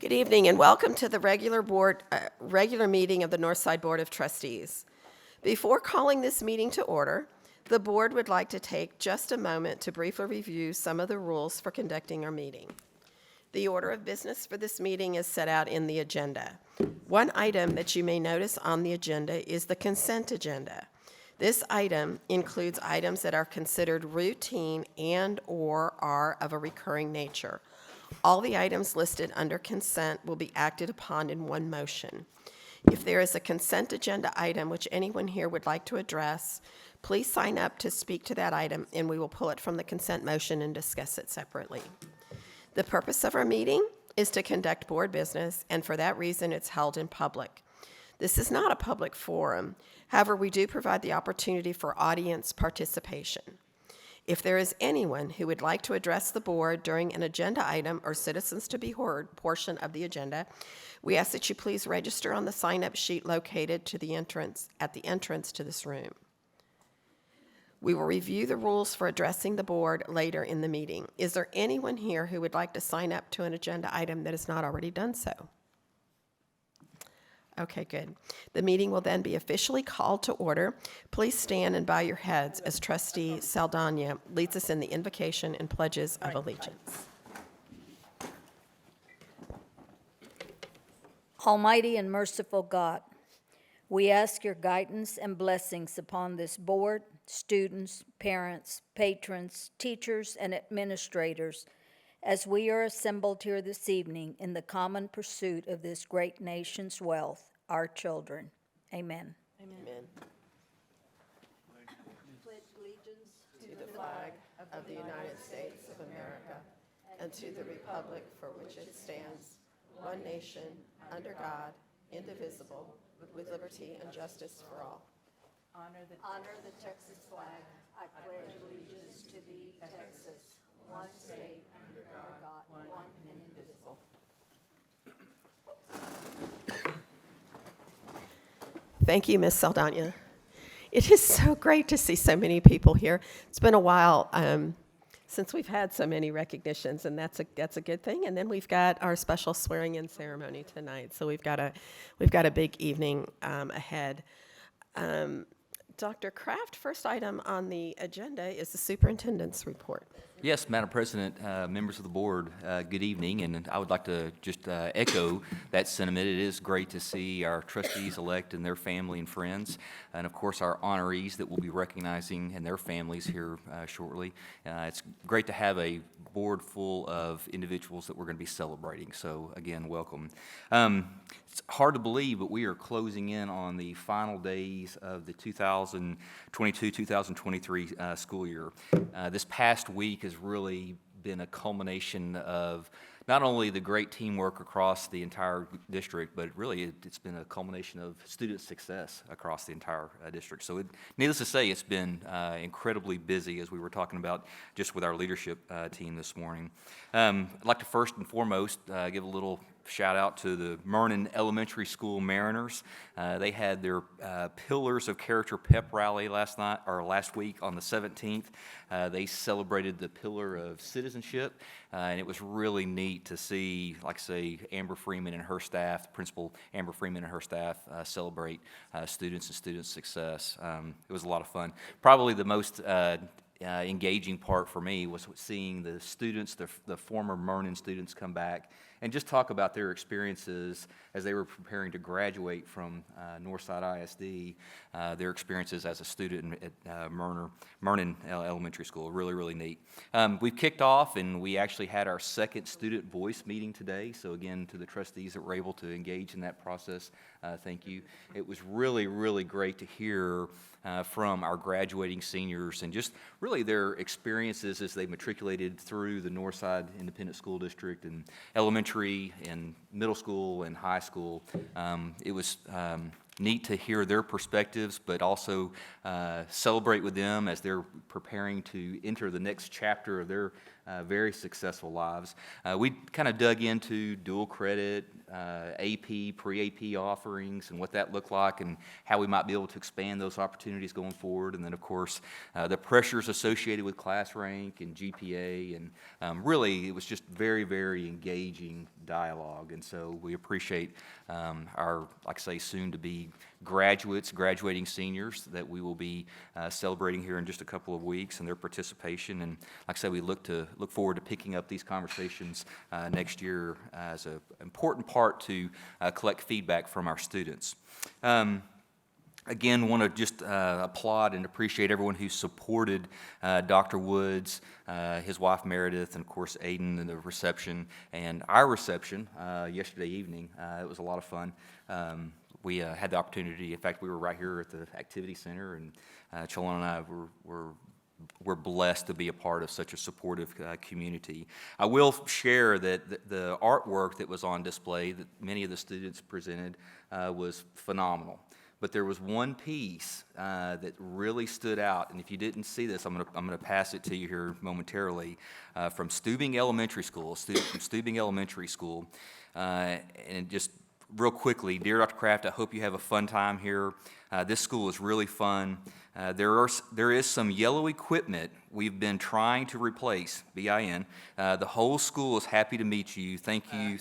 Good evening and welcome to the regular meeting of the Northside Board of Trustees. Before calling this meeting to order, the board would like to take just a moment to briefly review some of the rules for conducting our meeting. The order of business for this meeting is set out in the agenda. One item that you may notice on the agenda is the consent agenda. This item includes items that are considered routine and/or are of a recurring nature. All the items listed under consent will be acted upon in one motion. If there is a consent agenda item which anyone here would like to address, please sign up to speak to that item and we will pull it from the consent motion and discuss it separately. The purpose of our meeting is to conduct board business, and for that reason it's held in public. This is not a public forum. However, we do provide the opportunity for audience participation. If there is anyone who would like to address the board during an agenda item or citizens to be heard portion of the agenda, we ask that you please register on the sign-up sheet located at the entrance to this room. We will review the rules for addressing the board later in the meeting. Is there anyone here who would like to sign up to an agenda item that has not already done so? Okay, good. The meeting will then be officially called to order. Please stand and bow your heads as Trustee Saldana leads us in the invocation and pledges of allegiance. Almighty and merciful God, we ask your guidance and blessings upon this board, students, parents, patrons, teachers, and administrators as we are assembled here this evening in the common pursuit of this great nation's wealth, our children. Amen. Amen. Pledge allegiance to the flag of the United States of America and to the republic for which it stands, one nation, under God, indivisible, with liberty and justice for all. Honor the Texas flag. I pledge allegiance to thee, Texas, one state, under God, one and indivisible. Thank you, Ms. Saldana. It is so great to see so many people here. It's been a while since we've had so many recognitions, and that's a good thing. And then we've got our special swearing-in ceremony tonight, so we've got a big evening ahead. Dr. Kraft, first item on the agenda is the superintendent's report. Yes, Madam President, members of the board, good evening, and I would like to just echo that sentiment. It is great to see our trustees-elect and their family and friends, and of course our honorees that we'll be recognizing and their families here shortly. It's great to have a board full of individuals that we're going to be celebrating, so again, welcome. It's hard to believe, but we are closing in on the final days of the 2022-2023 school year. This past week has really been a culmination of not only the great teamwork across the entire district, but really it's been a culmination of student success across the entire district. So needless to say, it's been incredibly busy, as we were talking about just with our leadership team this morning. I'd like to first and foremost give a little shout out to the Mernon Elementary School Mariners. They had their Pillars of Character pep rally last week on the 17th. They celebrated the Pillar of Citizenship, and it was really neat to see, like I say, Amber Freeman and her staff, Principal Amber Freeman and her staff celebrate students and student success. It was a lot of fun. Probably the most engaging part for me was seeing the students, the former Mernon students, come back and just talk about their experiences as they were preparing to graduate from Northside ISD, their experiences as a student at Mernon Elementary School. Really, really neat. We've kicked off, and we actually had our second student voice meeting today. So again, to the trustees that were able to engage in that process, thank you. It was really, really great to hear from our graduating seniors and just really their experiences as they matriculated through the Northside Independent School District and elementary and middle school and high school. It was neat to hear their perspectives, but also celebrate with them as they're preparing to enter the next chapter of their very successful lives. We kind of dug into dual credit, AP, pre-AP offerings, and what that looked like, and how we might be able to expand those opportunities going forward. And then, of course, the pressures associated with class rank and GPA, and really, it was just very, very engaging dialogue. And so we appreciate our, like I say, soon-to-be graduating seniors that we will be celebrating here in just a couple of weeks, and their participation. And like I said, we look forward to picking up these conversations next year as an important part to collect feedback from our students. Again, want to just applaud and appreciate everyone who supported Dr. Woods, his wife Meredith, and of course Aiden in the reception, and our reception yesterday evening. It was a lot of fun. We had the opportunity, in fact, we were right here at the Activity Center, and Chalon and I we're blessed to be a part of such a supportive community. I will share that the artwork that was on display that many of the students presented was phenomenal. But there was one piece that really stood out, and if you didn't see this, I'm gonna pass it to you here momentarily, from Steubing Elementary School, from Steubing Elementary School, and just real quickly, dear Dr. Kraft, I hope you have a fun time here. This school is really fun. There is some yellow equipment we've been trying to replace, BIN. The whole school is happy to meet you. Thank you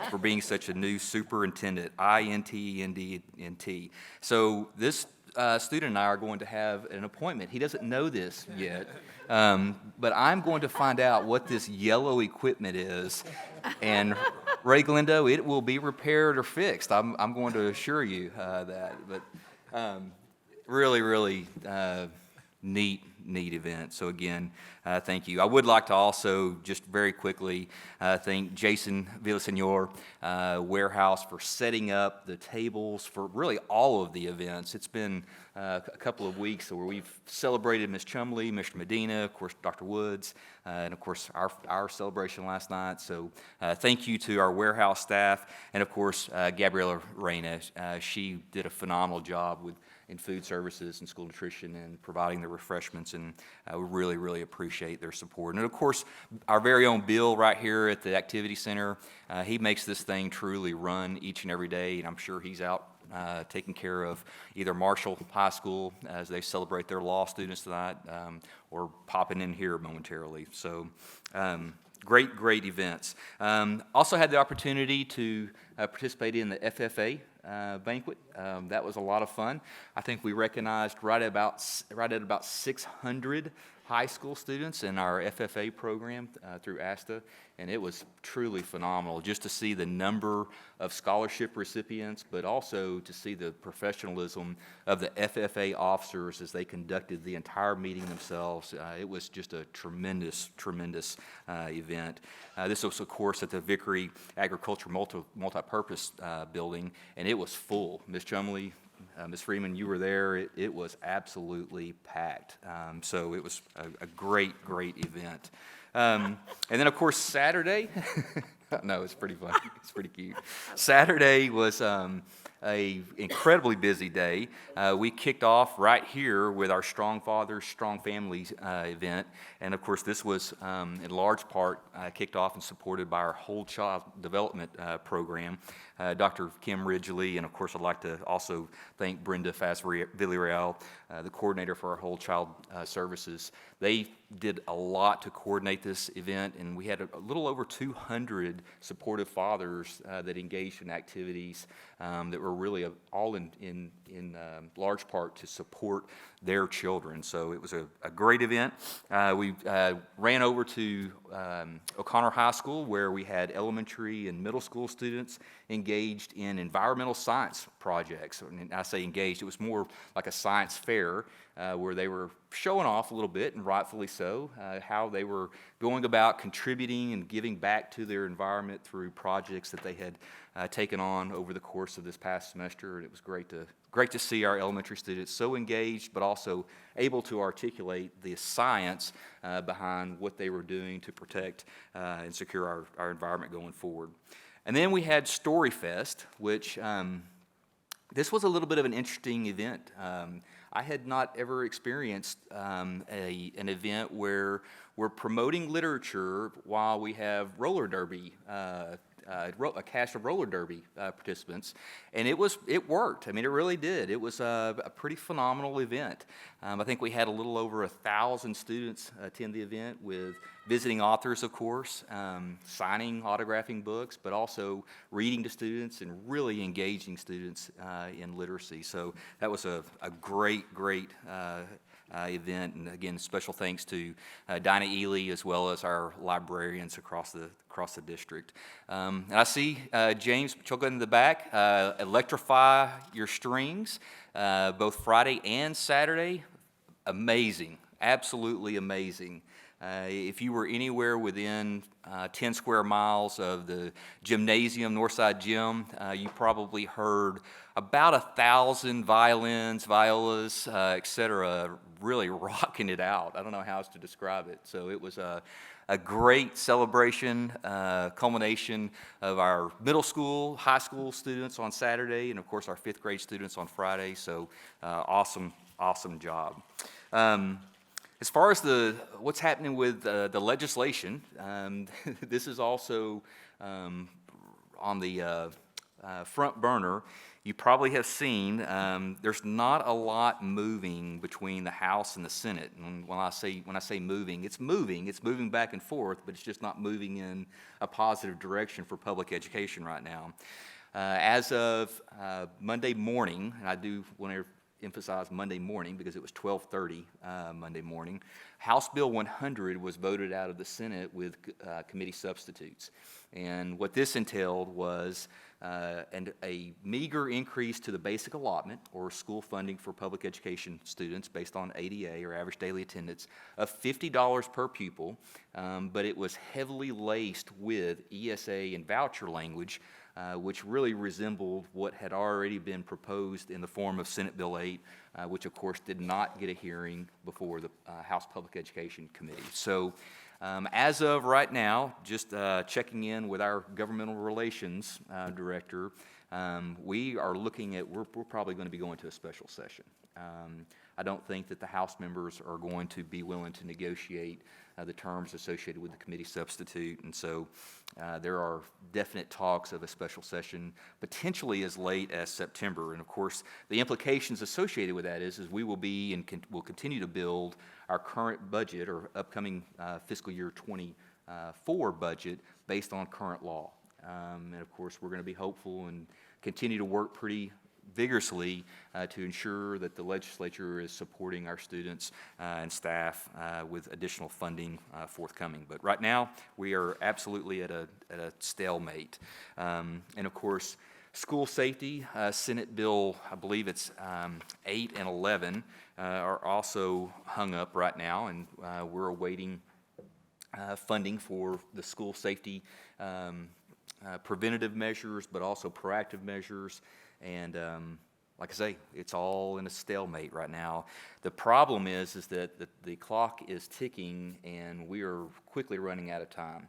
for being such a new superintendent, INTENDNT. So this student and I are going to have an appointment. He doesn't know this yet, but I'm going to find out what this yellow equipment is, and Ray Glendo, it will be repaired or fixed. I'm going to assure you that. But really neat event. So again, thank you. I would like to also just very quickly thank Jason Villasenor Warehouse for setting up the tables for really all of the events. It's been a couple of weeks where we've celebrated Ms. Chumley, Mr. Medina, of course, Dr. Woods, and of course our celebration last night. So thank you to our warehouse staff, and of course Gabriela Reyna. She did a phenomenal job in food services and school nutrition and providing the refreshments, and we really appreciate their support. And of course, our very own Bill right here at the Activity Center, he makes this thing truly run each and every day, and I'm sure he's out taking care of either Marshall High School as they celebrate their law students tonight, or popping in here momentarily. So great events. Also had the opportunity to participate in the FFA banquet. That was a lot of fun. I think we recognized right at about 600 high school students in our FFA program through ASTA, and it was truly phenomenal just to see the number of scholarship recipients, but also to see the professionalism of the FFA officers as they conducted the entire meeting themselves. It was just a tremendous event. This was, of course, at the Vickery Agriculture Multi-Purpose Building, and it was full. Ms. Chumley, Ms. Freeman, you were there. It was absolutely packed. So it was a great event. And then, of course, Saturday, no, it's pretty fun. It's pretty cute. Saturday was a incredibly busy day. We kicked off right here with our Strong Fathers, Strong Families event. And of course, this was in large part kicked off and supported by our Whole Child Development program. Dr. Kim Ridgely, and of course, I'd like to also thank Brenda Fass-Villarreal, the coordinator for our Whole Child Services. They did a lot to coordinate this event, and we had a little over 200 supportive fathers that engaged in activities that were really all in large part to support their children. So it was a great event. We ran over to O'Connor High School, where we had elementary and middle school students engaged in environmental science projects. And I say engaged, it was more like a science fair where they were showing off a little bit, and rightfully so, how they were going about contributing and giving back to their environment through projects that they had taken on over the course of this past semester. And it was great to see our elementary students so engaged, but also able to articulate the science behind what they were doing to protect and secure our environment going forward. And then we had Story Fest, which This was a little bit of an interesting event. I had not ever experienced an event where we're promoting literature while we have roller derby, a cast of roller derby participants, and it worked. I mean, it really did. It was a pretty phenomenal event. I think we had a little over 1,000 students attend the event, with visiting authors, of course, signing, autographing books, but also reading to students and really engaging students in literacy. So that was a great event, and again, special thanks to Dinah Ely as well as our librarians across the district. And I see James Pachoka in the back. Electrify Your Strings, both Friday and Saturday. Amazing, absolutely amazing. If you were anywhere within 10 square miles of the gymnasium, Northside Gym, you probably heard about 1,000 violins, violas, etc., really rocking it out. I don't know how else to describe it. So it was a great celebration, culmination of our middle school, high school students on Saturday, and of course our 5th grade students on Friday. So awesome job. As far as what's happening with the legislation, this is also on the front burner. You probably have seen there's not a lot moving between the House and the Senate. And when I say moving, it's moving back and forth, but it's just not moving in a positive direction for public education right now. As of Monday morning, and I do want to emphasize Monday morning because it was 12:30 Monday morning, House Bill 100 was voted out of the Senate with committee substitutes. And what this entailed was a meager increase to the basic allotment, or school funding for public education students based on ADA, or average daily attendance, of $50 per pupil, but it was heavily laced with ESA and voucher language, which really resembled what had already been proposed in the form of Senate Bill 8, which of course did not get a hearing before the House Public Education Committee. So as of right now, just checking in with our governmental relations director, we are looking at, we're probably going to be going to a special session. I don't think that the House members are going to be willing to negotiate the terms associated with the committee substitute, and so there are definite talks of a special session, potentially as late as September. And of course, the implications associated with that is we will be and will continue to build our current budget, or upcoming fiscal year 24 budget, based on current law. And of course, we're going to be hopeful and continue to work pretty vigorously to ensure that the legislature is supporting our students and staff with additional funding forthcoming. But right now, we are absolutely at a stalemate. And of course, school safety, Senate Bill, I believe it's 8 and 11, are also hung up right now, and we're awaiting funding for the school safety preventative measures, but also proactive measures. And like I say, it's all in a stalemate right now. The problem is that the clock is ticking, and we are quickly running out of time.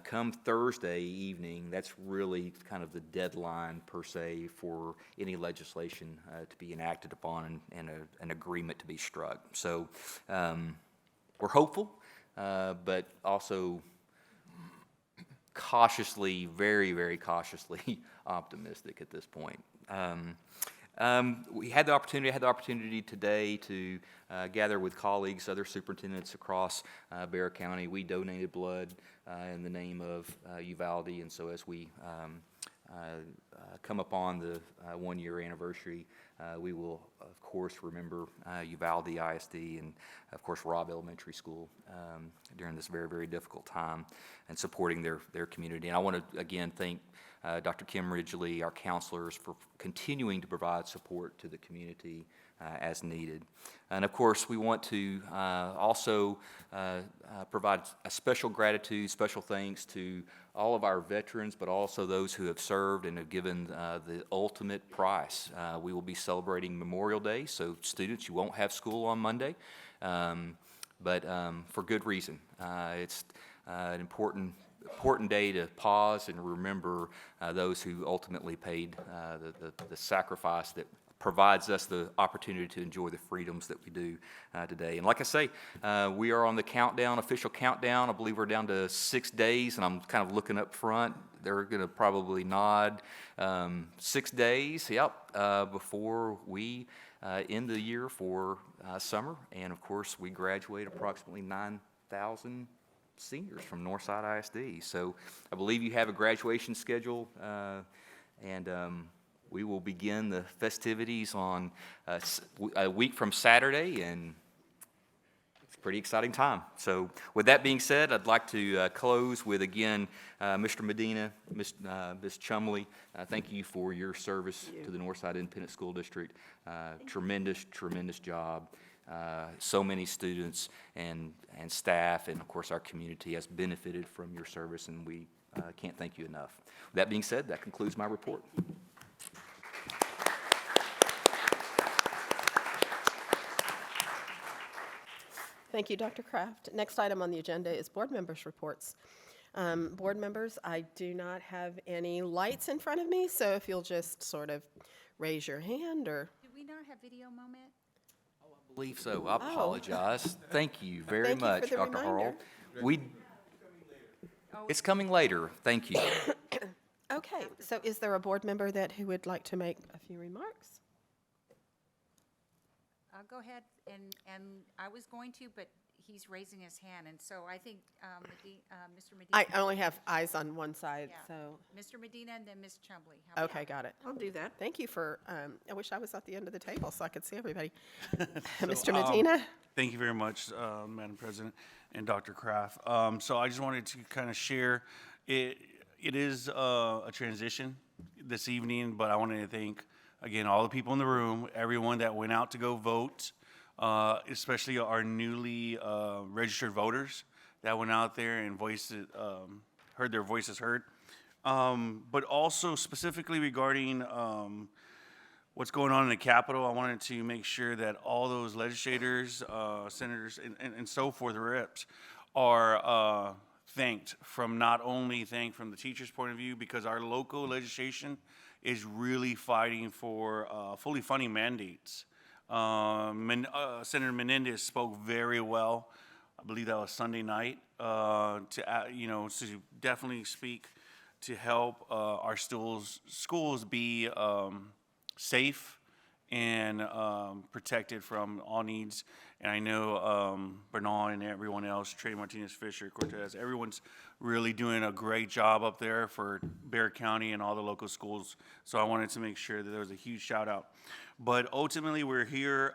Come Thursday evening, that's really kind of the deadline, per se, for any legislation to be enacted upon and an agreement to be struck. So we're hopeful, but also cautiously, very, very cautiously optimistic at this point. We had the opportunity today to gather with colleagues, other superintendents across Bexar County. We donated blood in the name of Uvalde, and so as we come upon the 1-year anniversary, we will, of course, remember Uvalde ISD and, of course, Robb Elementary School during this very, very difficult time, and supporting their community. And I want to, again, thank Dr. Kim Ridgely, our counselors, for continuing to provide support to the community as needed. And of course, we want to also provide a special gratitude, special thanks to all of our veterans, but also those who have served and have given the ultimate price. We will be celebrating Memorial Day, so students, you won't have school on Monday, but for good reason. It's an important important day to pause and remember those who ultimately paid the sacrifice that provides us the opportunity to enjoy the freedoms that we do today. And like I say, we are on the countdown, official countdown. I believe we're down to 6 days, and I'm kind of looking up front. They're going to probably nod. 6 days, yep, before we end the year for summer. And of course, we graduate approximately 9,000 seniors from Northside ISD. So I believe you have a graduation schedule, and we will begin the festivities on a week from Saturday, and it's a pretty exciting time. So with that being said, I'd like to close with, again, Mr. Medina, Ms. Chumley, thank you for your service to the Northside Independent School District. Tremendous, tremendous job. So many students and staff, and of course our community has benefited from your service, and we can't thank you enough. With that being said, that concludes my report. Thank you, Dr. Kraft. Next item on the agenda is board members' reports. Board members, I do not have any lights in front of me, so if you'll just sort of raise your hand or... Did we not have video moment? I believe so. I apologize. Thank you very Thank you much, for the Dr. reminder. Harrell. It's coming later. Thank you. Okay, so is there a board member who would like to make a few remarks? I'll go ahead, and I was going to, but he's raising his hand, and so I think Mr. Medina. I only have eyes on one side, Yeah. so... Mr. Medina and then Ms. Chumley. How about Okay, got it. I'll do that. Thank you for, I wish I was at the end of the table so I could see everybody. Mr. Medina? Thank you very much, Madam President and Dr. Kraft. So I just wanted to kind of share, it is a transition this evening, but I wanted to thank, again, all the people in the room, everyone that went out to go vote, especially our newly registered voters that went out there and heard their voices heard. But also specifically regarding what's going on in the Capitol, I wanted to make sure that all those legislators, senators, and so forth, reps, are thanked from not only from the teacher's point of view, because our local legislation is really fighting for fully funding mandates. Senator Menendez spoke very well. I believe that was Sunday night, to definitely speak to help our schools be safe and protected from all needs. And I know Bernal and everyone else, Trey Martinez Fisher, Cortez, everyone's really doing a great job up there for Bexar County and all the local schools. So I wanted to make sure that there was a huge shout out. But ultimately, we're here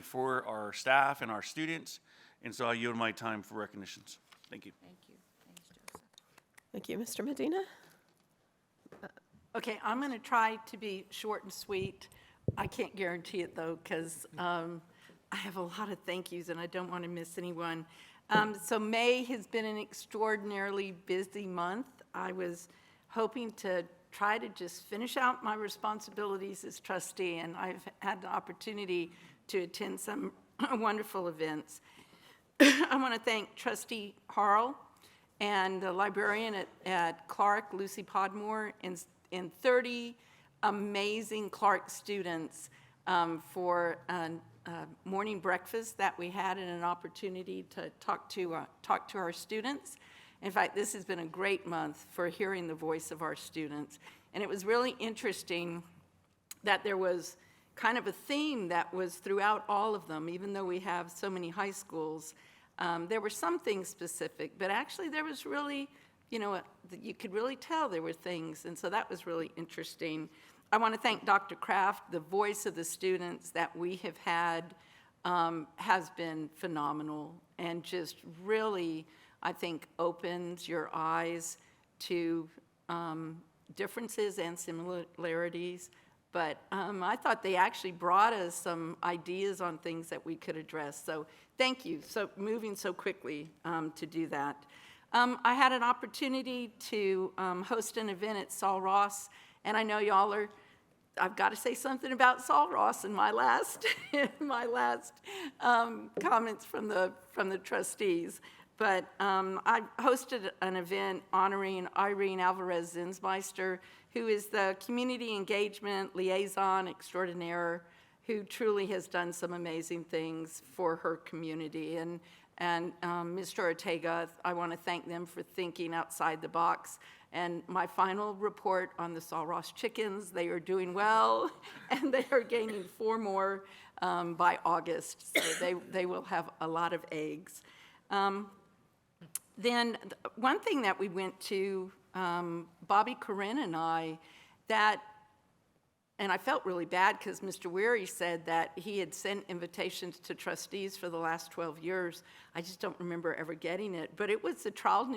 for our staff and our students. And so I yield my time for recognitions. Thank you. Thank you. Thanks, Joseph. Thank you, Mr. Medina. Okay, I'm going to try to be short and sweet. I can't guarantee it, though, because I have a lot of thank yous, and I don't want to miss anyone. So May has been an extraordinarily busy month. I was hoping to try to just finish out my responsibilities as trustee, and I've had the opportunity to attend some wonderful events. I want to thank Trustee Harrell and the librarian at Clark, Lucy Podmore, and 30 amazing Clark students for a morning breakfast that we had and an opportunity to talk to our students. In fact, this has been a great month for hearing the voice of our students. And it was really interesting that there was kind of a theme that was throughout all of them, even though we have so many high schools. There were some things specific, but actually there was really, you could really tell there were things, and so that was really interesting. I want to thank Dr. Kraft. The voice of the students that we have had has been phenomenal and just really, I think, opens your eyes to differences and similarities. But I thought they actually brought us some ideas on things that we could address. So thank you. So moving so quickly to do that. I had an opportunity to host an event at Saul Ross, and I know y'all are, I've got to say something about Saul Ross in my last comments from the trustees. but I hosted an event honoring Irene Alvarez Zinsmeister, who is the community engagement liaison extraordinaire, who truly has done some amazing things for her community. And Mr. Ortega, I want to thank them for thinking outside the box. And my final report on the Sul Ross chickens, they are doing well, and they are gaining 4 more by August, so they will have a lot of eggs. Then one thing that we went to, Bobby Corinne and I, and I felt really bad because Mr. Weary said that he had sent invitations to trustees for the last 12 years. I just don't remember ever getting it. But it was the Child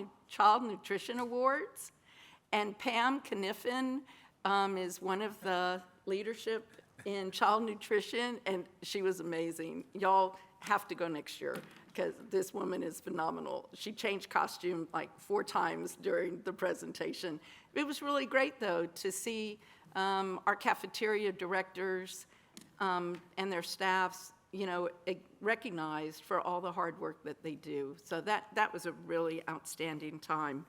Nutrition Awards. And Pam Kniffen is one of the leadership in child nutrition, and she was amazing. Y'all have to go next year because this woman is phenomenal. She changed costume like 4 times during the presentation. It was really great, though, to see our cafeteria directors and their staffs, recognized for all the hard work that they do. So that was a really outstanding time.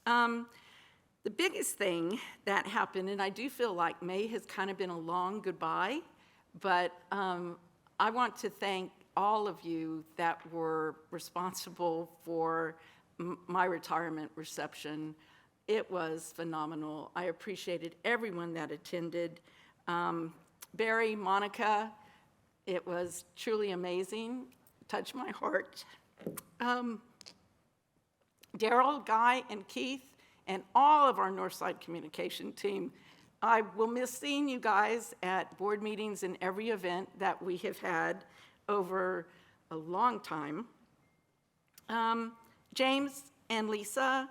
The biggest thing that happened, and I do feel like May has kind of been a long goodbye, but I want to thank all of you that were responsible for my retirement reception. It was phenomenal. I appreciated everyone that attended. Barry, Monica, it was truly amazing. Touched my heart. Daryl, Guy, and Keith, and all of our Northside communication team. I will miss seeing you guys at board meetings and every event that we have had over a long time. James and Lisa,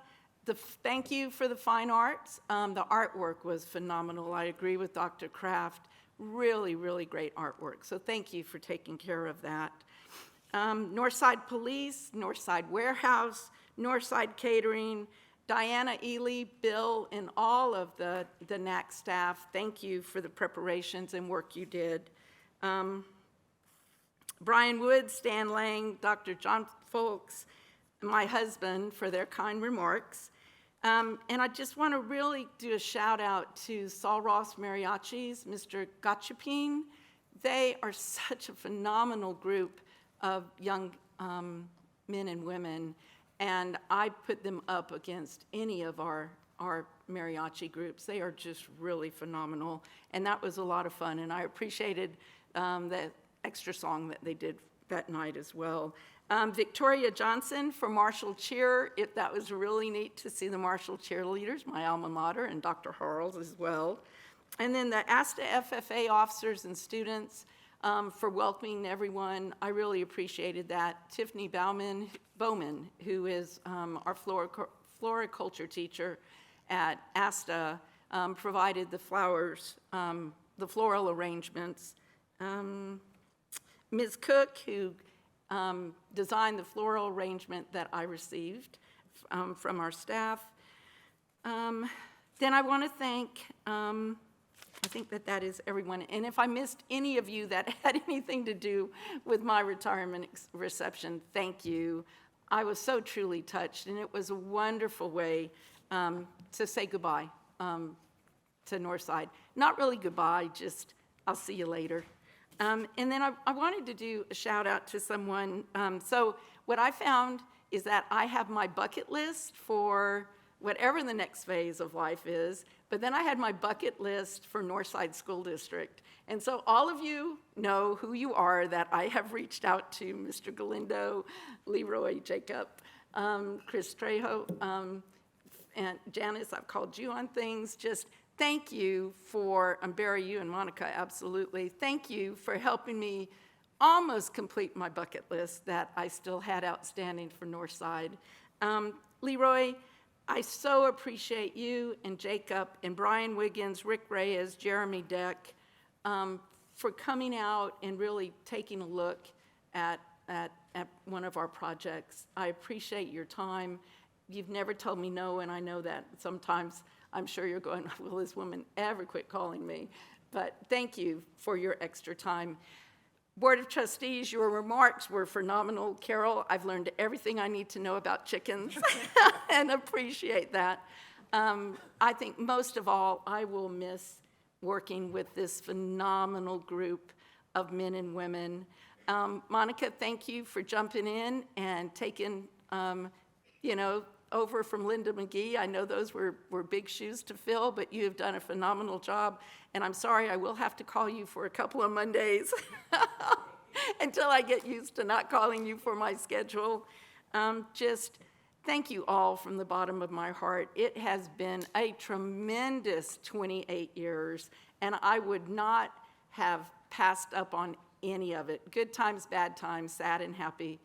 thank you for the fine arts. The artwork was phenomenal. I agree with Dr. Kraft. Really, really great artwork. So thank you for taking care of that. Northside Police, Northside Warehouse, Northside Catering, Diana Ely, Bill, and all of the NAC staff, thank you for the preparations and work you did. Brian Wood, Stan Lang, Dr. John Folks, and my husband for their kind remarks. And I just want to really do a shout out to Sul Ross Mariachis, Mr. Gachapin. They are such a phenomenal group of young men and women, and I put them up against any of our mariachi groups. They are just really phenomenal, and that was a lot of fun, and I appreciated the extra song that they did that night as well. Victoria Johnson for Marshall Cheer. That was really neat to see the Marshall cheerleaders, my alma mater, and Dr. Harles as well. And then the ASTA FFA officers and students for welcoming everyone. I really appreciated that. Tiffany Bowman, who is our floriculture teacher at ASTA, provided the flowers, the floral arrangements. Ms. Cook, who designed the floral arrangement that I received from our staff. Then I want to thank, I think that is everyone. And if I missed any of you that had anything to do with my retirement reception, thank you. I was so truly touched, and it was a wonderful way to say goodbye to Northside. Not really goodbye, just I'll see you later. And then I wanted to do a shout out to someone. So what I found is that I have my bucket list for whatever the next phase of life is, but then I had my bucket list for Northside School District. And so all of you know who you are that I have reached out to, Mr. Galindo, Leroy, Jacob, Chris Trejo, and Janice, I've called you on things. Just thank you for, Barry, you and Monica, absolutely. Thank you for helping me almost complete my bucket list that I still had outstanding for Northside. Leroy, I so appreciate you and Jacob and Brian Wiggins, Rick Reyes, Jeremy Deck for coming out and really taking a look at one of our projects. I appreciate your time. You've never told me no, and I know that sometimes I'm sure you're going, will this woman ever quit calling me? But thank you for your extra time. Board of Trustees, your remarks were phenomenal. Carol, I've learned everything I need to know about chickens and appreciate that. I think most of all, I will miss working with this phenomenal group of men and women. Monica, thank you for jumping in and taking, over from Linda McGee. I know those were big shoes to fill, but you have done a phenomenal job. And I'm sorry, I will have to call you for a couple of Mondays until I get used to not calling you for my schedule. Just thank you all from the bottom of my heart. It has been a tremendous 28 years, and I would not have passed up on any of it. Good times, bad times, sad and happy.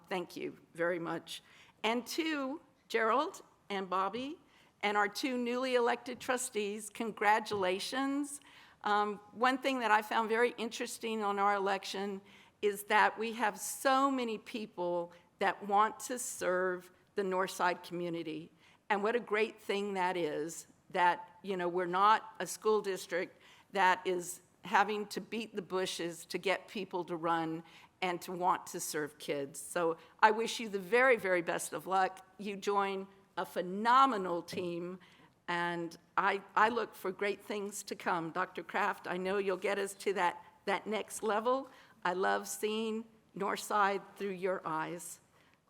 Thank you very much. And to Gerald and Bobby and our 2 newly elected trustees, congratulations. One thing that I found very interesting on our election is that we have so many people that want to serve the Northside community. And what a great thing that is, that, we're not a school district that is having to beat the bushes to get people to run and to want to serve kids. So I wish you the very, very best of luck. You join a phenomenal team, and I look for great things to come. Dr. Kraft, I know you'll get us to that next level. I love seeing Northside through your eyes.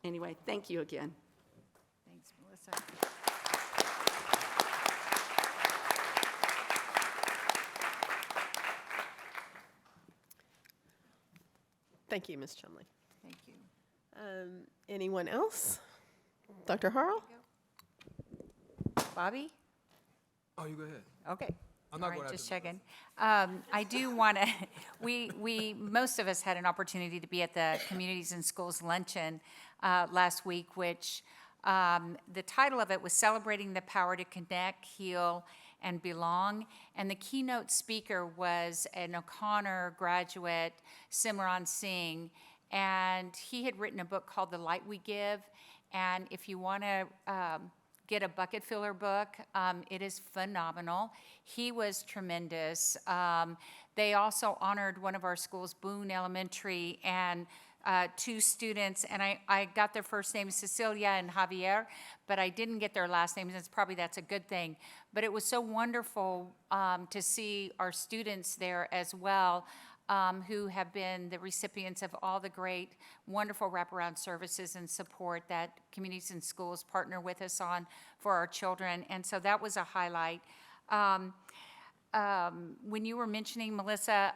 Anyway, thank you again. Thanks, Melissa. Thank you, Ms. Chumley. Thank you. Anyone else? Dr. Harrell? Bobby? Oh, you go ahead. Okay. I'm not All right, going after just checking. I do want to, most of us had an opportunity to be at the Communities and Schools Luncheon last week, which the title of it was Celebrating the Power to Connect, Heal, and Belong. And the keynote speaker was an O'Connor graduate, Simran Singh, and he had written a book called The Light We Give. And if you want to get a bucket filler book, it is phenomenal. He was tremendous. They also honored one of our schools, Boone Elementary, and 2 students, and I got their first names, Cecilia and Javier, but I didn't get their last names, and that's a good thing. But it was so wonderful to see our students there as well, who have been the recipients of all the great, wonderful wraparound services and support that Communities and Schools partner with us on for our children, and so that was a highlight. When you were mentioning Melissa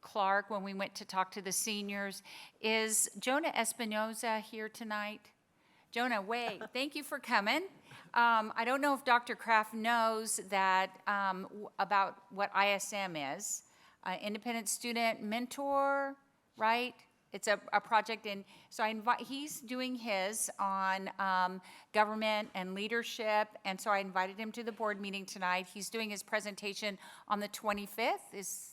Clark, when we went to talk to the seniors, is Jonah Espinoza here tonight? Jonah, wait, thank you for coming. I don't know if Dr. Kraft knows that about what ISM is. Independent Student Mentor, right? It's a project, and so he's doing his on government and leadership, and so I invited him to the board meeting tonight. He's doing his presentation on the 25th, is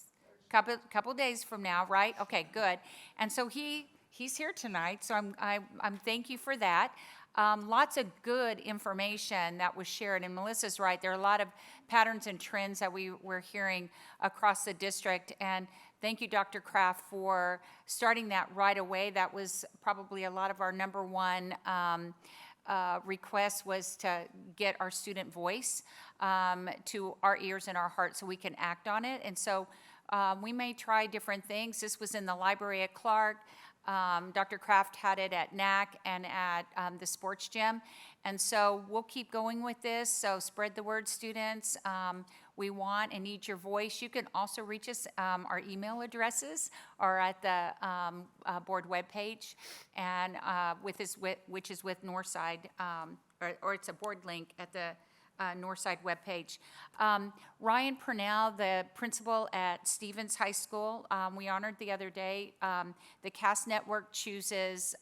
couple days from now, right? Okay, good. And so he's here tonight, so I'm thank you for that. Lots of good information that was shared, and Melissa's right, there are a lot of patterns and trends that we're hearing across the district, and thank you, Dr. Kraft, for starting that right away. That was probably a lot of our number one request, was to get our student voice to our ears and our hearts so we can act on it. And so we may try different things. This was in the library at Clark. Dr. Kraft had it at NAC and at the sports gym. And so we'll keep going with this. So spread the word, students. We want and need your voice. You can also reach us. Our email addresses are at the board webpage, and which is with Northside, or it's a board link at the Northside webpage. Ryan Purnell, the principal at Stevens High School, we honored the other day. The CAST Network chooses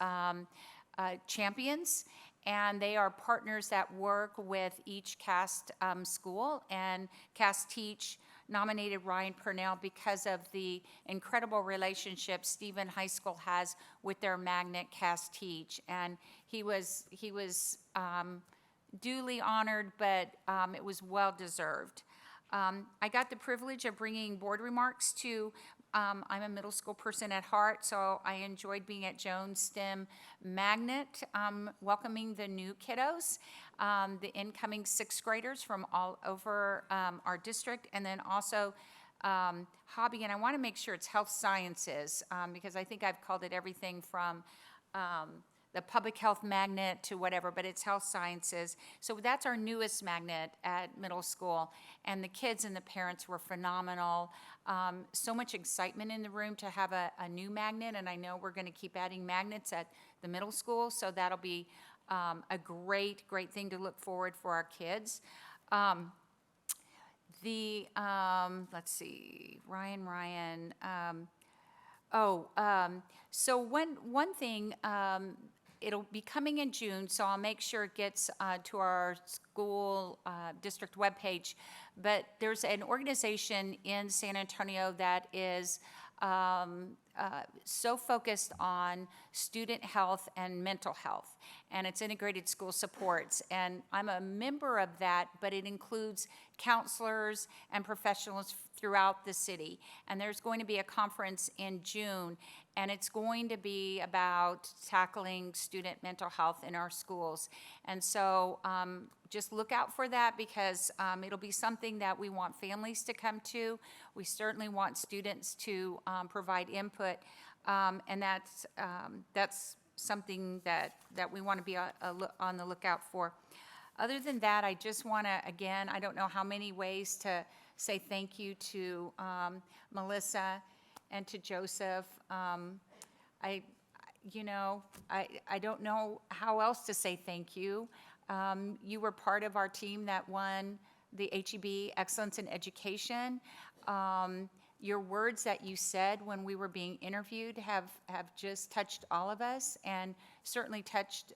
champions, and they are partners that work with each CAST school, and CAST Teach nominated Ryan Purnell because of the incredible relationship Stephen High School has with their magnet CAST Teach, and he was duly honored, but it was well deserved. I got the privilege of bringing board remarks to I'm a middle school person at heart, so I enjoyed being at Jones STEM Magnet, welcoming the new kiddos, the incoming sixth graders from all over our district, and then also hobby, and I want to make sure it's health sciences, because I think I've called it everything from the public health magnet to whatever, but it's health sciences. So that's our newest magnet at middle school, and the kids and the parents were phenomenal. So much excitement in the room to have a new magnet, and I know we're going to keep adding magnets at the middle school, so that'll be a great, great thing to look forward for our kids. Let's see, Ryan. So one thing, it'll be coming in June, so I'll make sure it gets to our school district webpage. But there's an organization in San Antonio that is so focused on student health and mental health, and it's integrated school supports. And I'm a member of that, but it includes counselors and professionals throughout the city. And there's going to be a conference in June, and it's going to be about tackling student mental health in our schools. And so just look out for that, because it'll be something that we want families to come to. We certainly want students to provide input, and that's something that we want to be on the lookout for. Other than that, I just want to, again, I don't know how many ways to say thank you to Melissa and to Joseph. I don't know how else to say thank you. You were part of our team that won the HEB Excellence in Education. Your words that you said when we were being interviewed have just touched all of us, and certainly touched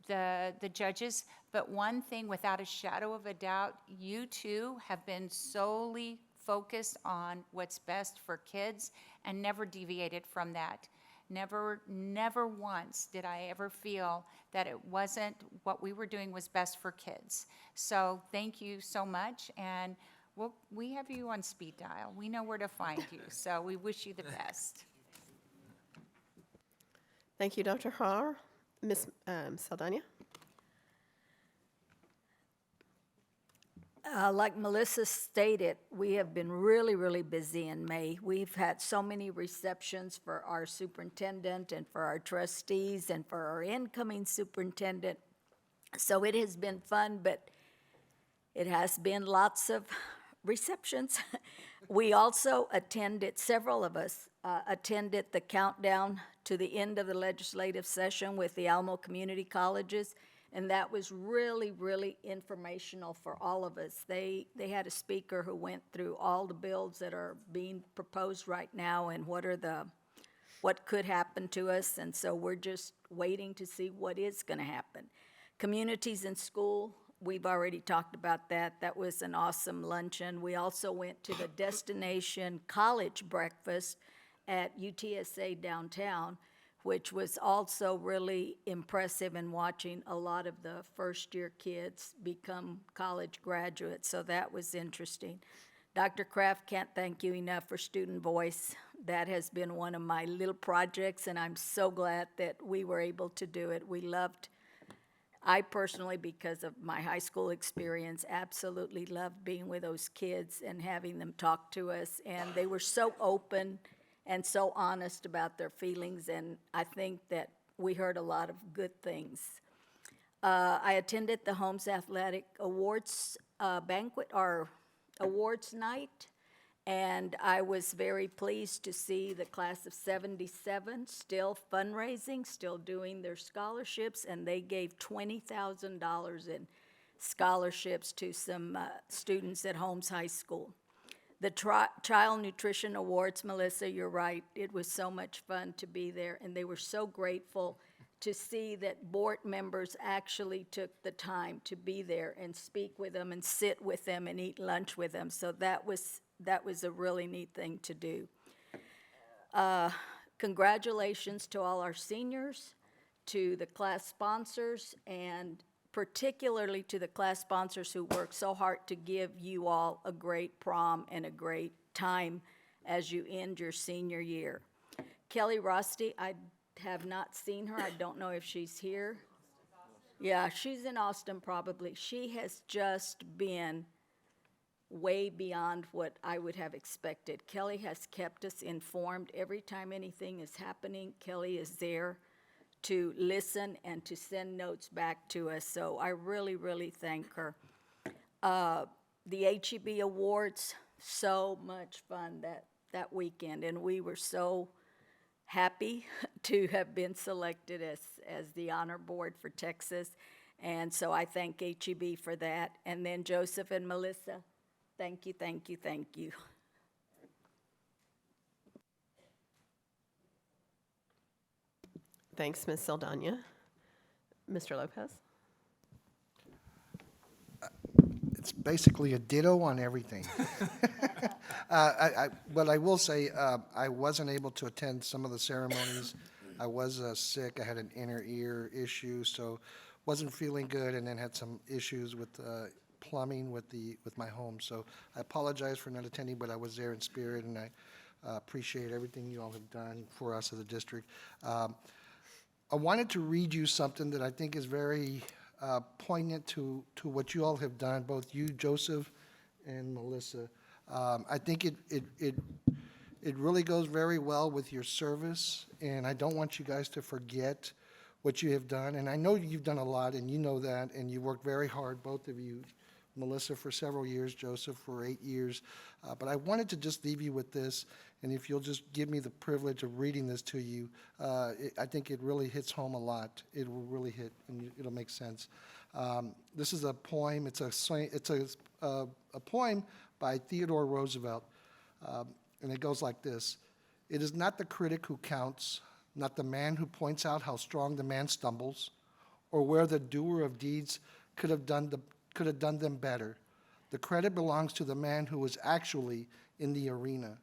the judges. But one thing, without a shadow of a doubt, you two have been solely focused on what's best for kids and never deviated from that. Never once did I ever feel that it wasn't what we were doing was best for kids. So thank you so much, and we have you on speed dial. We know where to find you, so we wish you the best. Thank you, Dr. Haar. Ms. Saldana? Like Melissa stated, we have been really, really busy in May. We've had so many receptions for our superintendent and for our trustees and for our incoming superintendent. So it has been fun, but it has been lots of receptions. We also attended, several of us attended the countdown to the end of the legislative session with the Alamo Community Colleges. And that was really, really informational for all of us. They had a speaker who went through all the bills that are being proposed right now and what could happen to us. And so we're just waiting to see what is going to happen. Communities in school, we've already talked about that. That was an awesome luncheon. We also went to the Destination College Breakfast at UTSA downtown, which was also really impressive in watching a lot of the first-year kids become college graduates, so that was interesting. Dr. Kraft, can't thank you enough for Student Voice. That has been one of my little projects, and I'm so glad that we were able to do it. I personally, because of my high school experience, absolutely loved being with those kids and having them talk to us, and they were so open and so honest about their feelings, and I think that we heard a lot of good things. I attended the Holmes Athletic Awards banquet, or awards night, and I was very pleased to see the class of '77 still fundraising, still doing their scholarships, and they gave $20,000 in scholarships to some students at Holmes High School. The Child Nutrition Awards, Melissa, you're right. It was so much fun to be there, and they were so grateful to see that board members actually took the time to be there and speak with them and sit with them and eat lunch with them. So that was a really neat thing to do. Congratulations to all our seniors, to the class sponsors, and particularly to the class sponsors who worked so hard to give you all a great prom and a great time as you end your senior year. Kelly Rosti, I have not seen her. I don't know if she's here. Yeah, she's in Austin probably. She has just been way beyond what I would have expected. Kelly has kept us informed. Every time anything is happening, Kelly is there to listen and to send notes back to us. So I really, really thank her. The HEB Awards, so much fun that weekend, and we were so happy to have been selected as the honor board for Texas. And so I thank HEB for that. And then Joseph and Melissa, thank you, thank you, thank you. Thanks, Ms. Saldana. Mr. Lopez? It's basically a ditto on everything. But I will say, I wasn't able to attend some of the ceremonies. I was sick. I had an inner ear issue, so wasn't feeling good, and then had some issues with plumbing with my home. So I apologize for not attending, but I was there in spirit, and I appreciate everything you all have done for us as a district. I wanted to read you something that I think is very poignant to what you all have done, both you, Joseph, and Melissa. I think it really goes very well with your service, and I don't want you guys to forget what you have done. And I know you've done a lot, and you know that, and you worked very hard, both of you, Melissa for several years, Joseph for 8 years. But I wanted to just leave you with this, and if you'll just give me the privilege of reading this to you, I think it really hits home a lot. It will really hit, and it'll make sense. This is a poem. It's a poem by Theodore Roosevelt, and it goes like this. It is not the critic who counts, not the man who points out how strong the man stumbles, or where the doer of deeds could have done them better. The credit belongs to the man who was actually in the arena,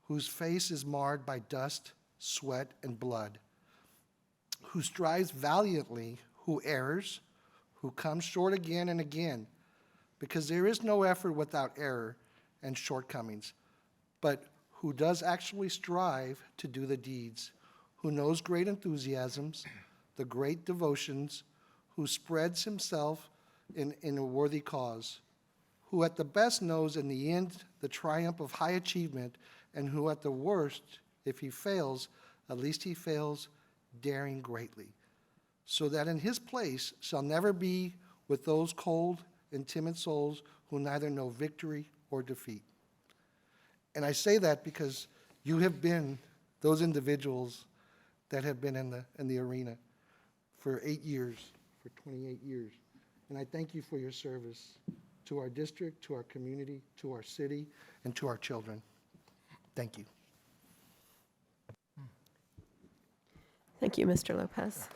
whose face is marred by dust, sweat, and blood, who strives valiantly, who errs, who comes short again and again, because there is no effort without error and shortcomings, but who does actually strive to do the deeds, who knows great enthusiasms, the great devotions, who spreads himself in a worthy cause, who at the best knows in the end the triumph of high achievement, and who at the worst, if he fails, at least he fails daring greatly, so that in his place shall never be with those cold and timid souls who neither know victory or defeat. And I say that because you have been those individuals that have been in the arena for 8 years, for 28 years. And I thank you for your service to our district, to our community, to our city, and to our children. Thank you. Thank you, Mr. Lopez.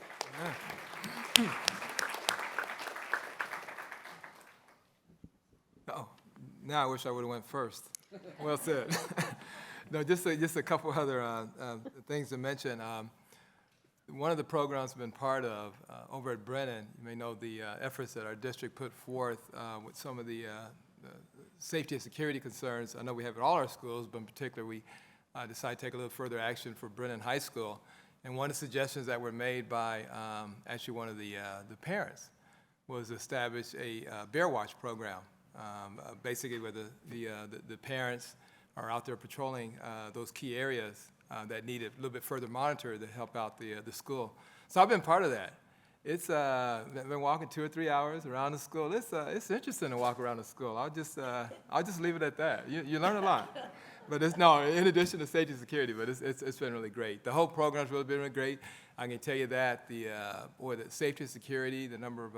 Oh, now I wish I would have went first. Well said. No, just a couple other things to mention. One of the programs I've been part of over at Brennan, you may know the efforts that our district put forth with some of the safety and security concerns. I know we have at all our schools, but in particular we decided to take a little further action for Brennan High School. And one of the suggestions that were made by actually one of the parents was establish a bear watch program, basically where the parents are out there patrolling those key areas that need a little bit further monitor to help out the school. So I've been part of that. It's been walking 2 or 3 hours around the school. It's interesting to walk around the school. I'll just leave it at that. You learn a lot. But in addition to safety and security, but it's been really great. The whole program's really been really great. I can tell you that the safety and security, the number of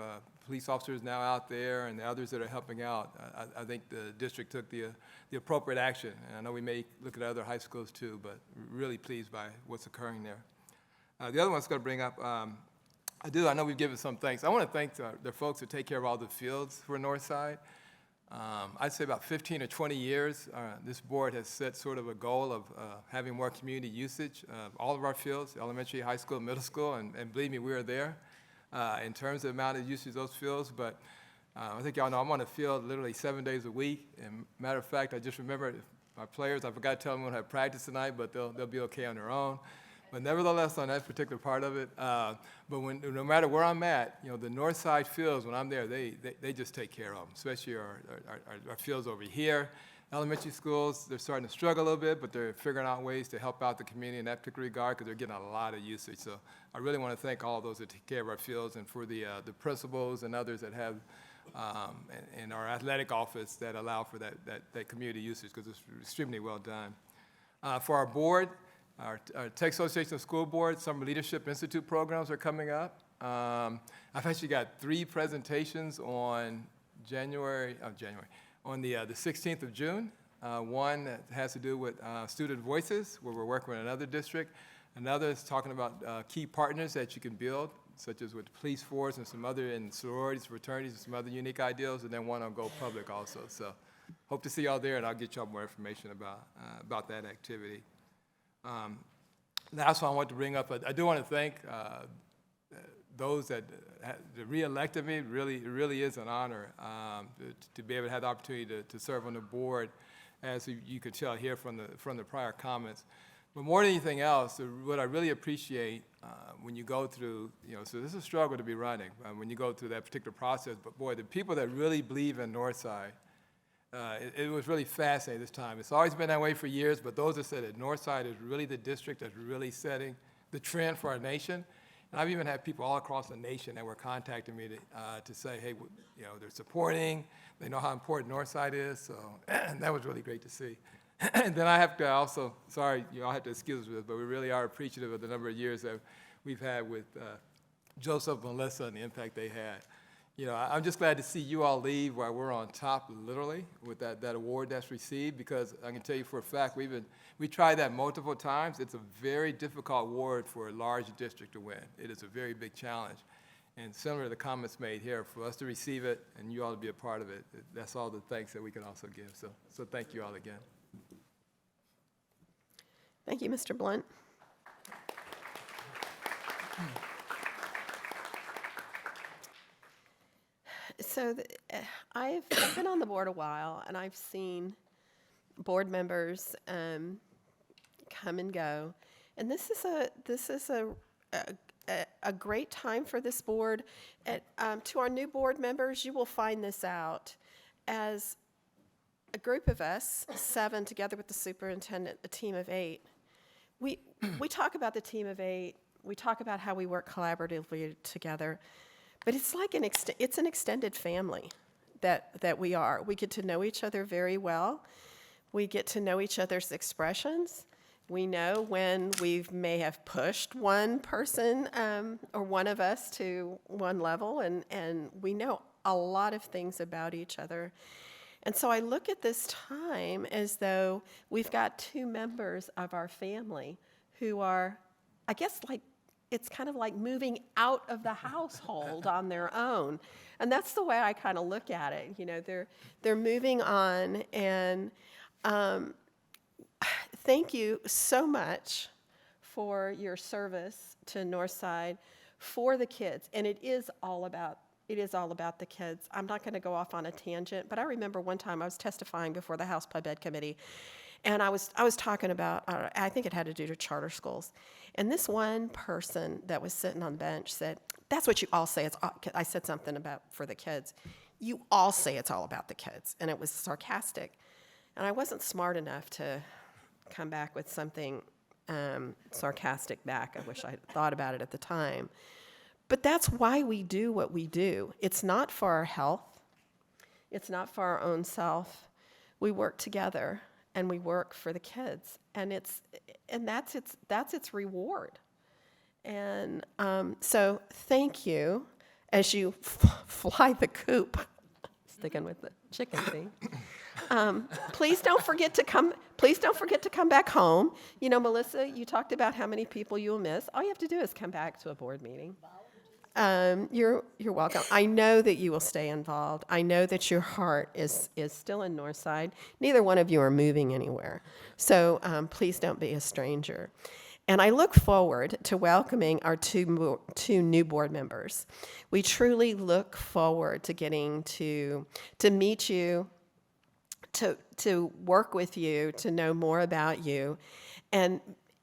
police officers now out there and the others that are helping out, I think the district took the appropriate action. And I know we may look at other high schools too, but really pleased by what's occurring there. The other one I was going to bring up, I know we've given some thanks. I want to thank the folks who take care of all the fields for Northside. I'd say about 15 or 20 years, this board has set sort of a goal of having more community usage of all of our fields, elementary, high school, middle school, and believe me, we are there in terms of the amount of usage of those fields. But I think y'all know I'm on the field literally 7 days a week. And matter of fact, I just remember my players. I forgot to tell them we'll have practice tonight, but they'll be okay on their own. But nevertheless, on that particular part of it, no matter where I'm at, the north side fields, when I'm there, they just take care of them, especially our fields over here. Elementary schools, they're starting to struggle a little bit, but they're figuring out ways to help out the community in that particular regard because they're getting a lot of usage. So I really want to thank all those that take care of our fields and for the principals and others that have in our athletic office that allow for that community usage because it's extremely well done. For our board, our Texas Association of School Boards, Summer Leadership Institute programs are coming up. I've actually got 3 presentations on on the 16th of June. One that has to do with student voices, where we're working with another district. Another is talking about key partners that you can build, such as with the police force and some other, and sororities, fraternities, and some other unique ideals, and then one on Go Public also. So hope to see y'all there, and I'll get y'all more information about that activity. Last one I want to bring up, I do want to thank those that re-elected me. It really is an honor to be able to have the opportunity to serve on the board, as you could tell here from the prior comments. But more than anything else, what I really appreciate when you go through, so this is a struggle to be running when you go through that particular process, but boy, the people that really believe in Northside, it was really fascinating this time. It's always been that way for years, but those that said that Northside is really the district that's really setting the trend for our nation. And I've even had people all across the nation that were contacting me to say, hey, they're supporting, they know how important Northside is, so that was really great to see. And then I have to also, sorry, you all have to excuse us, but we really are appreciative of the number of years that we've had with Joseph and Melissa and the impact they had. I'm just glad to see you all leave while we're on top, literally, with that award that's received, because I can tell you for a fact, we tried that multiple times. It's a very difficult award for a large district to win. It is a very big challenge. And similar to the comments made here, for us to receive it and you all to be a part of it, that's all the thanks that we can also give. So thank you all again. Thank you, Mr. Blunt. So I've been on the board a while, and I've seen board members come and go, and this is a great time for this board. To our new board members, you will find this out as a group of us, 7 together with the superintendent, a team of 8. We talk about the team of 8. We talk about how we work collaboratively together. But it's like it's an extended family that we are. We get to know each other very well. We get to know each other's expressions. We know when we may have pushed one person or one of us to one level, and we know a lot of things about each other. And so I look at this time as though we've got 2 members of our family who are, I guess, it's kind of like moving out of the household on their own. And that's the way I kind of look at it. They're moving on, and thank you so much for your service to Northside, for the kids. And it is all about the kids. I'm not going to go off on a tangent, but I remember one time I was testifying before the House Pub Ed Committee, and I was talking about, I think it had to do to charter schools. And this one person that was sitting on the bench said, that's what you all say. I said something about for the kids. You all say it's all about the kids. And it was sarcastic. And I wasn't smart enough to come back with something sarcastic back. I wish I had thought about it at the time. But that's why we do what we do. It's not for our health. It's not for our own self. We work together, and we work for the kids, and that's its reward. And so thank you as you fly the coop, sticking with the chicken thing. Please don't forget to come back home. Melissa, you talked about how many people you'll miss. All you have to do is come back to a board meeting. You're welcome. I know that you will stay involved. I know that your heart is still in Northside. Neither one of you are moving anywhere. So please don't be a stranger. And I look forward to welcoming our two new board members. We truly look forward to getting to meet you to work with you, to know more about you, and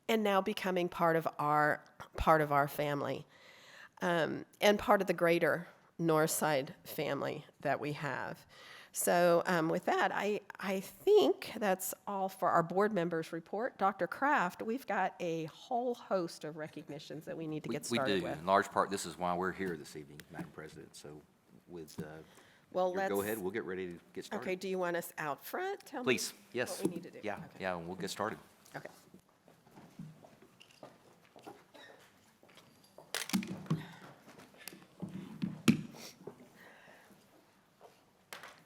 now becoming part of our family, and part of the greater Northside family that we have. So with that, I think that's all for our board members' report. Dr. Kraft, we've got a whole host of recognitions that we need to get We started do. with. In large part, this is why we're here this evening, Madam President. So with, Well, go let's- ahead, we'll get ready to get started. Okay, do you want us out front? Tell me Please, yes. what we need to do. Yeah, Okay. yeah, and we'll get started. Okay.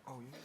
Oh, yeah.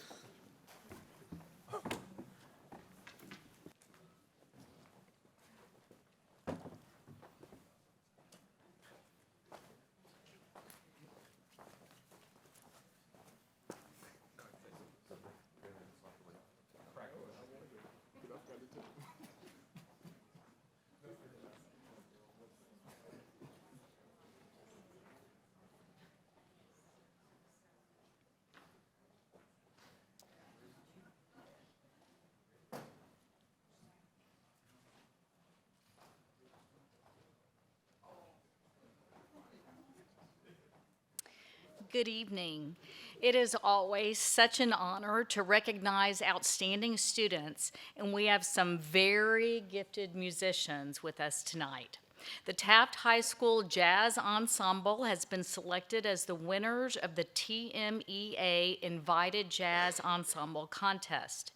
Good evening. It is always such an honor to recognize outstanding students, and we have some very gifted musicians with us tonight. The Taft High School Jazz Ensemble has been selected as the winners of the TMEA Invited Jazz Ensemble Contest.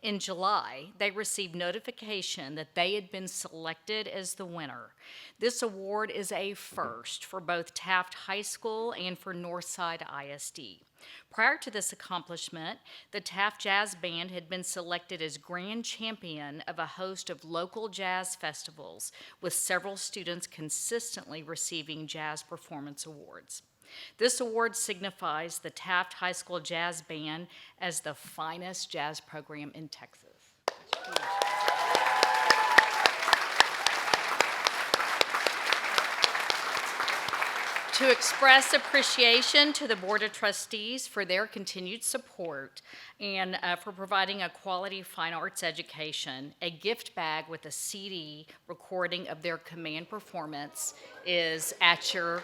In July, they received notification that they had been selected as the winner. This award is a first for both Taft High School and for Northside ISD. Prior to this accomplishment, the Taft Jazz Band had been selected as grand champion of a host of local jazz festivals, with several students consistently receiving jazz performance awards. This award signifies the Taft High School Jazz Band as the finest jazz program in Texas. To express appreciation to the Board of Trustees for their continued support and for providing a quality fine arts education, a gift bag with a CD recording of their command performance is at your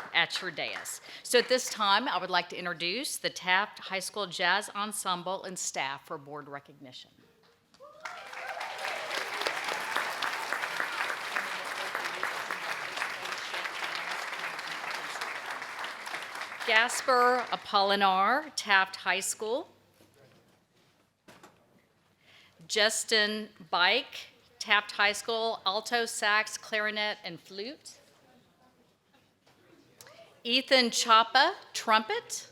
dais. So at this time, I would like to introduce the Taft High School Jazz Ensemble and staff for board recognition. Gasper Apolinar, Taft High School. Justin Bike, Taft High School, alto sax, clarinet, and flute. Ethan Chapa, trumpet.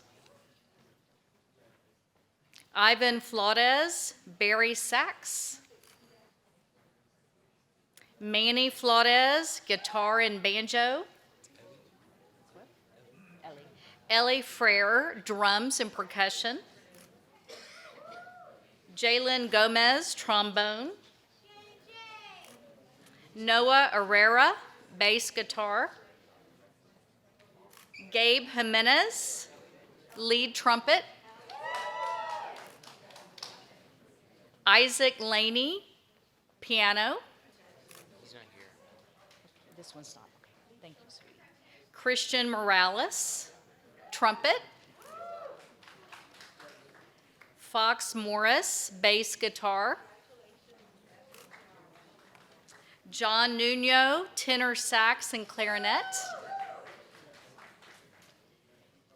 Ivan Flores, Barry sax. Manny Flores, guitar and banjo. Ellie Frere, drums and percussion. Jalen Gomez, trombone. Noah Herrera, bass guitar. Gabe Jimenez, lead trumpet. Isaac Laney, piano. He's not here. This one's not. Okay. Thank you, sweetie. Christian Morales, trumpet. Fox Morris, bass guitar. John Nuno, tenor sax and clarinet.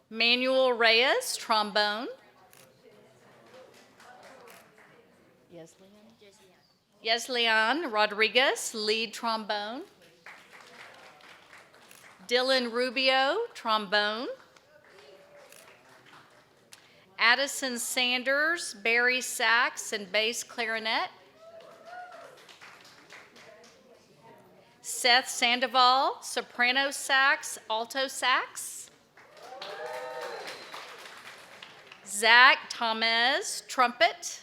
Manuel Reyes, trombone. Yeslian Rodriguez, lead trombone. Dylan Rubio, trombone. Addison Sanders, Barry sax and bass clarinet. Seth Sandoval, soprano sax, alto sax. Zach Tomez, trumpet.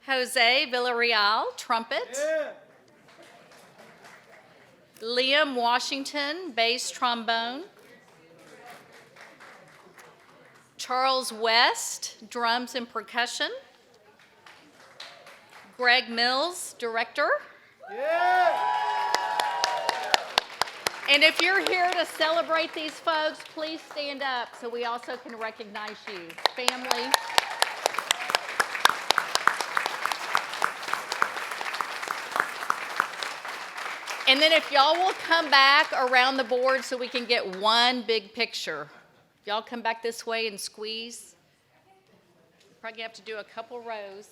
Jose Villarreal, trumpet. Yeah. Liam Washington, bass trombone. Charles West, drums and percussion. Greg Mills, director. And if you're here to celebrate these folks, please stand up so we also can recognize you. Family. And then if y'all will come back around the board so we can get one big picture. If y'all come back this way and squeeze. Probably have to do a couple rows.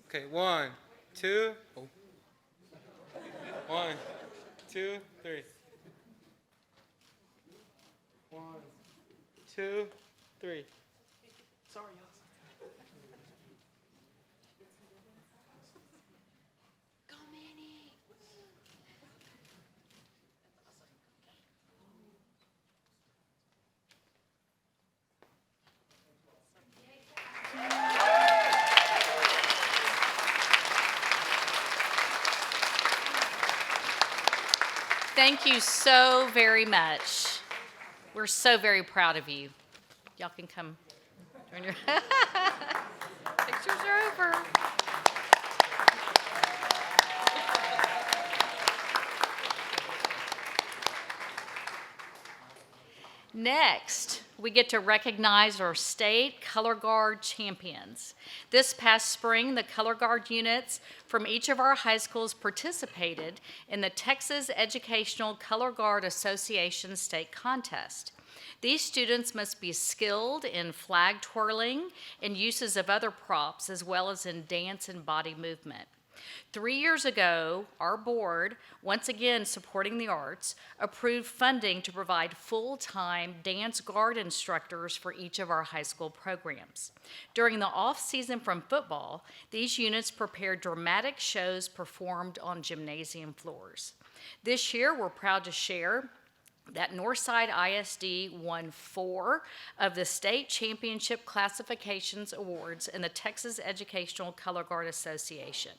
Okay, 1, 2. 1, 2, 3. 1, 2, 3. Sorry, Go, Manny. Thank you so very much. We're so very proud of you. Y'all can come join your pictures are over. Next, we get to recognize our state color guard champions. This past spring, the color guard units from each of our high schools participated in the Texas Educational Color Guard Association state contest. These students must be skilled in flag twirling and uses of other props, as well as in dance and body movement. 3 years ago, our board, once again supporting the arts, approved funding to provide full-time dance guard instructors for each of our high school programs. During the off-season from football, these units prepared dramatic shows performed on gymnasium floors. This year, we're proud to share that Northside ISD won 4 of the state championship classifications awards in the Texas Educational Color Guard Association.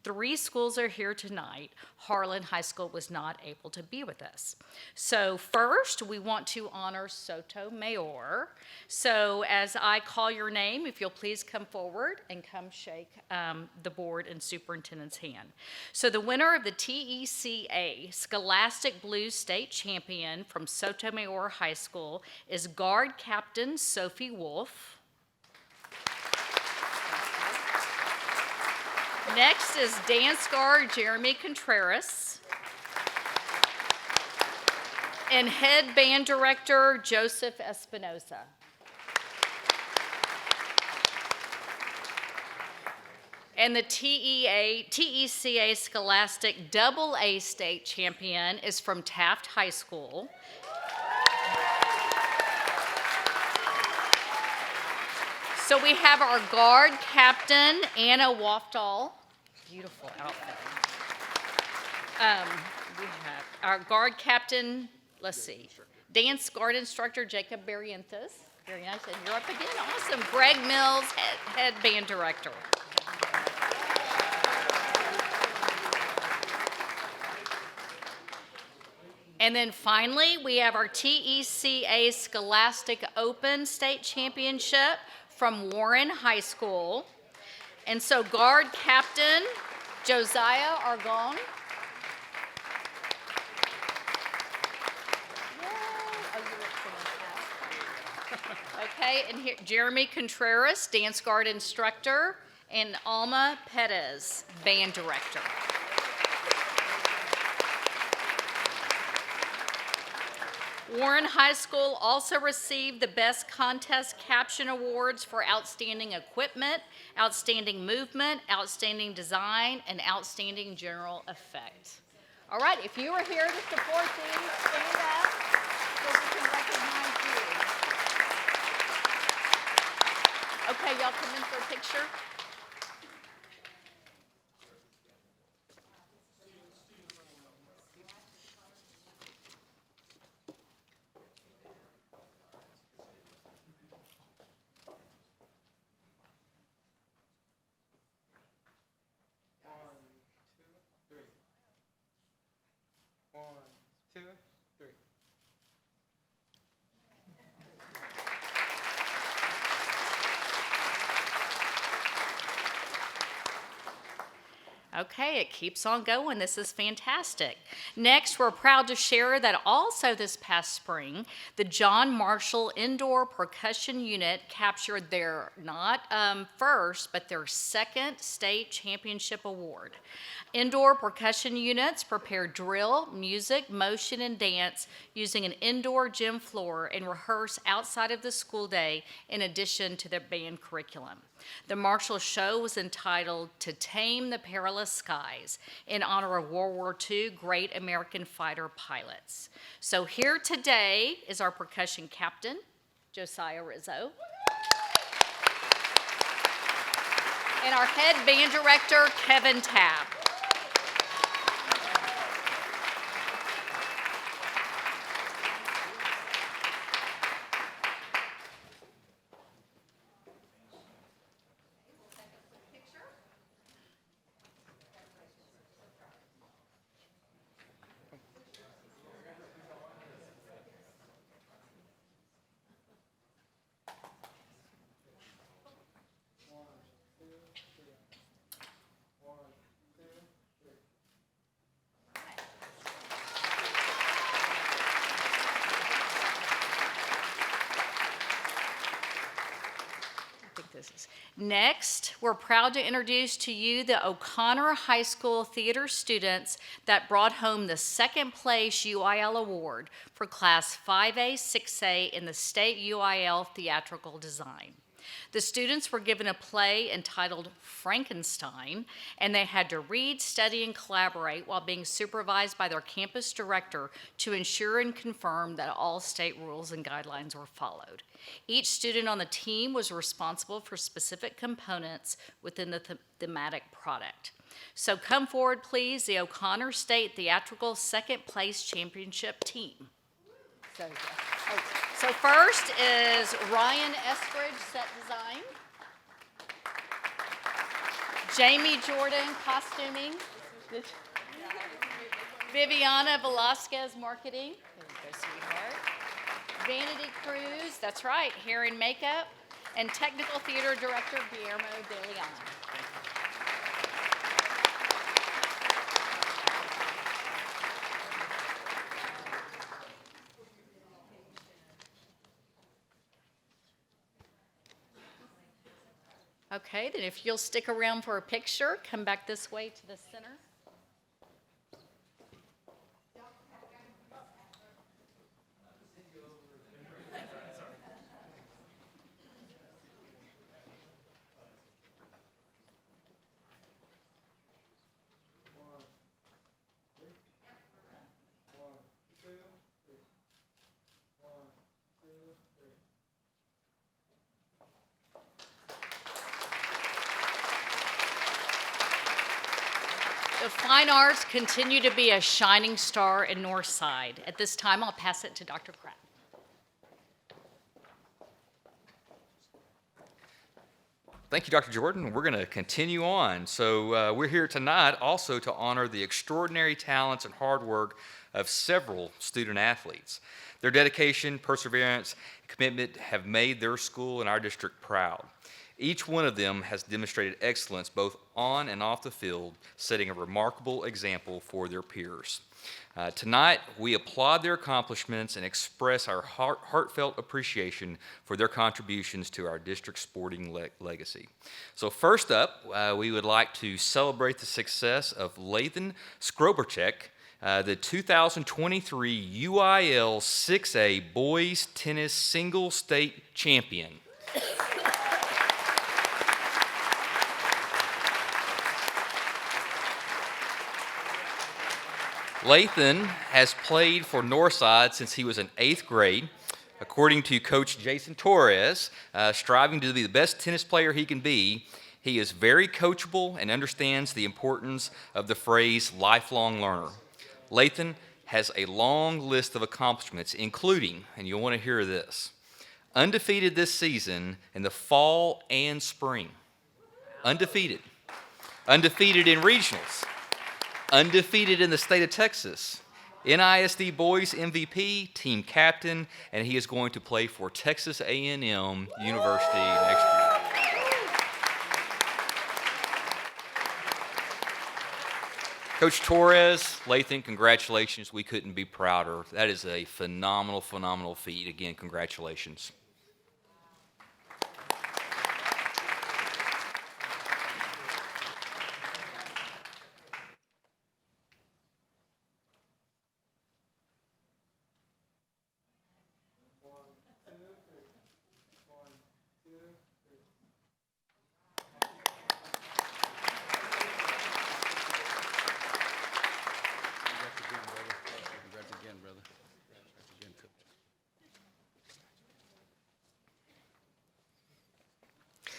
3 schools are here tonight. Harlan High School was not able to be with us. So first, we want to honor Sotomayor. So as I call your name, if you'll please come forward and come shake the board and superintendent's hand. So the winner of the TECA Scholastic Blues State Champion from Sotomayor High School is Guard Captain Sophie Wolf. Next is dance guard Jeremy Contreras. And head band director Joseph Espinoza. And the TECA Scholastic AA State Champion is from Taft High School. So we have our guard captain, Anna Waftal. Beautiful outfit. We have our guard captain, let's see, dance guard instructor, Jacob Barrientos. Very nice, and you're up again, awesome. Greg Mills, head band director. And then finally, we have our TECA Scholastic Open State Championship from Warren High School. And so guard captain, Josiah Argon. Okay, and here, Jeremy Contreras, dance guard instructor, and Alma Perez, band director. Warren High School also received the Best Contest Caption Awards for Outstanding Equipment, Outstanding Movement, Outstanding Design, and Outstanding General Effect. All right, if you are here to support these, stand up so we can recognize you. Okay, y'all come in for a picture. One, two, three. Okay, it keeps on going. This is fantastic. Next, we're proud to share that also this past spring, the John Marshall Indoor Percussion Unit captured their not first, but their second state championship award. Indoor percussion units prepare drill, music, motion, and dance using an indoor gym floor and rehearse outside of the school day in addition to their band curriculum. The Marshall Show was entitled "To Tame the Perilous Skies" in honor of World War II great American fighter pilots. So here today is our percussion captain, Josiah Rizzo, and our head band director, Kevin Tabb. Next, we're proud to introduce to you the O'Connor High School theater students that brought home the second place UIL award for Class 5A, 6A in the state UIL theatrical design. The students were given a play entitled Frankenstein, and they had to read, study, and collaborate while being supervised by their campus director to ensure and confirm that all state rules and guidelines were followed. Each student on the team was responsible for specific components within the thematic product. So come forward, please, the O'Connor State Theatrical Second Place Championship team. So first is Ryan Eskridge, set design. Jamie Jordan, costuming. Viviana Velasquez, marketing. There you go, sweetheart. Vanity Cruz, that's right, hair and makeup. And technical theater director, Guillermo de Leon. Okay, then if you'll stick around for a picture, come back this way to the center. The fine arts continue to be a shining star in Northside. At this time, I'll pass it to Dr. Kraft. Thank you, Dr. Jordan. We're going to continue on. So we're here tonight also to honor the extraordinary talents and hard work of several student athletes. Their dedication, perseverance, and commitment have made their school and our district proud. Each one of them has demonstrated excellence both on and off the field, setting a remarkable example for their peers. Tonight, we applaud their accomplishments and express our heartfelt appreciation for their contributions to our district's sporting legacy. So first up, we would like to celebrate the success of Lathan Skroberchek, the 2023 UIL 6A Boys Tennis Single State Champion. Lathan has played for Northside since he was in 8th grade. According to Coach Jason Torres, striving to be the best tennis player he can be, he is very coachable and understands the importance of the phrase lifelong learner. Lathan has a long list of accomplishments, including, and you'll want to hear this, undefeated this season in the fall and spring. Undefeated. Undefeated in regionals. Undefeated in the state of Texas. NISD Boys MVP, team captain, and he is going to play for Texas A&M University next year. Coach Torres, Lathan, congratulations. We couldn't be prouder. That is a phenomenal, phenomenal feat. Again, congratulations.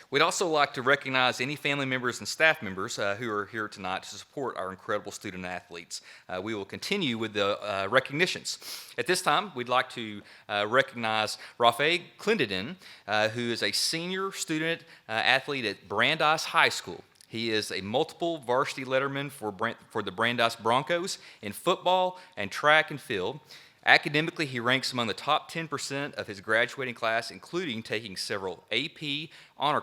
We'd also like to recognize any family members and staff members who are here tonight to support our incredible student athletes. We will continue with the recognitions. At this time, we'd like to recognize Rafael Clendiden, who is a senior student athlete at Brandeis High School. He is a multiple varsity letterman for the Brandeis Broncos in football and track and field. Academically, he ranks among the top 10% of his graduating class, including taking several AP honor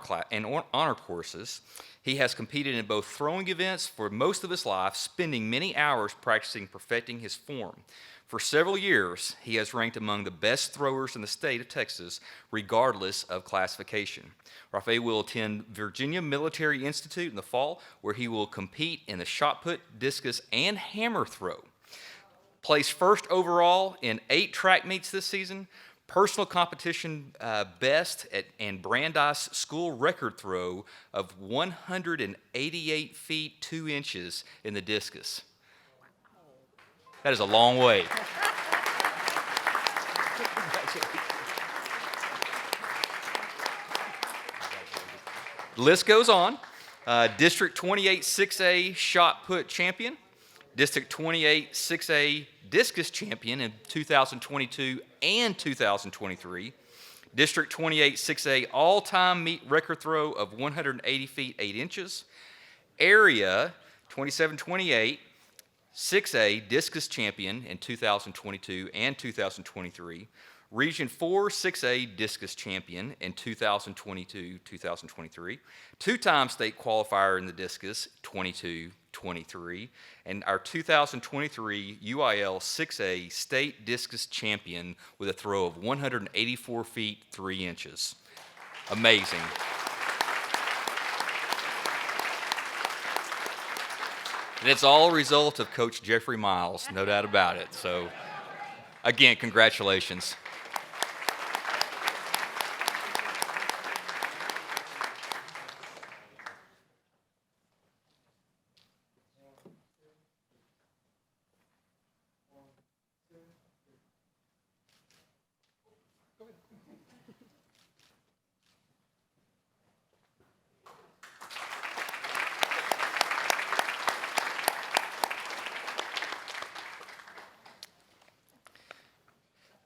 courses. He has competed in both throwing events for most of his life, spending many hours practicing perfecting his form. For several years, he has ranked among the best throwers in the state of Texas, regardless of classification. Rafael will attend Virginia Military Institute in the fall, where he will compete in the shot put, discus, and hammer throw. Placed first overall in 8 track meets this season, personal competition best and Brandeis school record throw of 188 feet 2 inches in the discus. That is a long way. The list goes on. District 28 6A shot put champion. District 28 6A discus champion in 2022 and 2023. District 28 6A all-time meet record throw of 180 feet 8 inches. Area 2728 6A discus champion in 2022 and 2023. Region 4 6A discus champion in 2022-2023. Two-time state qualifier in the discus 22-23. And our 2023 UIL 6A state discus champion with a throw of 184 feet 3 inches. Amazing. And it's all a result of Coach Jeffrey Miles, no doubt about it. So, again, congratulations.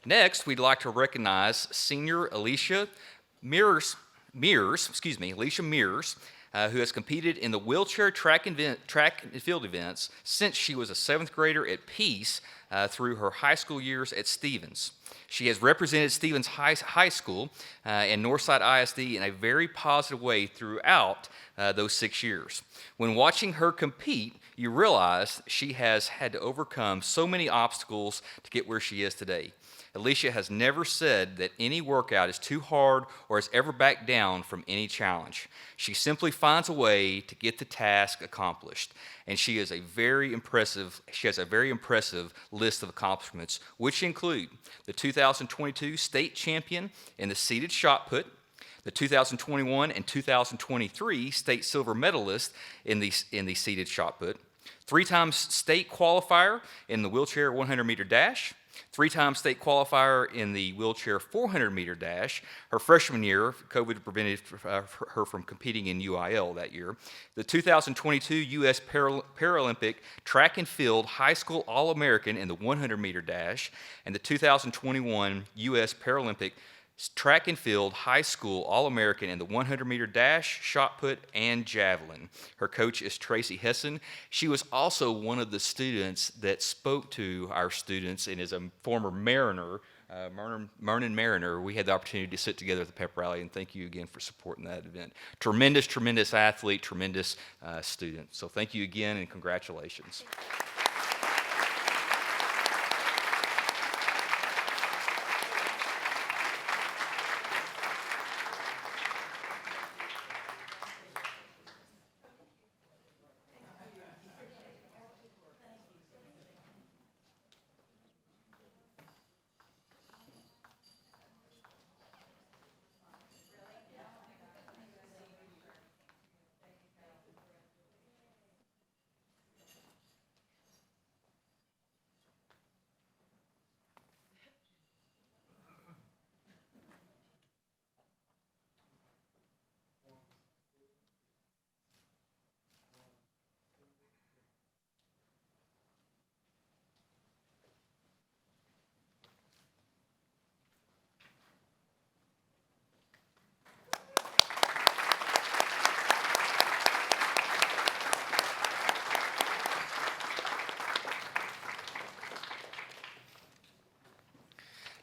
Next, we'd like to recognize senior Alicia Mears, who has competed in the wheelchair track and field events since she was a 7th grader at Peace through her high school years at Stevens. She has represented Stevens High School and Northside ISD in a very positive way throughout those 6 years. When watching her compete, you realize she has had to overcome so many obstacles to get where she is today. Alicia has never said that any workout is too hard or has ever backed down from any challenge. She simply finds a way to get the task accomplished, and she has a very impressive list of accomplishments, which include the 2022 state champion in the seated shot put, the 2021 and 2023 state silver medalist in the seated shot put, 3-time state qualifier in the wheelchair 100-meter dash, 3-time state qualifier in the wheelchair 400-meter dash. Her freshman year, COVID prevented her from competing in UIL that year. The 2022 U.S. Paralympic track and field high school All-American in the 100-meter dash, and the 2021 U.S. Paralympic track and field high school All-American in the 100-meter dash, shot put, and javelin. Her coach is Tracy Hessen. She was also one of the students that spoke to our students and is a former Mariner, Marnin Mariner. We had the opportunity to sit together at the pep rally, and thank you again for supporting that event. Tremendous athlete, tremendous student. So thank you again, and congratulations.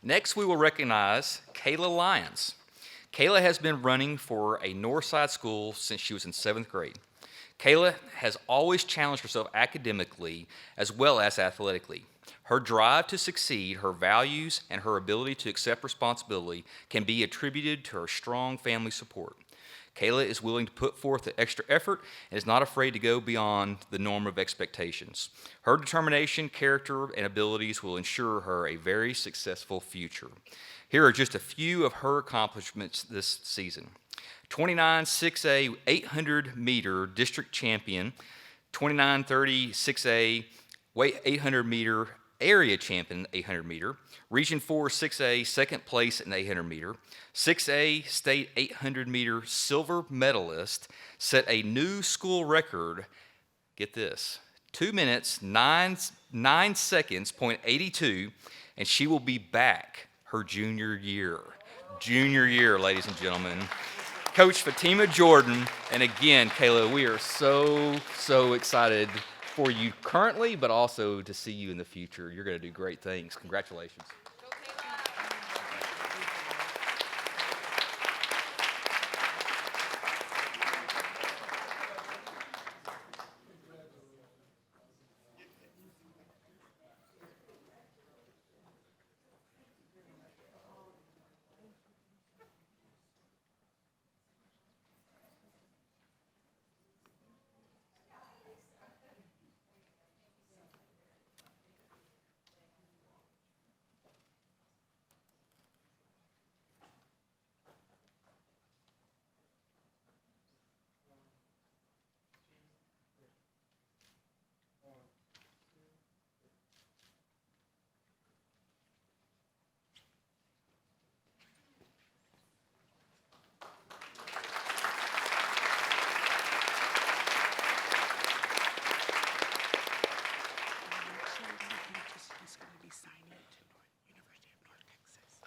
Next, we will recognize Kayla Lyons. Kayla has been running for a Northside school since she was in 7th grade. Kayla has always challenged herself academically as well as athletically. Her drive to succeed, her values, and her ability to accept responsibility can be attributed to her strong family support. Kayla is willing to put forth the extra effort and is not afraid to go beyond the norm of expectations. Her determination, character, and abilities will ensure her a very successful future. Here are just a few of her accomplishments this season. 29 6A 800-meter district champion, 29:30 6A 800-meter area champion 800-meter, Region 4 6A second place in 800-meter, 6A state 800-meter silver medalist, set a new school record, get this, 2 minutes, 9 seconds, .82, and she will be back her junior year. Junior year, ladies and gentlemen. Coach Fatima Jordan, and again, Kayla, we are so excited for you currently, but also to see you in the future. You're going to do great things. Congratulations.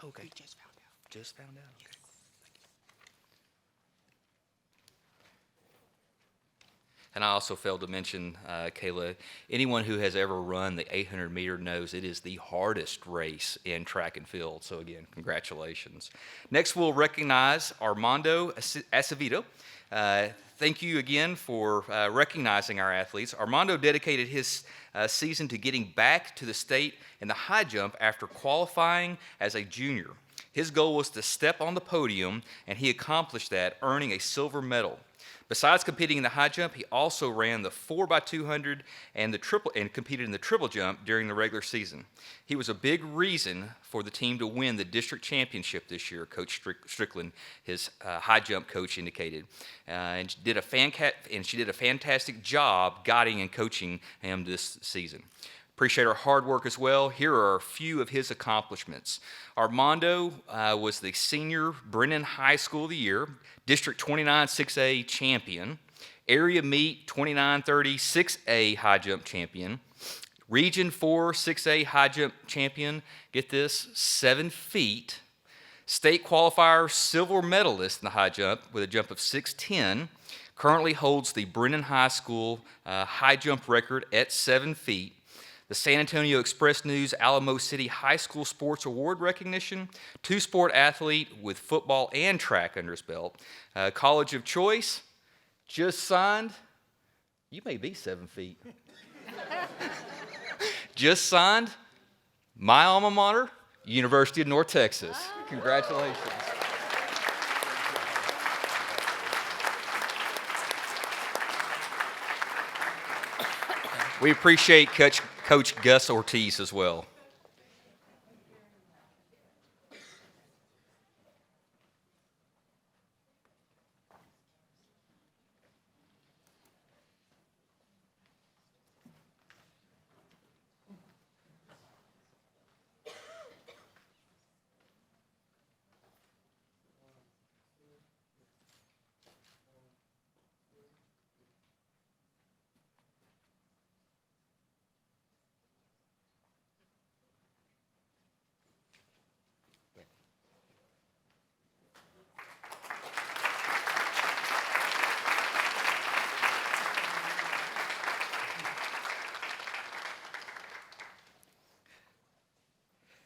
Okay. Just found out. Okay. And I also failed to mention, Kayla, anyone who has ever run the 800-meter knows it is the hardest race in track and field. So again, congratulations. Next, we'll recognize Armando Acevedo. Thank you again for recognizing our athletes. Armando dedicated his season to getting back to the state in the high jump after qualifying as a junior. His goal was to step on the podium, and he accomplished that, earning a silver medal. Besides competing in the high jump, he also ran the 4x200 and competed in the triple jump during the regular season. He was a big reason for the team to win the district championship this year, Coach Strickland, his high jump coach, indicated. And she did a fantastic job guiding and coaching him this season. Appreciate her hard work as well. Here are a few of his accomplishments. Armando was the senior Brennan High School of the Year, District 29 6A champion, Area Meet 2930 6A high jump champion, Region 4 6A high jump champion, get this, 7 feet, state qualifier silver medalist in the high jump with a jump of 6'10", currently holds the Brennan High School high jump record at 7 feet, the San Antonio Express News Alamo City High School Sports Award recognition, two-sport athlete with football and track under his belt, College of Choice, just signed, you may be 7 feet, just signed, my alma mater, University of North Texas. Congratulations. We appreciate Coach Gus Ortiz as well.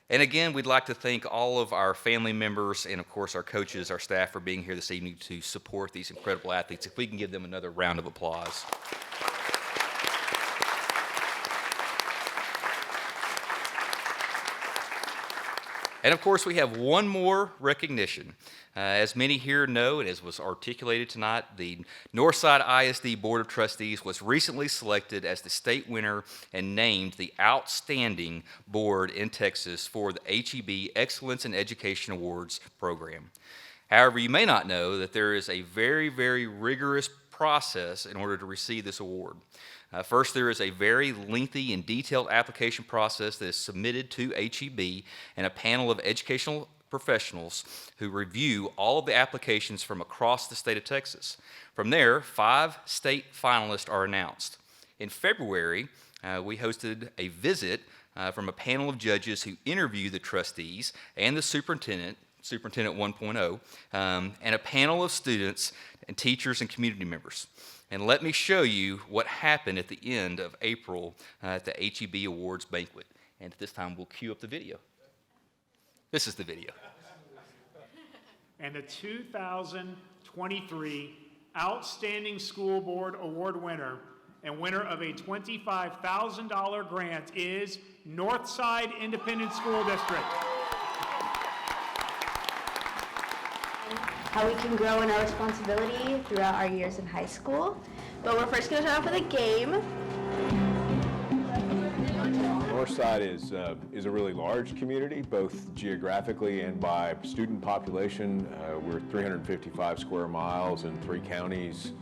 And again, we'd like to thank all of our family members and, of course, our coaches, our staff for being here this evening to support these incredible athletes. If we can give them another round of applause. And of course, we have one more recognition. As many here know, and as was articulated tonight, the Northside ISD Board of Trustees was recently selected as the state winner and named the outstanding board in Texas for the HEB Excellence in Education Awards program. However, you may not know that there is a very, very rigorous process in order to receive this award. First, there is a very lengthy and detailed application process that is submitted to HEB and a panel of educational professionals who review all of the applications from across the state of Texas. From there, 5 state finalists are announced. In February, we hosted a visit from a panel of judges who interview the trustees and the Superintendent 1.0, and a panel of students and teachers and community members. And let me show you what happened at the end of April at the HEB Awards banquet. And at this time, we'll cue up the video. This is the video. And the 2023 Outstanding School Board Award winner and winner of a $25,000 grant is Northside Independent School District. How we can grow in our responsibility throughout our years in high school. But we're first going to start off with a game. Northside is a really large community, both geographically and by student population. We're 355 square miles in 3 counties.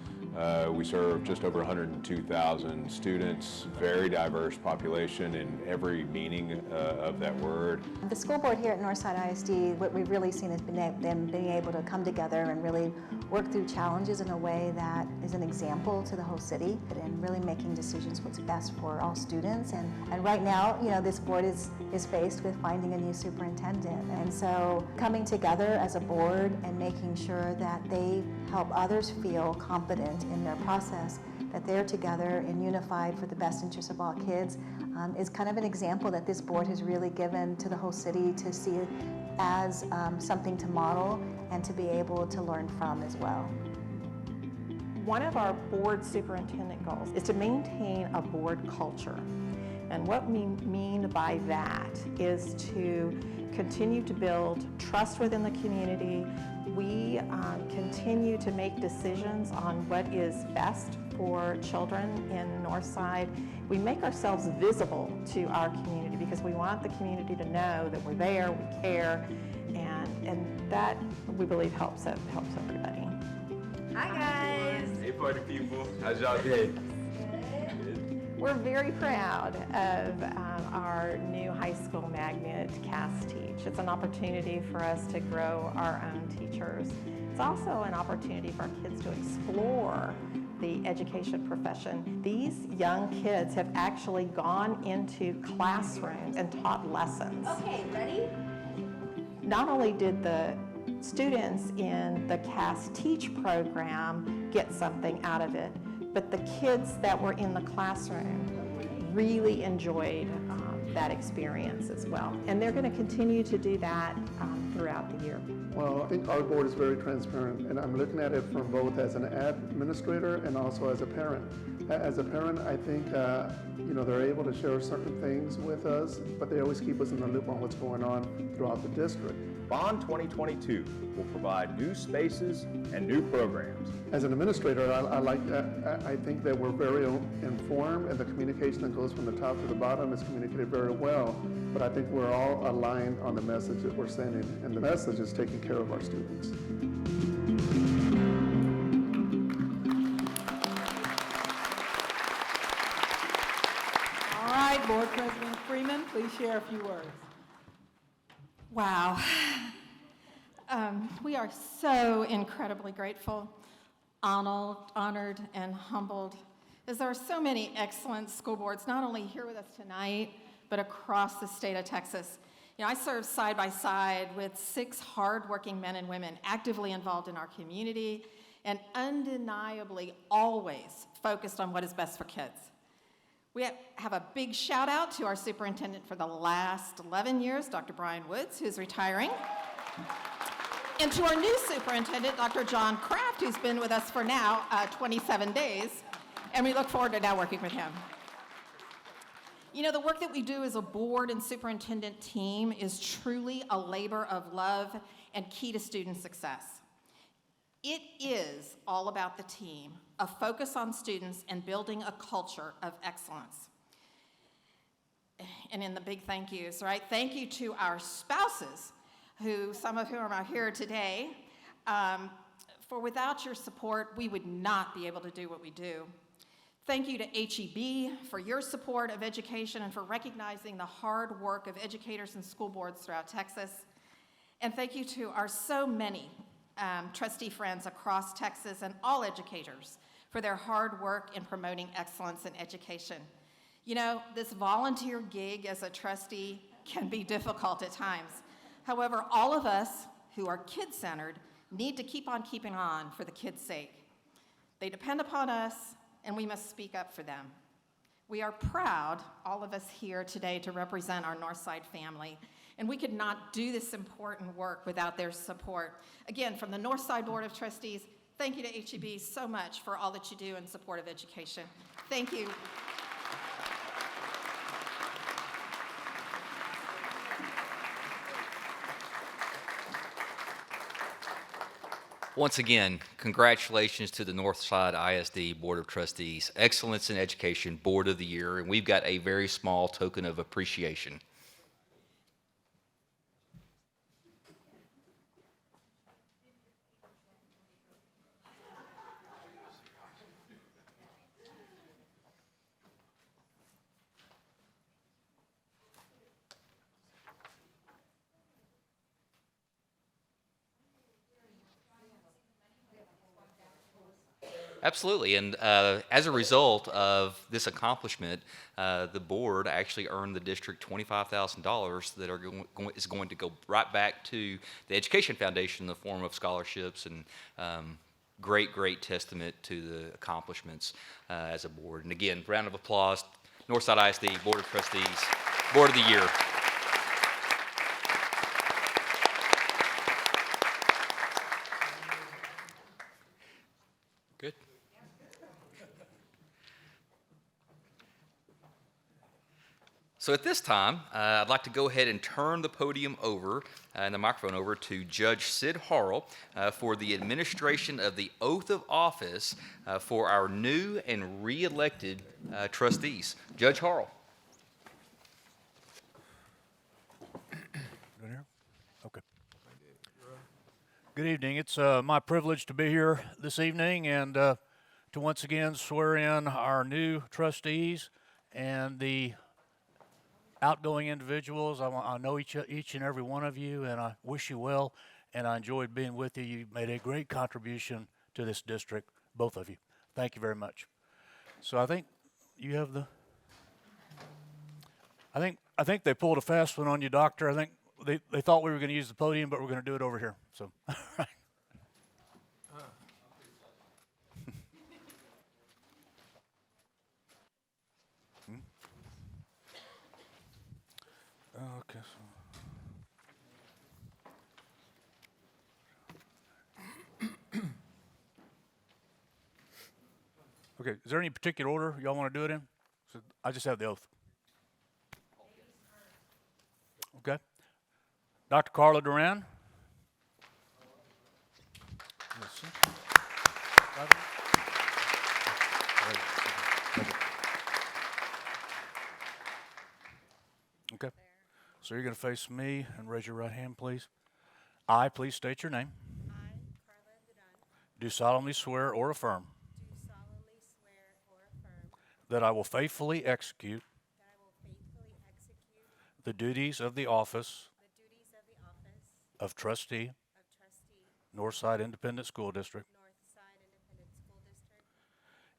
We serve just over 102,000 students, very diverse population in every meaning of that word. The school board here at Northside ISD, what we've really seen is them being able to come together and really work through challenges in a way that is an example to the whole city and really making decisions what's best for all students. And right now, you know, this board is faced with finding a new superintendent. And so coming together as a board and making sure that they help others feel confident in their process, that they're together and unified for the best interest of all kids, is kind of an example that this board has really given to the whole city to see it as something to model and to be able to learn from as well. One of our board superintendent goals is to maintain a board culture. And what we mean by that is to continue to build trust within the community. We continue to make decisions on what is best for children in Northside. We make ourselves visible to our community because we want the community to know that we're there, we care, and that we believe helps everybody. Hi guys. Hey party people, how's y'all day? We're very proud of our new high school magnet, Cast Teach. It's an opportunity for us to grow our own teachers. It's also an opportunity for our kids to explore the education profession. These young kids have actually gone into classrooms and taught lessons. Okay, ready? Not only did the students in the Cast Teach program get something out of it, but the kids that were in the classroom really enjoyed that experience as well. And they're going to continue to do that throughout the year. Well, I think our board is very transparent, and I'm looking at it from both as an administrator and also as a parent. As a parent, I think they're able to share certain things with us, but they always keep us in the loop on what's going on throughout the district. Bond 2022 will provide new spaces and new programs. As an administrator, I think that we're very informed, and the communication that goes from the top to the bottom is communicated very well. But I think we're all aligned on the message that we're sending, and the message is taking care of our students. All right, Board President Freeman, please share a few words. Wow. We are so incredibly grateful, honored, and humbled, as there are so many excellent school boards, not only here with us tonight, but across the state of Texas. You know, I serve side by side with 6 hardworking men and women actively involved in our community and undeniably always focused on what is best for kids. We have a big shout out to our superintendent for the last 11 years, Dr. Brian Woods, who's retiring. And to our new superintendent, Dr. John Kraft, who's been with us for now 27 days, and we look forward to now working with him. You know, the work that we do as a board and superintendent team is truly a labor of love and key to student success. It is all about the team, a focus on students and building a culture of excellence. And in the big thank yous, right? Thank you to our spouses, some of whom are here today. For without your support, we would not be able to do what we do. Thank you to HEB for your support of education and for recognizing the hard work of educators and school boards throughout Texas. And thank you to our so many trustee friends across Texas and all educators for their hard work in promoting excellence in education. You know, this volunteer gig as a trustee can be difficult at times. However, all of us who are kid-centered need to keep on keeping on for the kids' sake. They depend upon us, and we must speak up for them. We are proud, all of us here today, to represent our Northside family, and we could not do this important work without their support. Again, from the Northside Board of Trustees, thank you to HEB so much for all that you do in support of education. Thank you. Once again, congratulations to the Northside ISD Board of Trustees, Excellence in Education Board of the Year, and we've got a very small token of appreciation. Absolutely, and as a result of this accomplishment, the board actually earned the district $25,000 that is going to go right back to the Education Foundation in the form of scholarships and great testament to the accomplishments as a board. And again, round of applause, Northside ISD Board of Trustees, Board of the Year. Good. So at this time, I'd like to go ahead and turn the podium over and the microphone over to Judge Sid Harrell for the administration of the oath of office for our new and re-elected trustees. Judge Harrell. Good here? Okay. Good evening. It's my privilege to be here this evening and to once again swear in our new trustees and the outgoing individuals. I know each and every one of you, and I wish you well, and I enjoyed being with you. You've made a great contribution to this district, both of you. Thank you very much. So I think you have the, I think they pulled a fast one on you, Doctor. I think they thought we were going to use the podium, but we're going to do it over here. So, all right. Okay. Okay, is there any particular order y'all want to do it in? So I just have the oath. Okay. Dr. Carla Duran. Okay. So you're going to face me and raise your right hand, please. I, please state your name. I, Carla Duran, Do solemnly swear or affirm do solemnly swear or affirm that I will faithfully execute that I will faithfully execute the duties of the office the duties of the office of trustee, of trustee, Northside Independent School District, Northside Independent School District,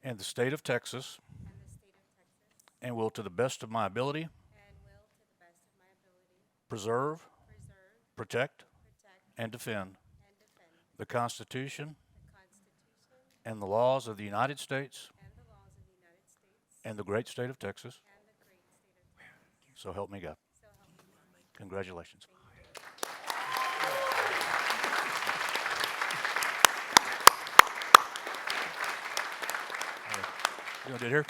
and the state of Texas, and the state of Texas, and will to the best of my ability and will, to the best of my ability, preserve, preserve, protect, protect, and defend and defend the Constitution the Constitution and the laws of the United States and the laws of the United States and the great state of Texas. and the great state of Texas. So help me God. So help me God. Congratulations. You want to do it here?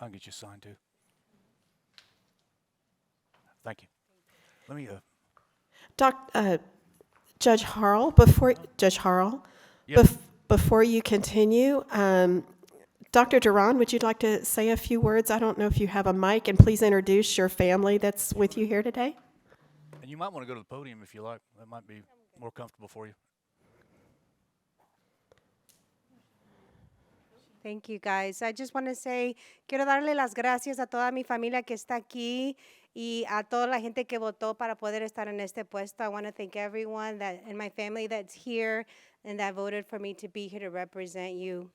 I'll get you signed too. Thank you. Let me, Judge Harrell, Yep. before you continue, Dr. Duran, would you like to say a few words? I don't know if you have a mic, and please introduce your family that's with you here today. and you might want to go to the podium if you like. That might be more comfortable for you. Thank you, guys. I just want to say, quiero darle las gracias a toda mi familia que está aquí y a toda la gente que votó para poder estar en este puesto. I want to thank everyone that in my family that's here and that voted for me to be here to represent you.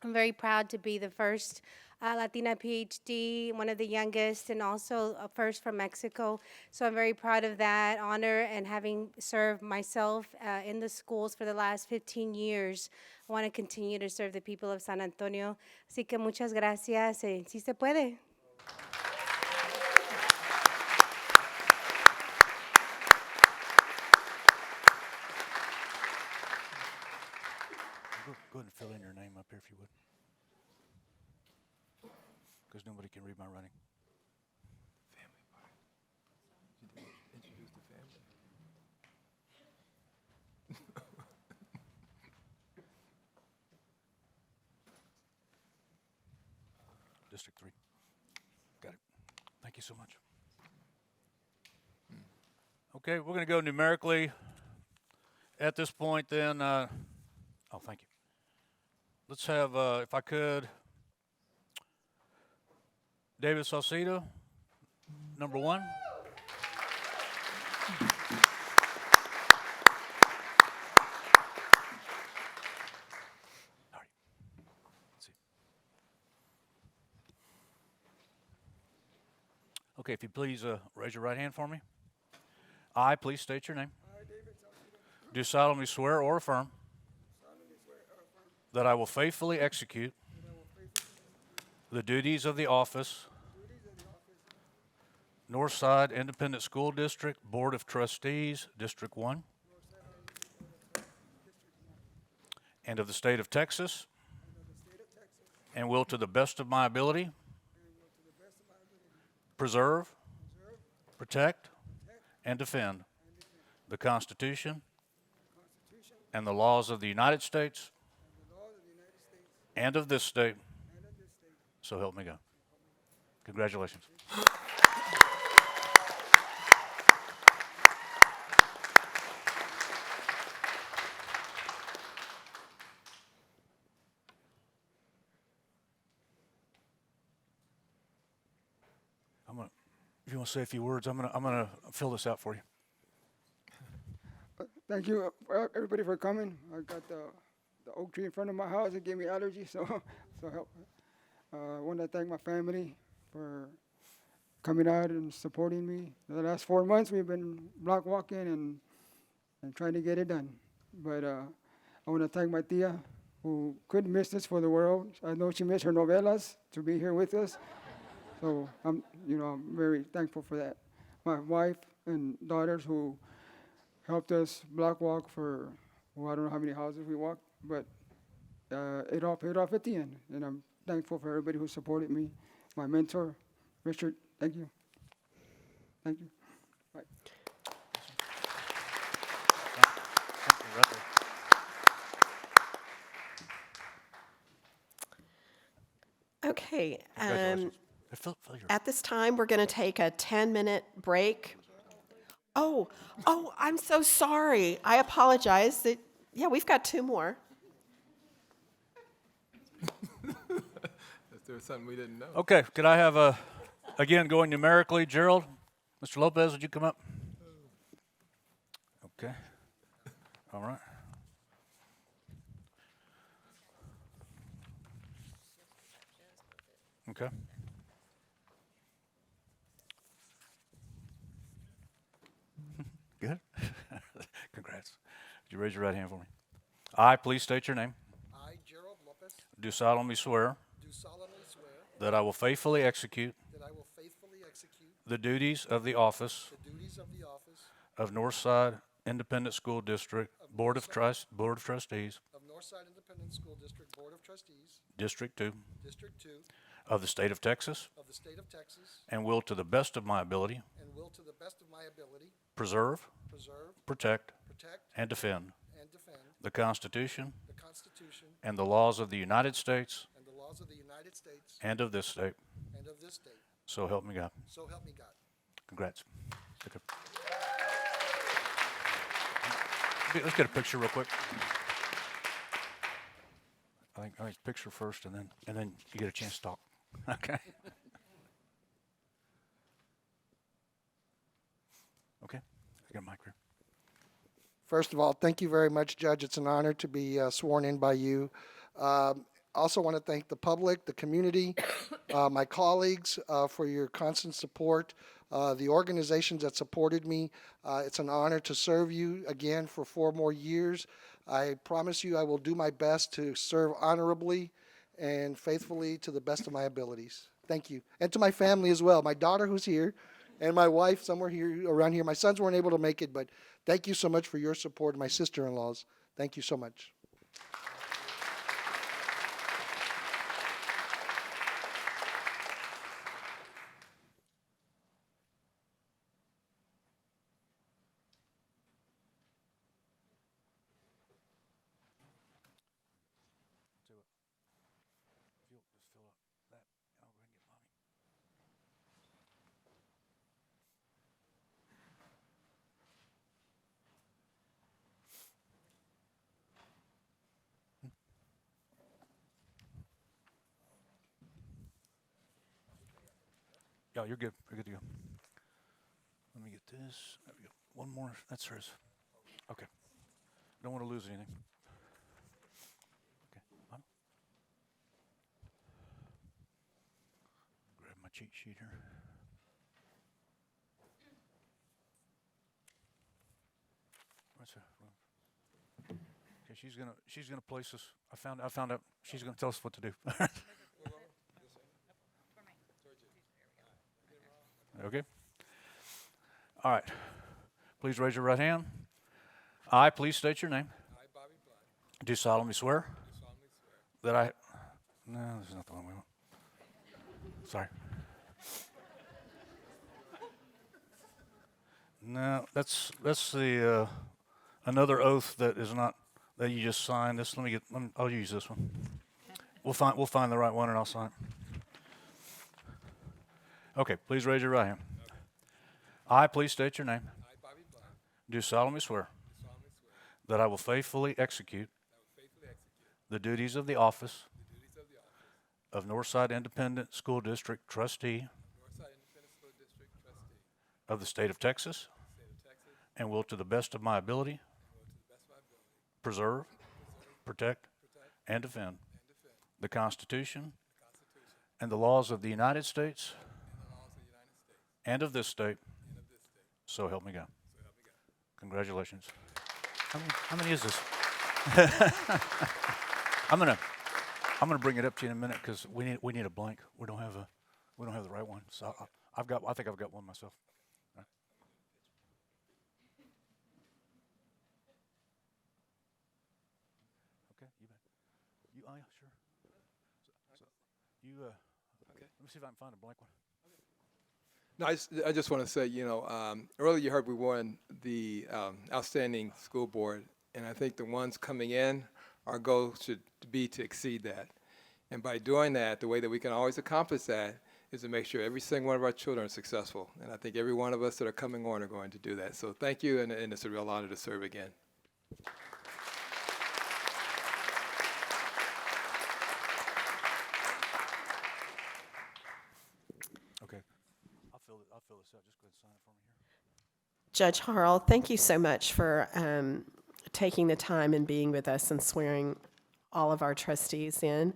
I'm very proud to be the first Latina PhD, one of the youngest, and also a first from Mexico. So I'm very proud of that honor and having served myself in the schools for the last 15 years. I want to continue to serve the people of San Antonio. Así que muchas gracias. Sí se puede. Go ahead and fill in your name up here if you would. Because nobody can read my writing. Family part. Introduce the family. District 3. Got it. Thank you so much. Okay, we're going to go numerically. At this point, then, oh, thank you. Let's have, if I could, David Saucedo, number 1. All right. Let's see. Okay, if you please raise your right hand for me. I, please state your name. Do solemnly swear or affirm that I will faithfully execute the duties of the office Northside Independent School District Board of Trustees, District 1, and of the state of Texas, and will to the best of my ability preserve, protect, and defend the Constitution and the laws of the United States and of this state. So help me God. Congratulations. If you want to say a few words, I'm gonna fill this out for you. Thank you, everybody, for coming. I got the oak tree in front of my house. It gave me allergies, so help. I want to thank my family for coming out and supporting me. The last 4 months, we've been block walking and trying to get it done. But I want to thank my tia, who couldn't miss this for the world. I know she missed her novelas to be here with us. So I'm very thankful for that. My wife and daughters who helped us block walk for, I don't know how many houses we walked, but it all paid off at the end. And I'm thankful for everybody who supported me. My mentor, Richard, thank you. Thank you. Bye. Okay. Congratulations. At this time, we're going to take a 10-minute break. Oh, I'm so sorry. I apologize. Yeah, we've got 2 more. If there was something we didn't know. Okay, could I have again, going numerically, Gerald, Mr. Lopez, would you come up? Okay, all right. Okay. Good. Congrats. Would you raise your right hand for me? I, please state your name. I, Gerald Lopez, Do solemnly swear do solemnly swear that I will faithfully execute that I will faithfully execute the duties of the office the duties of the office of Northside Independent School District Board of Trustees, of Northside Independent School District Board of Trustees, District 2, District 2 of the state of Texas, of the state of Texas, and will to the best of my ability and will to the best of my ability preserve, preserve, protect, protect, and defend and defend the Constitution the Constitution and the laws of the United States and the laws of the United States and of this state. and of this state. So help me God. So help me God. Congrats. Let's get a picture real quick. I think picture first, and then you get a chance to talk. Okay. Okay. I got a mic here. First of all, thank you very much, Judge. It's an honor to be sworn in by you. Also want to thank the public, the community, my colleagues for your constant support, the organizations that supported me. It's an honor to serve you again for 4 more years. I promise you I will do my best to serve honorably and faithfully to the best of my abilities. Thank you. And to my family as well, my daughter who's here, and my wife somewhere here around here. My sons weren't able to make it, but thank you so much for your support, my sister-in-laws. Thank you so much. Yeah, you're good. You're good to go. Let me get this. There we go. One more. That's hers. Okay. Don't want to lose anything. Okay. Grab my cheat sheet here. What's that? Okay, she's gonna place us. I found out she's gonna tell us what to do. Okay. All right. Please raise your right hand. I, please state your name. I, Bobby Blunt, Do solemnly swear do solemnly swear that I. No, this is not the one we want. Sorry. No, that's the another oath that is not that you just signed. This I'll use this one. We'll find the right one and I'll sign it. Okay, please raise your right hand. I, please state your name. I, Bobby Blunt, Do solemnly swear do solemnly swear that I will faithfully execute that I will faithfully execute the duties of the office the duties of the office of Northside Independent School District Trustee of Northside Independent School District Trustee of the State of Texas, of the State of Texas, and will to the best of my ability and will to the best of my ability preserve, protect, protect, and defend and defend the Constitution the Constitution and the laws of the United States and the laws of the United States and of this state. and of this state. So help me God. So help me God. Congratulations. How many is this? I'm gonna bring it up to you in a minute because we need a blank. We don't have the right one. So I think I've got one myself. All right. Okay, you bet. Yeah, sure. So you okay. Let me see if I can find a blank one. No, I just want to say, earlier you heard we won the Outstanding School Board, and I think the ones coming in, our goal should be to exceed that. And by doing that, the way that we can always accomplish that is to make sure every single one of our children are successful. And I think every one of us that are coming on are going to do that. So thank you, and it's a real honor to serve again. Okay. I'll fill this out. Just go ahead and sign it for me here. Judge Harrell, thank you so much for taking the time and being with us and swearing all of our trustees in.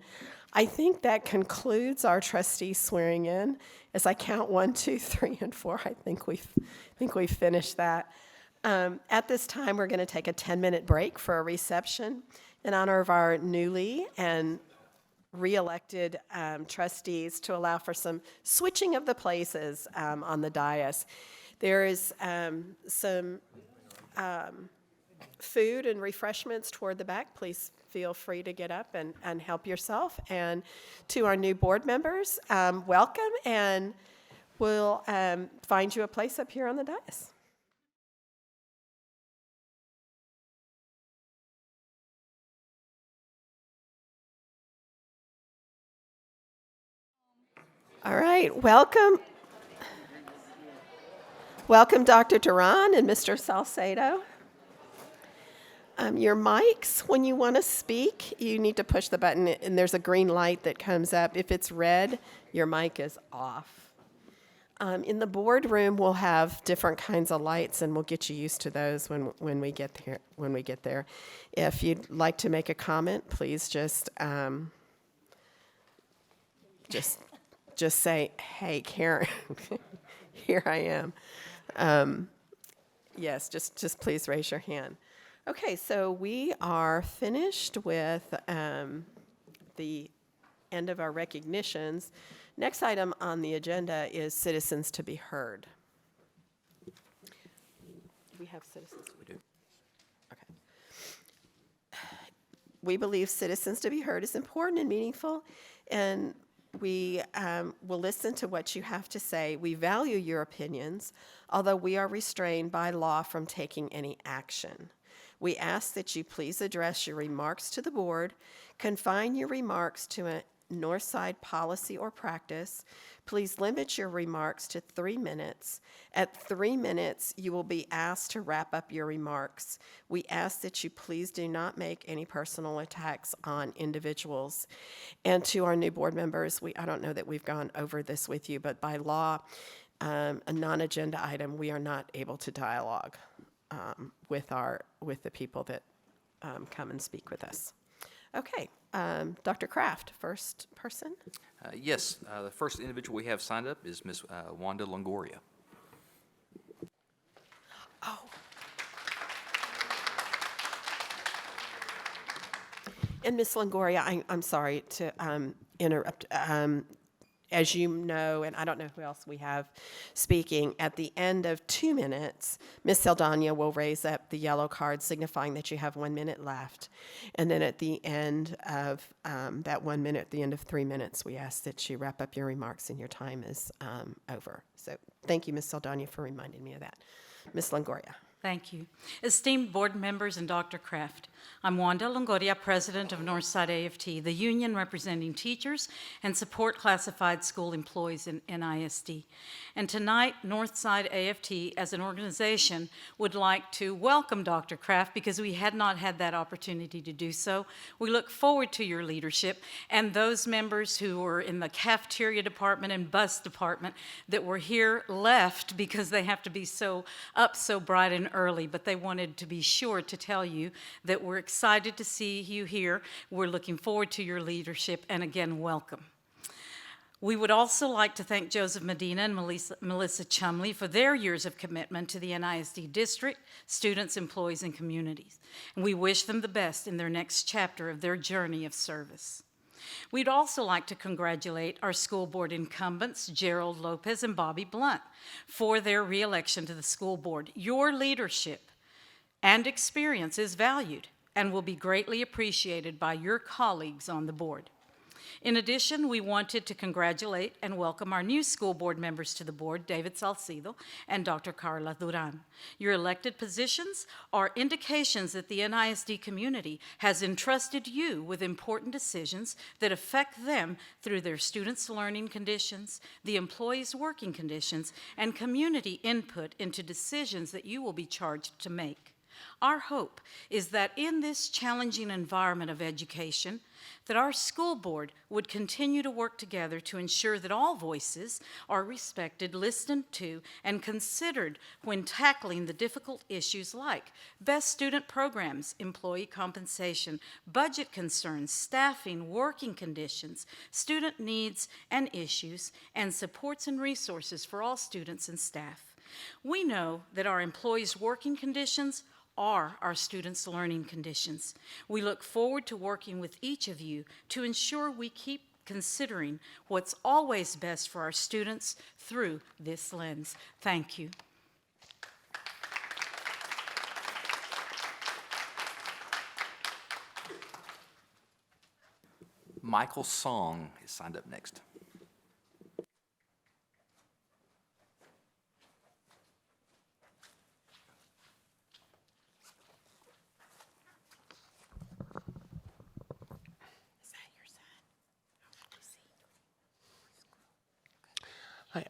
I think that concludes our trustees swearing in. As I count 1, 2, 3, and 4, I think we've finished that. At this time, we're going to take a 10-minute break for a reception in honor of our newly and re-elected trustees to allow for some switching of the places on the dais. There is some food and refreshments toward the back. Please feel free to get up and help yourself. And to our new board members, welcome, and we'll find you a place up here on the dais. All right, welcome. Welcome, Dr. Duran and Mr. Salcedo. Your mics, when you want to speak, you need to push the button, and there's a green light that comes up. If it's red, your mic is off. In the boardroom, we'll have different kinds of lights, and we'll get you used to those when we get there. If you'd like to make a comment, please just say, "Hey, Karen, here I am." Yes, just please raise your hand. Okay, so we are finished with the end of our recognitions. Next item on the agenda is citizens to be heard. We have citizens. We do. Okay. We believe citizens to be heard is important and meaningful, and we will listen to what you have to say. We value your opinions, although we are restrained by law from taking any action. We ask that you please address your remarks to the board, confine your remarks to a Northside policy or practice. Please limit your remarks to 3 minutes. At 3 minutes, you will be asked to wrap up your remarks. We ask that you please do not make any personal attacks on individuals. And to our new board members, I don't know that we've gone over this with you, but by law, a non-agenda item, we are not able to dialogue with the people that come and speak with us. Okay, Dr. Kraft, first person. Yes, the first individual we have signed up is Ms. Wanda Longoria. Oh. And Ms. Longoria, I'm sorry to interrupt. As you know, and I don't know who else we have speaking, at the end of 2 minutes, Ms. Saldana will raise up the yellow card signifying that you have 1 minute left. And then at the end of that 1 minute, at the end of 3 minutes, we ask that you wrap up your remarks and your time is over. So thank you, Ms. Saldana, for reminding me of that. Ms. Longoria. Thank you. Esteemed board members and Dr. Kraft, I'm Wanda Longoria, president of Northside AFT, the union representing teachers and support classified school employees in NISD. And tonight, Northside AFT, as an organization, would like to welcome Dr. Kraft because we had not had that opportunity to do so. We look forward to your leadership and those members who were in the cafeteria department and bus department that were here left because they have to be so bright and early, but they wanted to be sure to tell you that we're excited to see you here. We're looking forward to your leadership, and again, welcome. We would also like to thank Joseph Medina and Melissa Chumley for their years of commitment to the NISD district, students, employees, and communities. And we wish them the best in their next chapter of their journey of service. We'd also like to congratulate our school board incumbents, Gerald Lopez and Bobby Blunt, for their reelection to the school board. Your leadership and experience is valued and will be greatly appreciated by your colleagues on the board. In addition, we wanted to congratulate and welcome our new school board members to the board, David Salcido and Dr. Carla Duran. Your elected positions are indications that the NISD community has entrusted you with important decisions that affect them through their students' learning conditions, the employees' working conditions, and community input into decisions that you will be charged to make. Our hope is that in this challenging environment of education, that our school board would continue to work together to ensure that all voices are respected, listened to, and considered when tackling the difficult issues like best student programs, employee compensation, budget concerns, staffing, working conditions, student needs and issues, and supports and resources for all students and staff. We know that our employees' working conditions are our students' learning conditions. We look forward to working with each of you to ensure we keep considering what's always best for our students through this lens. Thank you. Michael Song is signed up next.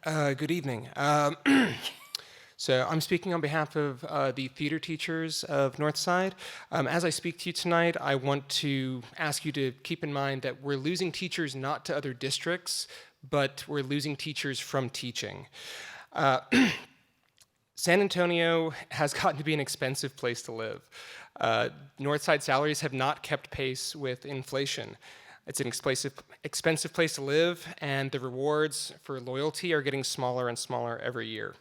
Hi, good evening. So I'm speaking on behalf of the theater teachers of Northside. As I speak to you tonight, I want to ask you to keep in mind that we're losing teachers not to other districts, but we're losing teachers from teaching. San Antonio has gotten to be an expensive place to live. Northside salaries have not kept pace with inflation. It's an expensive place to live, and the rewards for loyalty are getting smaller and smaller every year.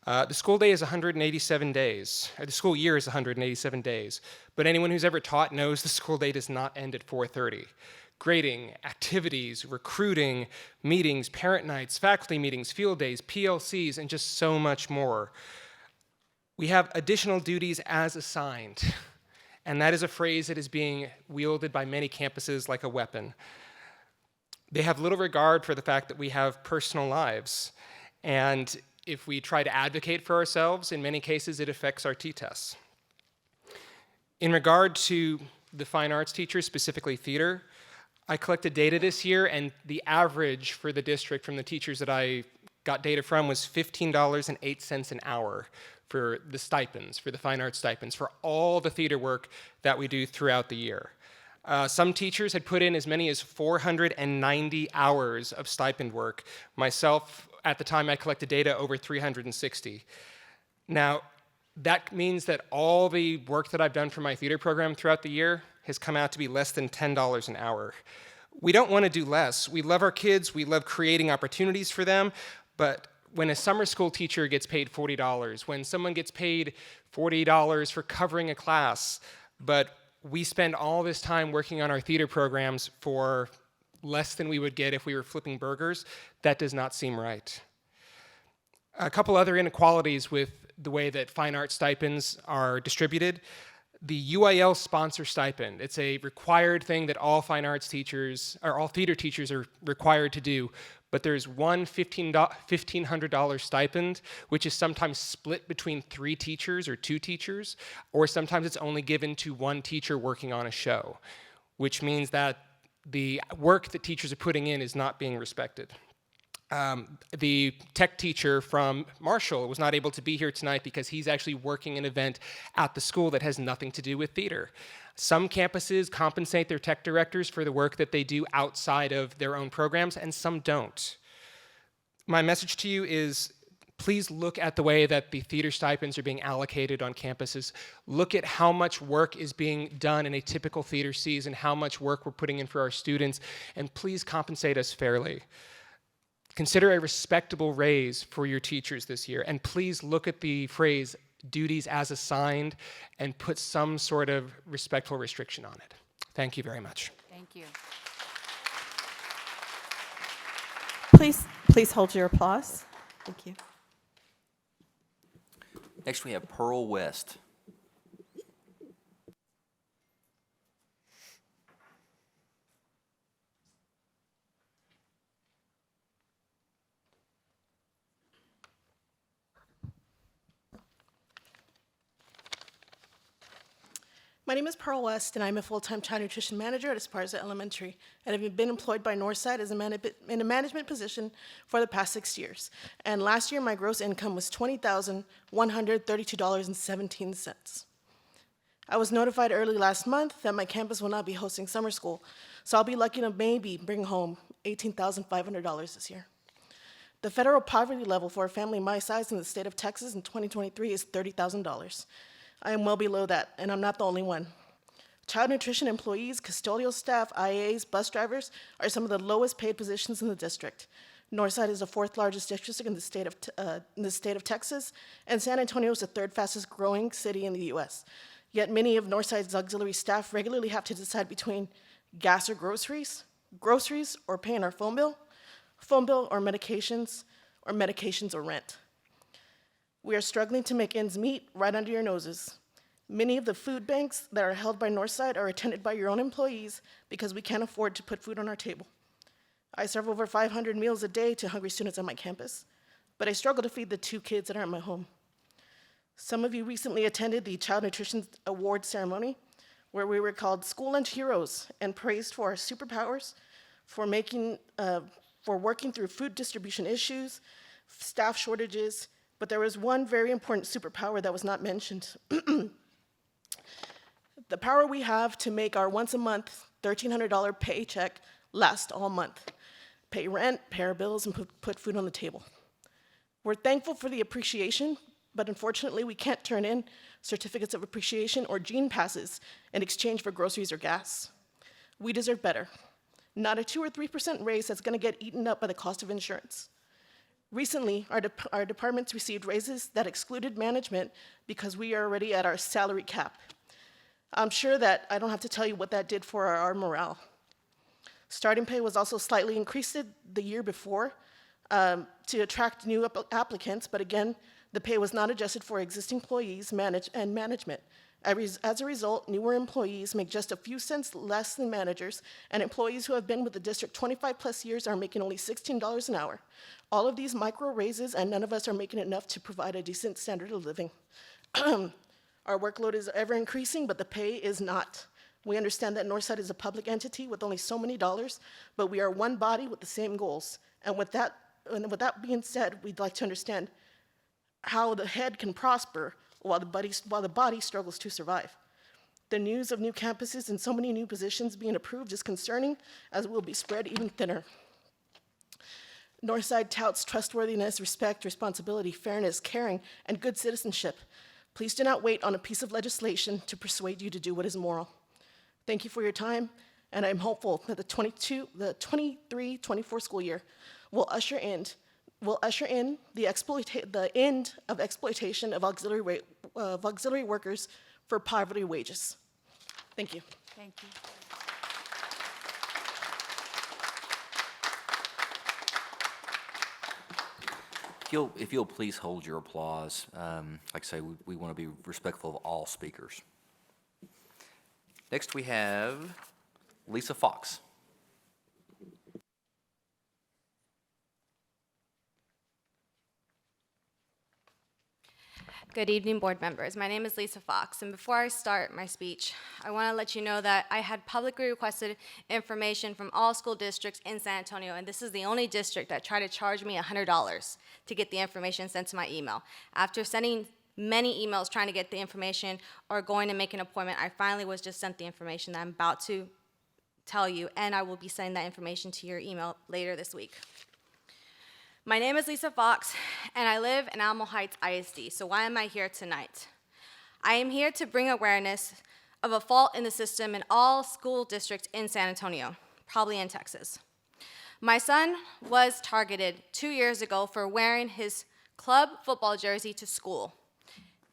The school day is 187 days, or the school year is 187 days, but anyone who's ever taught knows the school day does not end at 4:30. Grading, activities, recruiting, meetings, parent nights, faculty meetings, field days, PLCs, and just so much more. We have additional duties as assigned. And that is a phrase that is being wielded by many campuses like a weapon. They have little regard for the fact that we have personal lives. And if we try to advocate for ourselves, in many cases it affects our T-tests. In regard to the fine arts teachers, specifically theater, I collected data this year, and the average for the district from the teachers that I got data from was $15.08 an hour for the stipends, for the fine arts stipends, for all the theater work that we do throughout the year. Some teachers had put in as many as 490 hours of stipend work. Myself, at the time I collected data, over 360. Now, that means that all the work that I've done for my theater program throughout the year has come out to be less than $10 an hour. We don't want to do less. We love our kids, we love creating opportunities for them, but when a summer school teacher gets paid $40, when someone gets paid $40 for covering a class, but we spend all this time working on our theater programs for less than we would get if we were flipping burgers. That does not seem right. A couple other inequalities with the way that fine arts stipends are distributed. The UIL sponsor stipend, it's a required thing that all fine arts teachers, or all theater teachers are required to do, but there's one $1,500 stipend, which is sometimes split between 3 teachers or 2 teachers, or sometimes it's only given to 1 teacher working on a show, which means that the work that teachers are putting in is not being respected. The tech teacher from Marshall was not able to be here tonight because he's actually working an event at the school that has nothing to do with theater. Some campuses compensate their tech directors for the work that they do outside of their own programs, and some don't. My message to you is, please look at the way that the theater stipends are being allocated on campuses. Look at how much work is being done in a typical theater season, how much work we're putting in for our students, and please compensate us fairly. Consider a respectable raise for your teachers this year, and please look at the phrase duties as assigned and put some sort of respectful restriction on it. Thank you very much. Thank you. Please hold your applause. Thank you. Next, we have Pearl West. My name is Pearl West, and I'm a full-time child nutrition manager at Esparza Elementary, and I've been employed by Northside as in a management position for the past 6 years. And last year, my gross income was $20,132.17. I was notified early last month that my campus will not be hosting summer school, so I'll be lucky to maybe bring home $18,500 this year. The federal poverty level for a family my size in the state of Texas in 2023 is $30,000. I am well below that, and I'm not the only one. Child nutrition employees, custodial staff, IAs, bus drivers are some of the lowest paid positions in the district. Northside is the 4th largest district in the state of Texas, and San Antonio is the 3rd fastest growing city in the U.S. Yet many of Northside's auxiliary staff regularly have to decide between gas or groceries or paying our phone bill or medications or rent. We are struggling to make ends meet right under your noses. Many of the food banks that are held by Northside are attended by your own employees because we can't afford to put food on our table. I serve over 500 meals a day to hungry students on my campus, but I struggle to feed the 2 kids that are in my home. Some of you recently attended the Child Nutrition Award ceremony, where we were called school lunch heroes and praised for our superpowers, for working through food distribution issues, staff shortages, but there was one very important superpower that was not mentioned. The power we have to make our once a month $1,300 paycheck last all month, pay rent, pay our bills, and put food on the table. We're thankful for the appreciation, but unfortunately we can't turn in certificates of appreciation or gene passes in exchange for groceries or gas. We deserve better. Not a 2 or 3% raise that's gonna get eaten up by the cost of insurance. Recently, our departments received raises that excluded management because we are already at our salary cap. I'm sure that I don't have to tell you what that did for our morale. Starting pay was also slightly increased the year before to attract new applicants, but again, the pay was not adjusted for existing employees and management. As a result, newer employees make just a few cents less than managers, and employees who have been with the district 25 plus years are making only $16 an hour. All of these micro raises, and none of us are making enough to provide a decent standard of living. Our workload is ever increasing, but the pay is not. We understand that Northside is a public entity with only so many dollars, but we are one body with the same goals. And with that being said, we'd like to understand how the head can prosper while the body struggles to survive. The news of new campuses and so many new positions being approved is concerning, as it will be spread even thinner. Northside touts trustworthiness, respect, responsibility, fairness, caring, and good citizenship. Please do not wait on a piece of legislation to persuade you to do what is moral. Thank you for your time, and I'm hopeful that the 23-24 school year will usher in the end of exploitation of auxiliary workers for poverty wages. Thank you. Thank you. If you'll please hold your applause. Like I say, we want to be respectful of all speakers. Next, we have Lisa Fox. Good evening, board members. My name is Lisa Fox, and before I start my speech, I want to let you know that I had publicly requested information from all school districts in San Antonio, and this is the only district that tried to charge me $100 to get the information sent to my email. After sending many emails trying to get the information or going to make an appointment, I finally was just sent the information that I'm about to tell you, and I will be sending that information to your email later this week. My name is Lisa Fox, and I live in Alamo Heights ISD, so why am I here tonight? I am here to bring awareness of a fault in the system in all school districts in San Antonio, probably in Texas. My son was targeted 2 years ago for wearing his club football jersey to school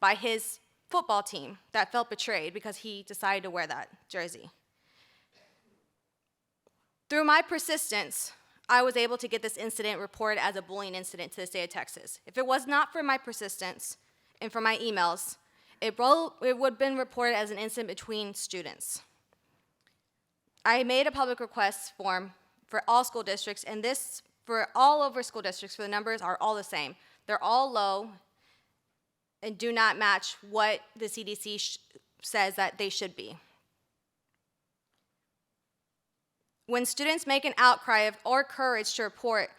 by his football team that felt betrayed because he decided to wear that jersey. Through my persistence, I was able to get this incident reported as a bullying incident to the state of Texas. If it was not for my persistence and for my emails, it would have been reported as an incident between students. I made a public request form for all school districts, and this for all over school districts, for the numbers are all the same. They're all low and do not match what the CDC says that they should be. When students make an outcry or courage to report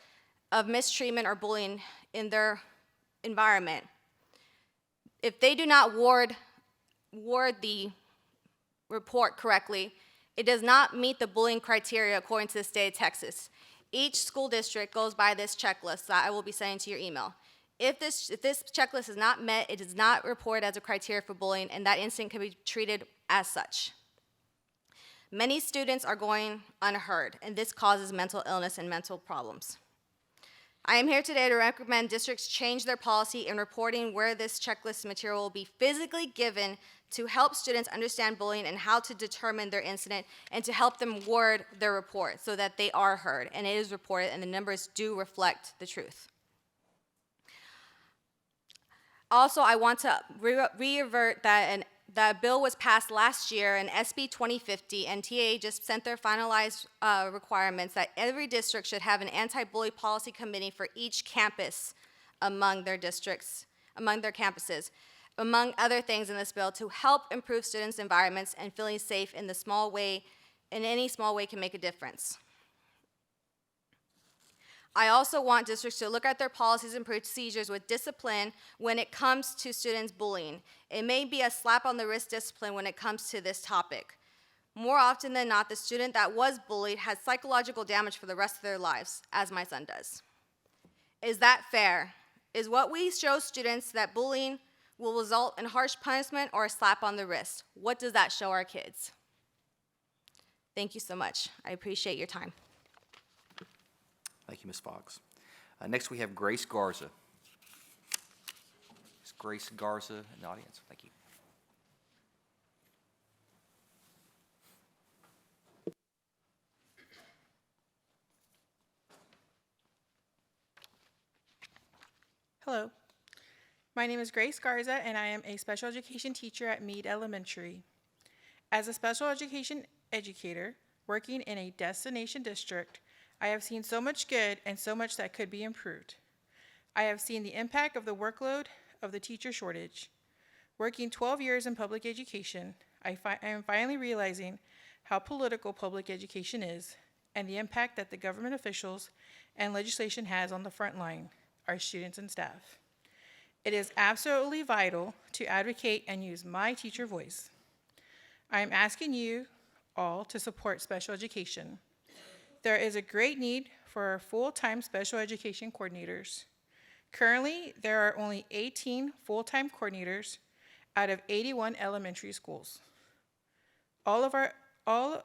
of mistreatment or bullying in their environment, if they do not word the report correctly, it does not meet the bullying criteria according to the state of Texas. Each school district goes by this checklist that I will be sending to your email. If this checklist is not met, it is not reported as a criteria for bullying, and that incident can be treated as such. Many students are going unheard, and this causes mental illness and mental problems. I am here today to recommend districts change their policy in reporting where this checklist material will be physically given to help students understand bullying and how to determine their incident, and to help them word their report so that they are heard and it is reported and the numbers do reflect the truth. Also, I want to reavert that the bill was passed last year in SB 2050, and TAA just sent their finalized requirements that every district should have an anti-bully policy committee for each campus among their districts, among their campuses, among other things in this bill to help improve students' environments and feeling safe in the small way, in any small way can make a difference. I also want districts to look at their policies and procedures with discipline when it comes to students bullying. It may be a slap on the wrist discipline when it comes to this topic. More often than not, the student that was bullied has psychological damage for the rest of their lives, as my son does. Is that fair? Is what we show students that bullying will result in harsh punishment or a slap on the wrist? What does that show our kids? Thank you so much. I appreciate your time. Thank you, Ms. Fox. Next, we have Grace Garza. Is Grace Garza in the audience? Thank you. Hello. My name is Grace Garza, and I am a special education teacher at Meade Elementary. As a special education educator working in a destination district, I have seen so much good and so much that could be improved. I have seen the impact of the workload of the teacher shortage. Working 12 years in public education, I am finally realizing how political public education is and the impact that the government officials and legislation has on the front line, our students and staff. It is absolutely vital to advocate and use my teacher voice. I am asking you all to support special education. There is a great need for full-time special education coordinators. Currently, there are only 18 full-time coordinators out of 81 elementary schools. All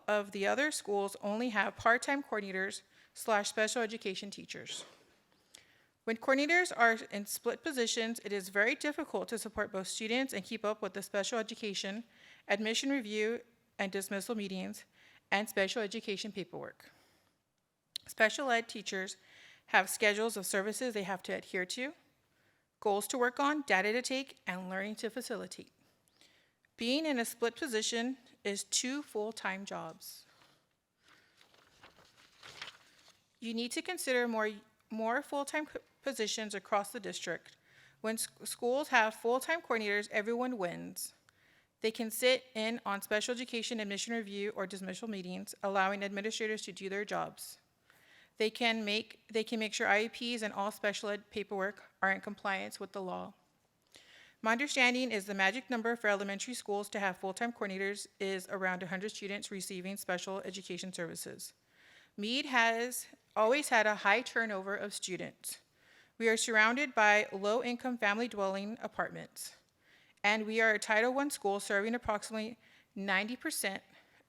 of the other schools only have part-time coordinators / special education teachers. When coordinators are in split positions, it is very difficult to support both students and keep up with the special education, admission review, and dismissal meetings, and special education paperwork. Special ed teachers have schedules of services they have to adhere to, goals to work on, data to take, and learning to facilitate. Being in a split position is 2 full-time jobs. You need to consider more full-time positions across the district. When schools have full-time coordinators, everyone wins. They can sit in on special education admission review or dismissal meetings, allowing administrators to do their jobs. They can make sure IEPs and all special ed paperwork are in compliance with the law. My understanding is the magic number for elementary schools to have full-time coordinators is around 100 students receiving special education services. Meade has always had a high turnover of students. We are surrounded by low-income family dwelling apartments, and we are a Title I school serving approximately 90%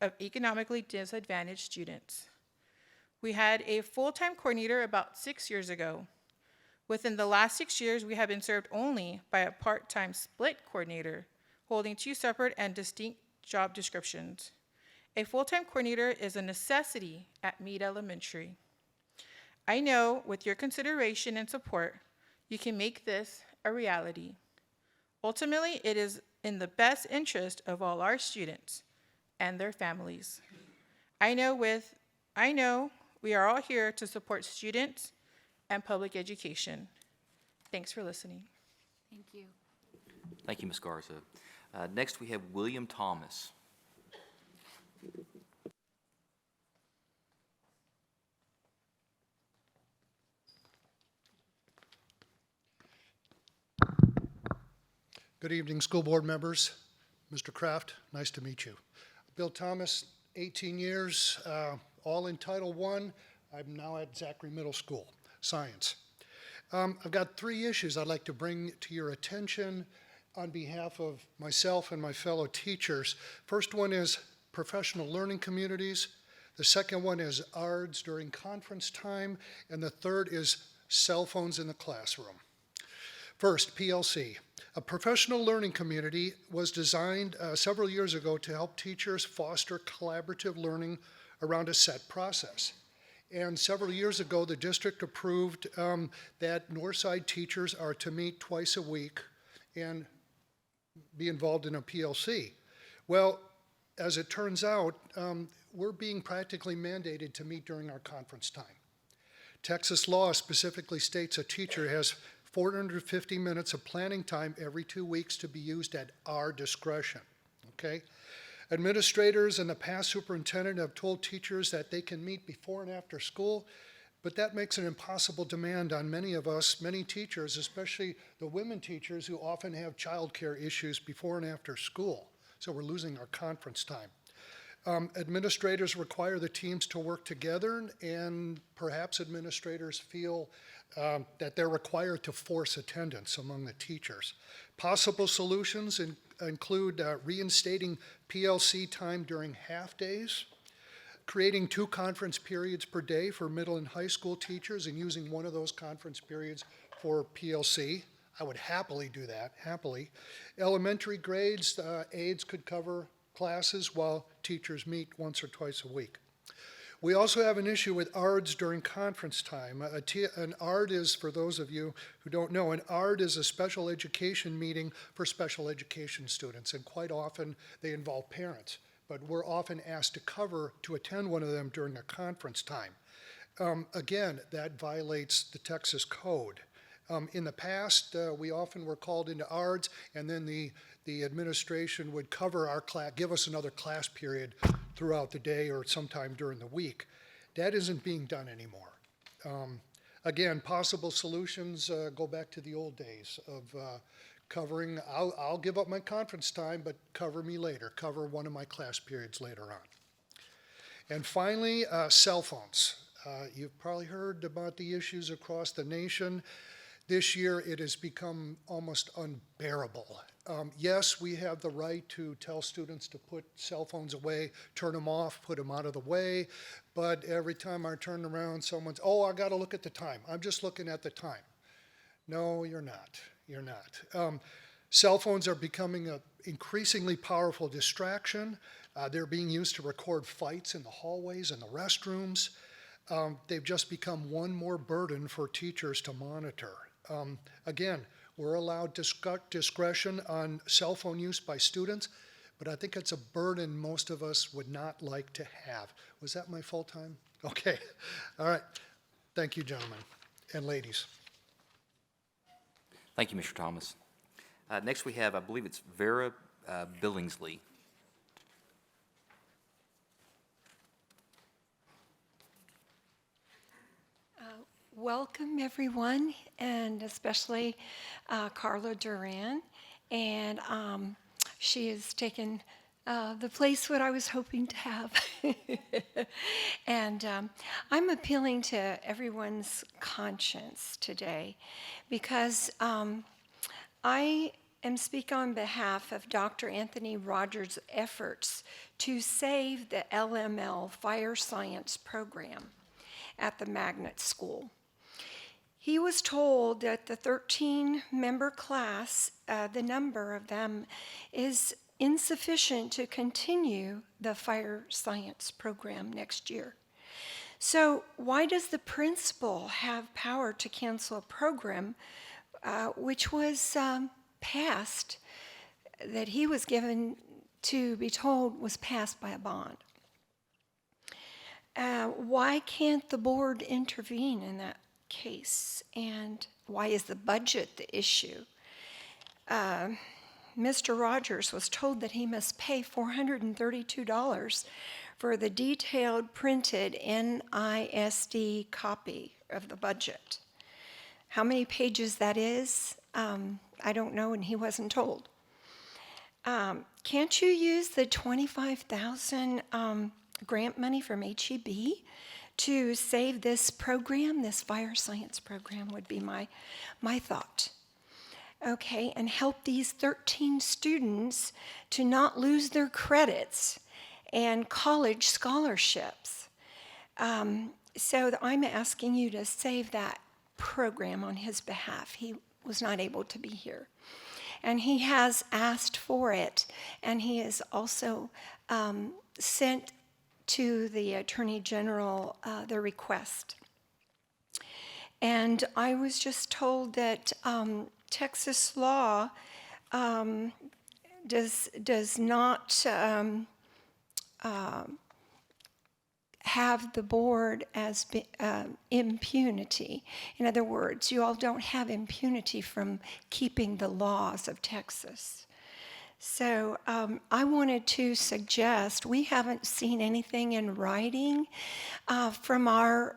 of economically disadvantaged students. We had a full-time coordinator about 6 years ago. Within the last 6 years, we have been served only by a part-time split coordinator, holding 2 separate and distinct job descriptions. A full-time coordinator is a necessity at Meade Elementary. I know with your consideration and support, you can make this a reality. Ultimately, it is in the best interest of all our students and their families. I know we are all here to support students and public education. Thanks for listening. Thank you. Thank you, Ms. Garza. Next, we have William Thomas. Good evening, school board members. Mr. Kraft, nice to meet you. Bill Thomas, 18 years, all in Title I. I'm now at Zachary Middle School, science. I've got 3 issues I'd like to bring to your attention on behalf of myself and my fellow teachers. First one is professional learning communities. The second one is ARDS during conference time. And the third is cell phones in the classroom. First, PLC. A professional learning community was designed several years ago to help teachers foster collaborative learning around a set process. And several years ago, the district approved that Northside teachers are to meet twice a week and be involved in a PLC. Well, as it turns out, we're being practically mandated to meet during our conference time. Texas law specifically states a teacher has 450 minutes of planning time every 2 weeks to be used at our discretion, okay? Administrators and the past superintendent have told teachers that they can meet before and after school, but that makes an impossible demand on many of us, many teachers, especially the women teachers who often have childcare issues before and after school. So we're losing our conference time. Administrators require the teams to work together, and perhaps administrators feel that they're required to force attendance among the teachers. Possible solutions include reinstating PLC time during half days, creating 2 conference periods per day for middle and high school teachers and using one of those conference periods for PLC. I would happily do that, happily. Elementary grades, aides could cover classes while teachers meet once or twice a week. We also have an issue with ARDS during conference time. An ARD is, for those of you who don't know, an ARD is a special education meeting for special education students, and quite often they involve parents. But we're often asked to attend one of them during a conference time. Again, that violates the Texas code. In the past, we often were called into ARDS, and then the administration would cover our class, give us another class period throughout the day or sometime during the week. That isn't being done anymore. Again, possible solutions go back to the old days of covering, I'll give up my conference time, but cover me later, cover one of my class periods later on. And finally, cell phones. You've probably heard about the issues across the nation. This year, it has become almost unbearable. Yes, we have the right to tell students to put cell phones away, turn them off, put them out of the way, but every time I turn around, someone's, oh, I gotta look at the time. I'm just looking at the time. No, you're not. You're not. Cell phones are becoming an increasingly powerful distraction. They're being used to record fights in the hallways and the restrooms. They've just become one more burden for teachers to monitor. Again, we're allowed discretion on cell phone use by students, but I think it's a burden most of us would not like to have. Was that my full time? Okay. All right. Thank you, gentlemen and ladies. Thank you, Mr. Thomas. Next we have, I believe it's Vera Billingsley. Welcome, everyone, and especially Carla Duran. And she has taken the place what I was hoping to have. And I'm appealing to everyone's conscience today because I am speaking on behalf of Dr. Anthony Rogers' efforts to save the LML Fire Science program at the Magnet School. He was told that the 13-member class, the number of them, is insufficient to continue the fire science program next year. So why does the principal have power to cancel a program which was passed, that he was given to be told was passed by a bond? Why can't the board intervene in that case? And why is the budget the issue? Mr. Rogers was told that he must pay $432 for the detailed printed NISD copy of the budget. How many pages that is, I don't know, and he wasn't told. Can't you use the $25,000 grant money from HEB to save this program, this fire science program would be my thought. Okay, and help these 13 students to not lose their credits and college scholarships. So I'm asking you to save that program on his behalf. He was not able to be here. And he has asked for it, and he has also sent to the Attorney General the request. And I was just told that Texas law does not have the board as impunity. In other words, you all don't have impunity from keeping the laws of Texas. So I wanted to suggest, we haven't seen anything in writing from our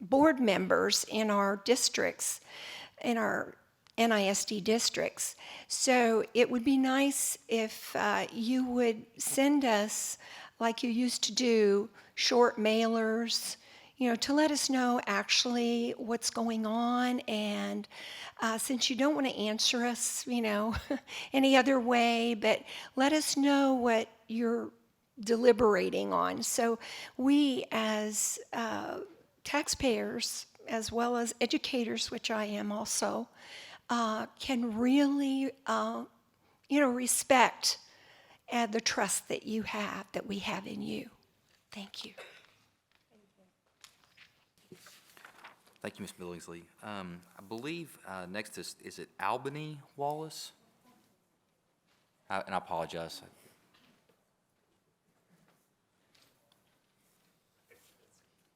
board members in our districts, in our NISD districts. So it would be nice if you would send us, like you used to do, short mailers, to let us know actually what's going on. And since you don't want to answer us, any other way, but let us know what you're deliberating on. So we as taxpayers, as well as educators, which I am also, can really, respect the trust that you have, that we have in you. Thank you. Thank you, Ms. Billingsley. I believe next is it Albany Wallace? And I apologize.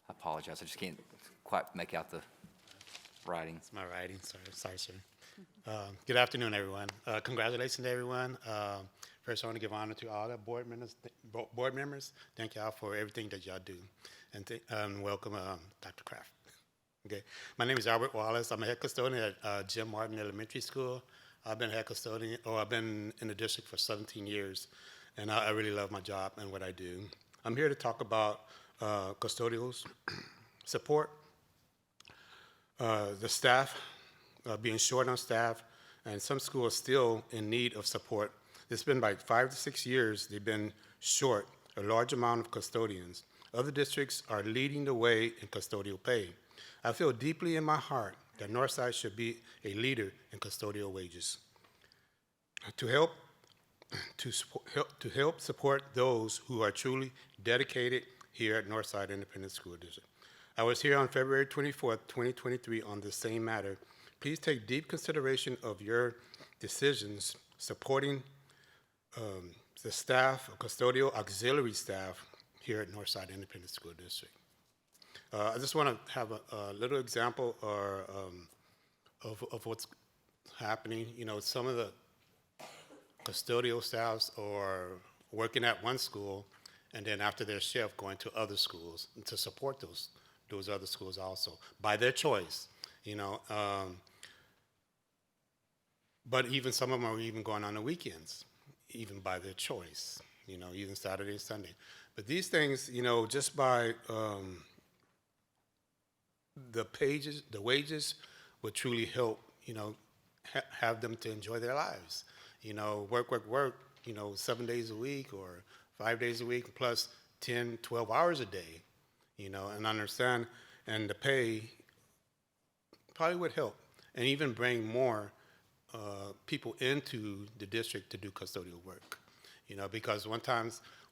I apologize. I just can't quite make out the writing. It's my writing. Sorry, sir. Good afternoon, everyone. Congratulations to everyone. First, I want to give honor to all the board members. Thank y'all for everything that y'all do. And welcome Dr. Kraft. Okay. My name is Albert Wallace. I'm a head custodian at Jim Martin Elementary School. I've been head custodian, I've been in the district for 17 years, and I really love my job and what I do. I'm here to talk about custodial support, the staff being short on staff, and some schools still in need of support. It's been like 5 to 6 years they've been short a large amount of custodians. Other districts are leading the way in custodial pay. I feel deeply in my heart that Northside should be a leader in custodial wages. To help to help support those who are truly dedicated here at Northside Independent School District. I was here on February 24th, 2023 on this same matter. Please take deep consideration of your decisions supporting the staff, custodial auxiliary staff here at Northside Independent School District. I just want to have a little example of what's happening. You know, some of the custodial staffs are working at one school, and then after their shift, going to other schools and to support those other schools also by their choice. You know, but even some of them are even going on the weekends, even by their choice. You know, even Saturday and Sunday. But these things, you know, just by the wages would truly help, you know, have them to enjoy their lives. You know, work, you know, 7 days a week or 5 days a week, plus 10, 12 hours a day, you know, and understand, and the pay probably would help, and even bring more people into the district to do custodial work, you know, because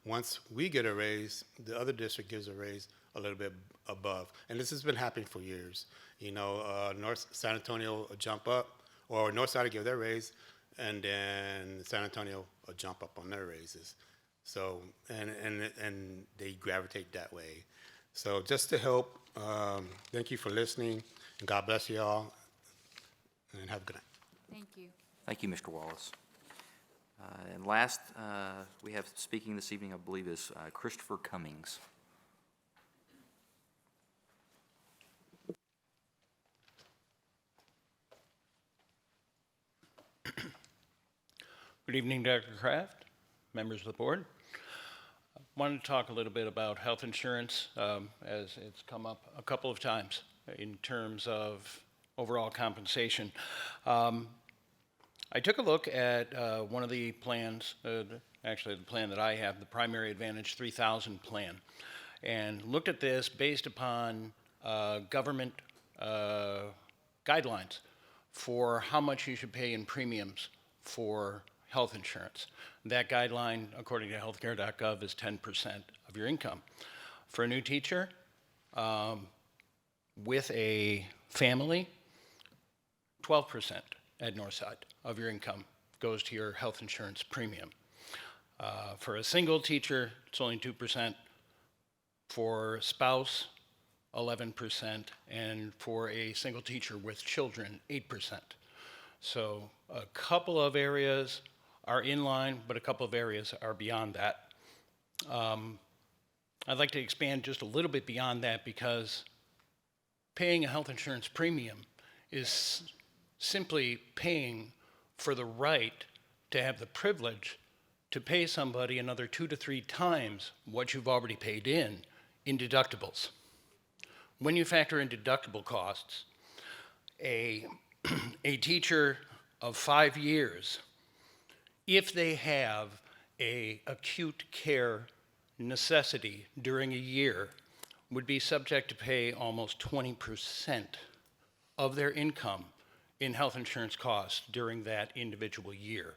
once we get a raise, the other district gives a raise a little bit above. And this has been happening for years. You know, North San Antonio will jump up, or Northside will give their raise, and then San Antonio will jump up on their raises. So, and they gravitate that way. So just to help, thank you for listening, and God bless you all, and have a good night. Thank you. Thank you, Mr. Wallace. And last, we have speaking this evening, I believe, is Christopher Cummings. Good evening, Dr. Kraft, members of the board. I wanted to talk a little bit about health insurance, as it's come up a couple of times in terms of overall compensation. I took a look at one of the plans, actually the plan that I have, the Primary Advantage 3000 plan, and looked at this based upon government guidelines for how much you should pay in premiums for health insurance. That guideline, according to healthcare.gov, is 10% of your income. For a new teacher with a family, 12% at Northside of your income goes to your health insurance premium. For a single teacher, it's only 2%. For a spouse, 11%. And for a single teacher with children, 8%. So a couple of areas are in line, but a couple of areas are beyond that. I'd like to expand just a little bit beyond that, because paying a health insurance premium is simply paying for the right to have the privilege to pay somebody another 2 to 3 times what you've already paid in deductibles. When you factor in deductible costs, a teacher of 5 years, if they have an acute care necessity during a year, would be subject to pay almost 20% of their income in health insurance costs during that individual year.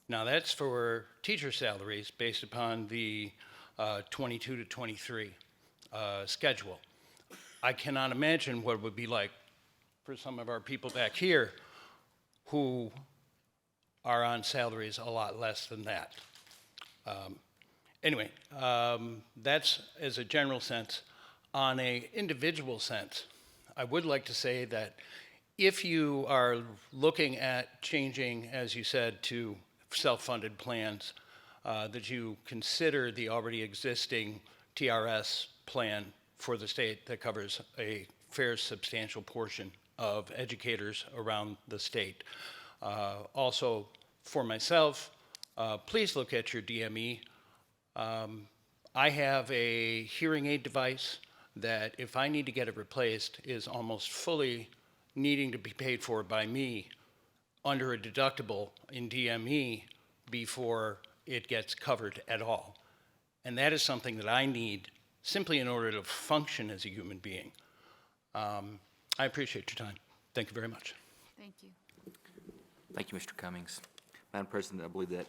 Now that's for teacher salaries based upon the 22 to 23 schedule. I cannot imagine what it would be like for some of our people back here who are on salaries a lot less than that. Anyway, that's as a general sense. On an individual sense, I would like to say that if you are looking at changing, as you said, to self-funded plans, that you consider the already existing TRS plan for the state that covers a fair substantial portion of educators around the state. Also, for myself, please look at your DME. I have a hearing aid device that, if I need to get it replaced, is almost fully needing to be paid for by me under a deductible in DME before it gets covered at all. And that is something that I need simply in order to function as a human being. I appreciate your time. Thank you very much. Thank you. Thank you, Mr. Cummings. Madam President, I believe that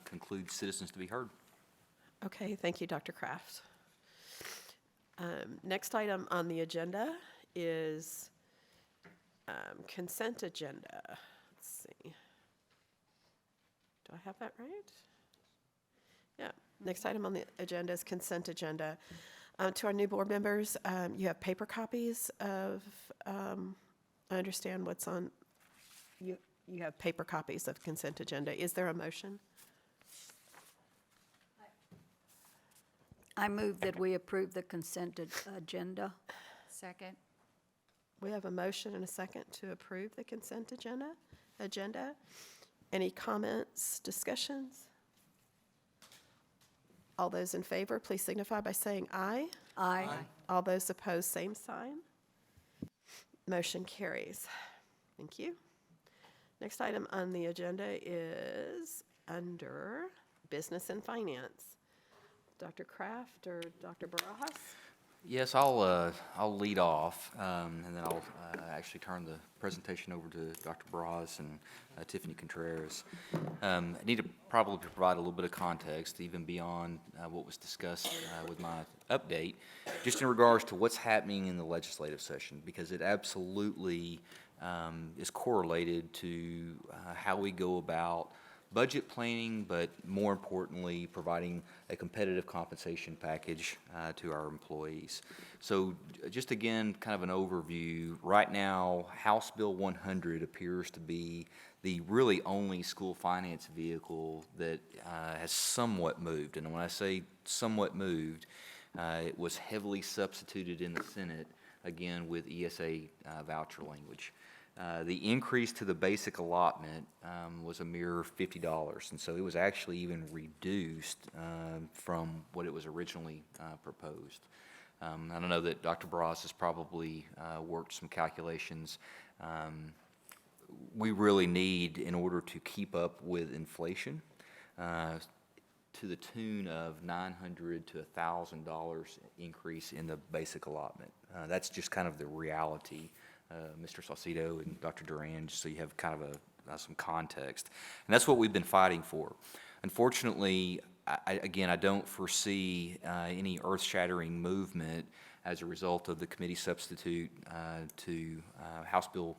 concludes citizens to be heard. Okay, thank you, Dr. Kraft. Next item on the agenda is consent agenda. Let's see. Do I have that right? Yeah, next item on the agenda is consent agenda. To our new board members, you have paper copies of, I understand what's on, you have paper copies of consent agenda. Is there a motion? I move that we approve the consent agenda. Second. We have a motion and a second to approve the consent agenda. Any comments, discussions? All those in favor, please signify by saying aye. Aye. All those opposed, same sign. Motion carries. Thank you. Next item on the agenda is under business and finance. Dr. Kraft or Dr. Barajas? Yes, I'll lead off, and then I'll actually turn the presentation over to Dr. Braz and Tiffany Contreras. I need to probably provide a little bit of context, even beyond what was discussed with my update, just in regards to what's happening in the legislative session, because it absolutely is correlated to how we go about budget planning, but more importantly, providing a competitive compensation package to our employees. So just again, kind of an overview. Right now, House Bill 100 appears to be the really only school finance vehicle that has somewhat moved. And when I say somewhat moved, it was heavily substituted in the Senate, again, with ESA voucher language. The increase to the basic allotment was a mere $50, and so it was actually even reduced from what it was originally proposed. I don't know that Dr. Braz has probably worked some calculations. We really need, in order to keep up with inflation, to the tune of $900 to $1,000 increase in the basic allotment. That's just kind of the reality. Mr. Saucedo and Dr. Duran, just so you have kind of some context. And that's what we've been fighting for. Unfortunately, I don't foresee any earth-shattering movement as a result of the committee substitute to House Bill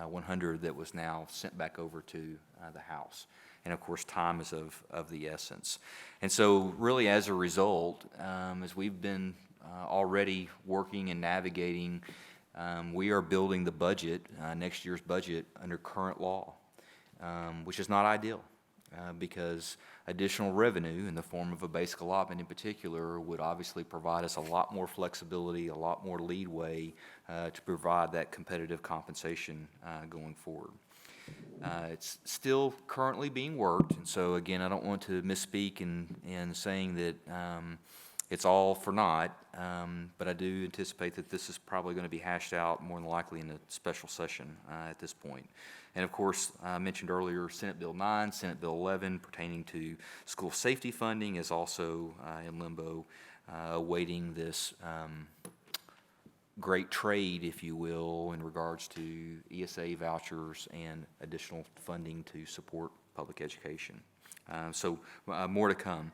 100 that was now sent back over to the House. And of course, time is of the essence. And so really as a result, as we've been already working and navigating, we are building the budget, next year's budget, under current law, which is not ideal because additional revenue in the form of a basic allotment in particular would obviously provide us a lot more flexibility, a lot more leeway to provide that competitive compensation going forward. It's still currently being worked, and so again, I don't want to misspeak in saying that it's all for naught, but I do anticipate that this is probably going to be hashed out more than likely in a special session at this point. And of course, I mentioned earlier Senate Bill 9, Senate Bill 11 pertaining to school safety funding is also in limbo, awaiting this great trade, if you will, in regards to ESA vouchers and additional funding to support public education. So more to come.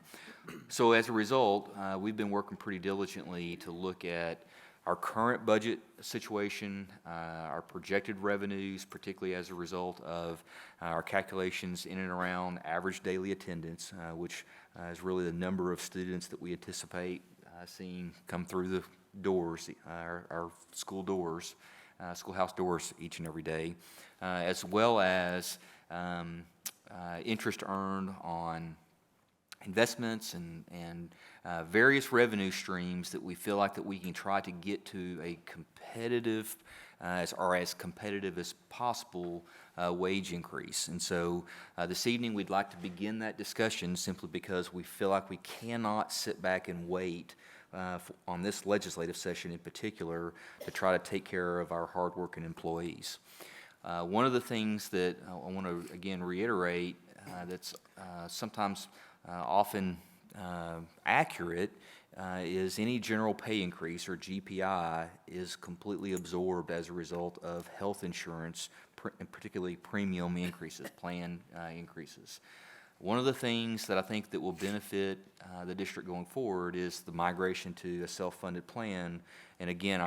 So as a result, we've been working pretty diligently to look at our current budget situation, our projected revenues, particularly as a result of our calculations in and around average daily attendance, which is really the number of students that we anticipate seeing come through the doors, our school doors, schoolhouse doors each and every day, as well as interest earned on investments and various revenue streams that we feel like that we can try to get to a competitive, as competitive as possible wage increase. And so this evening we'd like to begin that discussion simply because we feel like we cannot sit back and wait on this legislative session in particular to try to take care of our hardworking employees. One of the things that I want to again reiterate that's sometimes often accurate is any general pay increase, or GPI, is completely absorbed as a result of health insurance, and particularly premium increases, plan increases. One of the things that I think that will benefit the district going forward is the migration to a self-funded plan. And again,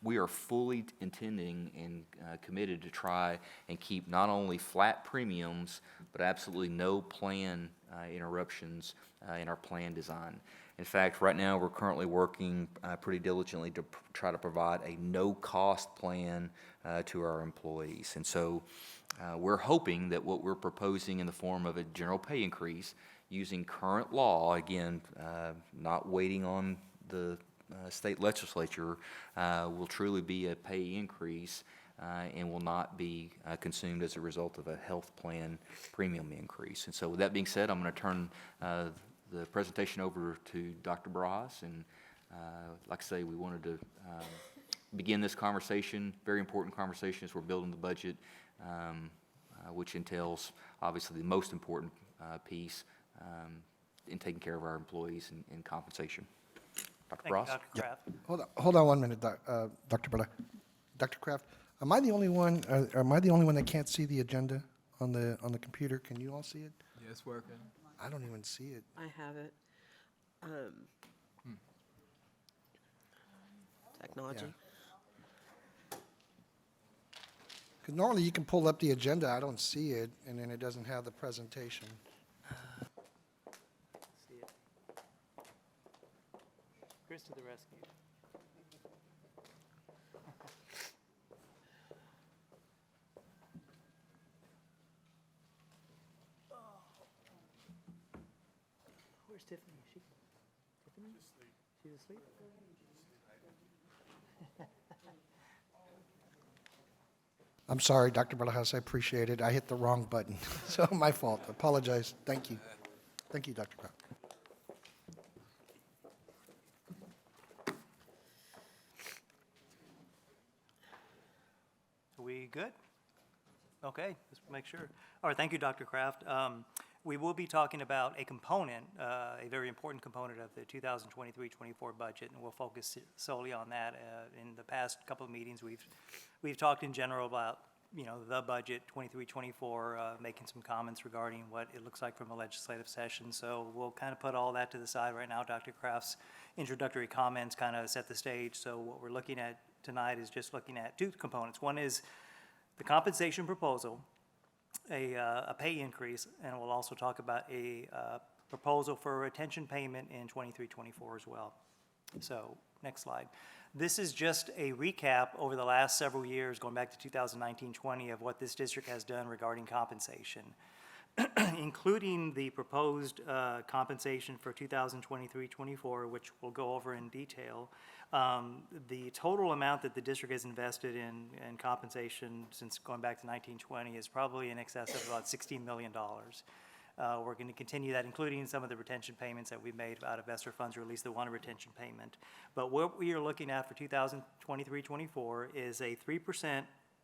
we are fully intending and committed to try and keep not only flat premiums, but absolutely no plan interruptions in our plan design. In fact, right now, we're currently working pretty diligently to try to provide a no-cost plan to our employees. And so we're hoping that what we're proposing in the form of a general pay increase, using current law, again, not waiting on the state legislature, will truly be a pay increase and will not be consumed as a result of a health plan premium increase. And so with that being said, I'm going to turn the presentation over to Dr. Barajas. And like I say, we wanted to begin this conversation, very important conversation as we're building the budget, which entails obviously the most important piece in taking care of our employees and compensation. Dr. Thank you, Barajas? Dr. Kraft. Hold on 1 minute, Dr. Bala. Dr. Kraft, am I the only one, am I the only one that can't see the agenda on the computer? Can you all see it? Yeah, it's working. I don't even see it. I have it. Technology. Because normally you can pull up the agenda, I don't see it, and then it doesn't have the presentation. See it. Chris to the rescue. Where's Tiffany? Is she Tiffany? She's asleep. I'm sorry, Dr. Barajas, I appreciate it. I hit the wrong button, so my fault. Apologize. Thank you. Thank you, Dr. Kraft. Are we good? Okay, let's make sure. All right, thank you, Dr. Kraft. We will be talking about a component, a very important component of the 2023-24 budget, and we'll focus solely on that. In the past couple of meetings, we've talked in general about, you know, the budget 23-24, making some comments regarding what it looks like from a legislative session. So we'll kind of put all that to the side right now. Dr. Kraft's introductory comments kind of set the stage. So what we're looking at tonight is just looking at two components. One is the compensation proposal, a pay increase, and we'll also talk about a proposal for a retention payment in 23-24 as well. So next slide. This is just a recap over the last several years, going back to 2019-20, of what this district has done regarding compensation, including the proposed compensation for 2023-24, which we'll go over in detail. The total amount that the district has invested in compensation since going back to 1920 is probably in excess of about $16 million. We're going to continue that, including some of the retention payments that we made out of ESSER funds, or at least the one retention payment. But what we are looking at for 2023-24 is a 3%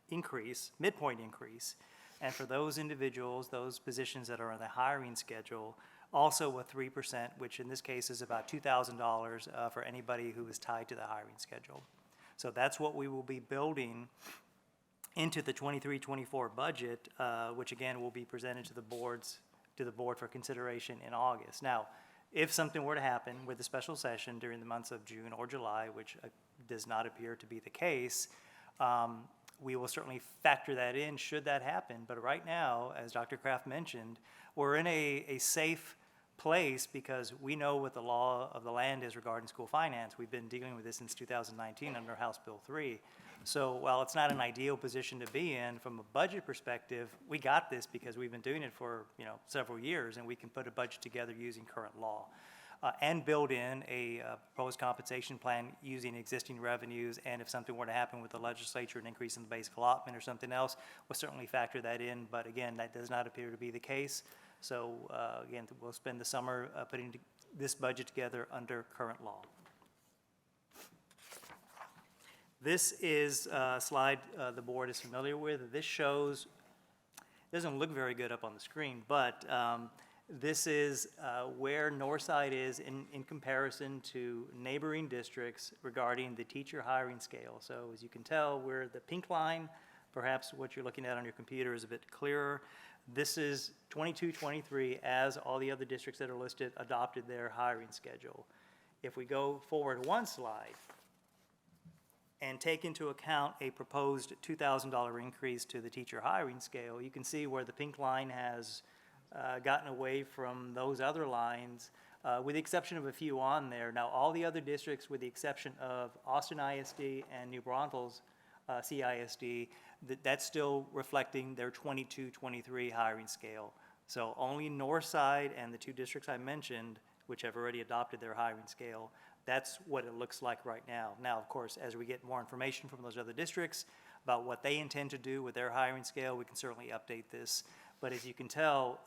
increase, midpoint increase. And for those individuals, those positions that are on the hiring schedule, also a 3%, which in this case is about $2,000 for anybody who is tied to the hiring schedule. So that's what we will be building into the 23-24 budget, which again will be presented to the board for consideration in August. Now, if something were to happen with a special session during the months of June or July, which does not appear to be the case, we will certainly factor that in should that happen. But right now, as Dr. Kraft mentioned, we're in a safe place because we know what the law of the land is regarding school finance. We've been dealing with this since 2019 under House Bill 3. So while it's not an ideal position to be in from a budget perspective, we got this because we've been doing it for several years, and we can put a budget together using current law. And build in a proposed compensation plan using existing revenues, and if something were to happen with the legislature, an increase in the basic allotment or something else, we'll certainly factor that in, but again, that does not appear to be the case. So again, we'll spend the summer putting this budget together under current law. This is a slide the board is familiar with. This shows, it doesn't look very good up on the screen, but This is where Northside is in comparison to neighboring districts regarding the teacher hiring scale. So as you can tell, we're the pink line. Perhaps what you're looking at on your computer is a bit clearer. This is 22-23 as all the other districts that are listed adopted their hiring schedule. If we go forward one slide and take into account a proposed $2,000 increase to the teacher hiring scale, you can see where the pink line has gotten away from those other lines, with the exception of a few on there. Now, all the other districts, with the exception of Austin ISD and New Braunfels CISD, that's still reflecting their 22-23 hiring scale. So only Northside and the two districts I mentioned, which have already adopted their hiring scale, that's what it looks like right now. Now, of course, as we get more information from those other districts about what they intend to do with their hiring scale, we can certainly update this. But as you can tell,